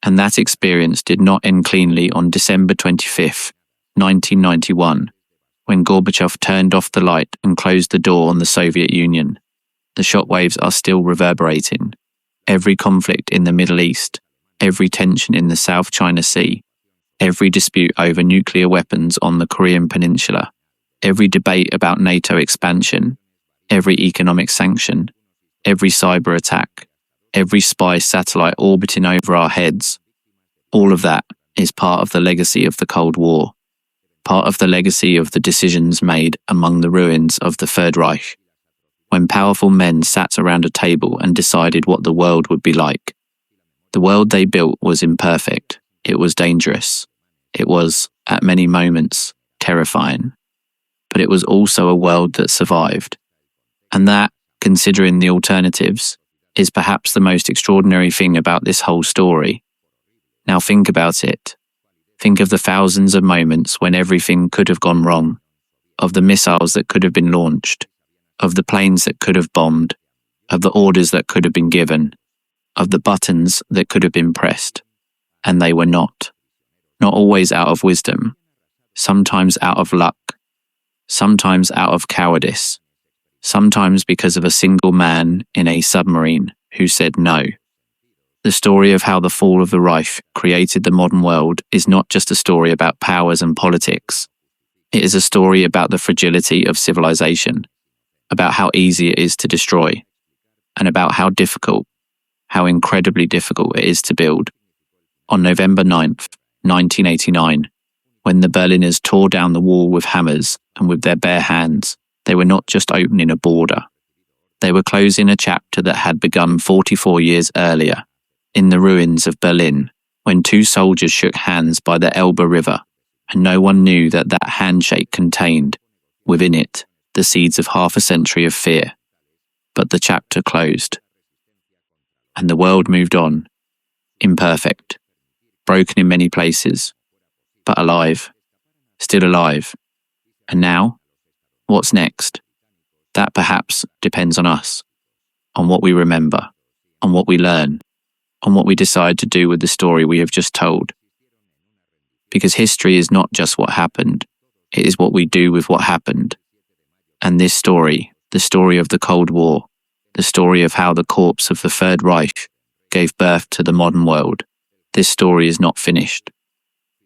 And that experience did not end cleanly on December 25th, 1991, when Gorbachev turned off the light and closed the door on the Soviet Union. The shockwaves are still reverberating. Every conflict in the Middle East, every tension in the South China Sea, every dispute over nuclear weapons on the Korean Peninsula, every debate about NATO expansion, every economic sanction, every cyber attack, every spy satellite orbiting over our heads, all of that is part of the legacy of the Cold War, part of the legacy of the decisions made among the ruins of the Third Reich, when powerful men sat around a table and decided what the world would be like. The world they built was imperfect, it was dangerous, it was, at many moments, terrifying. But it was also a world that survived. And that, considering the alternatives, is perhaps the most extraordinary thing about this whole story. Now think about it. Think of the thousands of moments when everything could have gone wrong, of the missiles that could have been launched, of the planes that could have bombed, of the orders that could have been given, of the buttons that could have been pressed, and they were not. Not always out of wisdom, sometimes out of luck, sometimes out of cowardice, sometimes because of a single man in a submarine who said no. The story of how the fall of the Reich created the modern world is not just a story about powers and politics. It is a story about the fragility of civilization, about how easy it is to destroy, and about how difficult, how incredibly difficult it is to build. On November 9th, 1989, when the Berliners tore down the wall with hammers and with their bare hands, they were not just opening a border. They were closing a chapter that had begun 44 years earlier, in the ruins of Berlin, when two soldiers shook hands by the Elbe River, and no one knew that that handshake contained, within it, the seeds of half a century of fear. But the chapter closed. And the world moved on, imperfect, broken in many places, but alive, still alive. And now, what's next? That perhaps depends on us, on what we remember, on what we learn, on what we decide to do with the story we have just told. Because history is not just what happened, it is what we do with what happened. And this story, the story of the Cold War, the story of how the corpse of the Third Reich gave birth to the modern world, this story is not finished.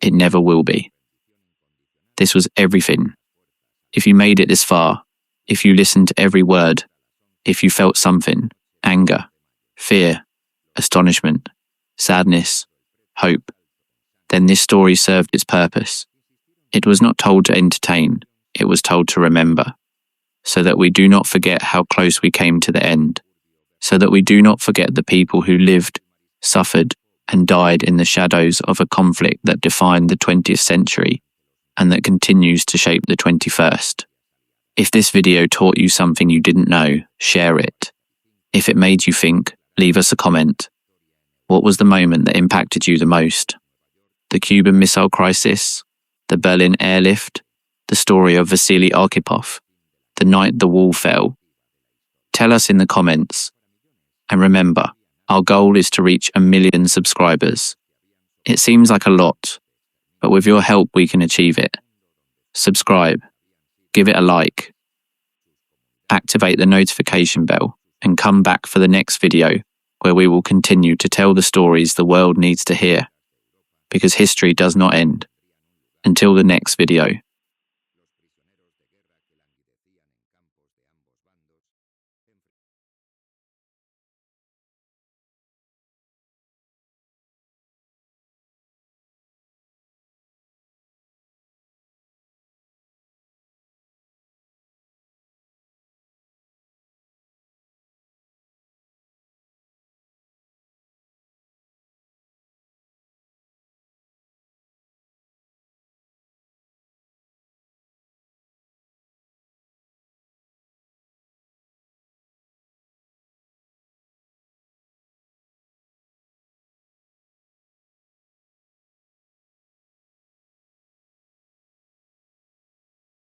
It never will be. This was everything. If you made it this far, if you listened to every word, if you felt something, anger, fear, astonishment, sadness, hope, then this story served its purpose. It was not told to entertain, it was told to remember, so that we do not forget how close we came to the end, so that we do not forget the people who lived, suffered, and died in the shadows of a conflict that defined the 20th century, and that continues to shape the 21st. If this video taught you something you didn't know, share it. If it made you think, leave us a comment. What was the moment that impacted you the most? The Cuban Missile Crisis? The Berlin airlift? The story of Vasily Arkhipov? The night the wall fell? Tell us in the comments. And remember, our goal is to reach 1 million subscribers. It seems like a lot, but with your help we can achieve it. Subscribe, give it a like, activate the notification bell, and come back for the next video where we will continue to tell the stories the world needs to hear. Because history does not end. Until the next video.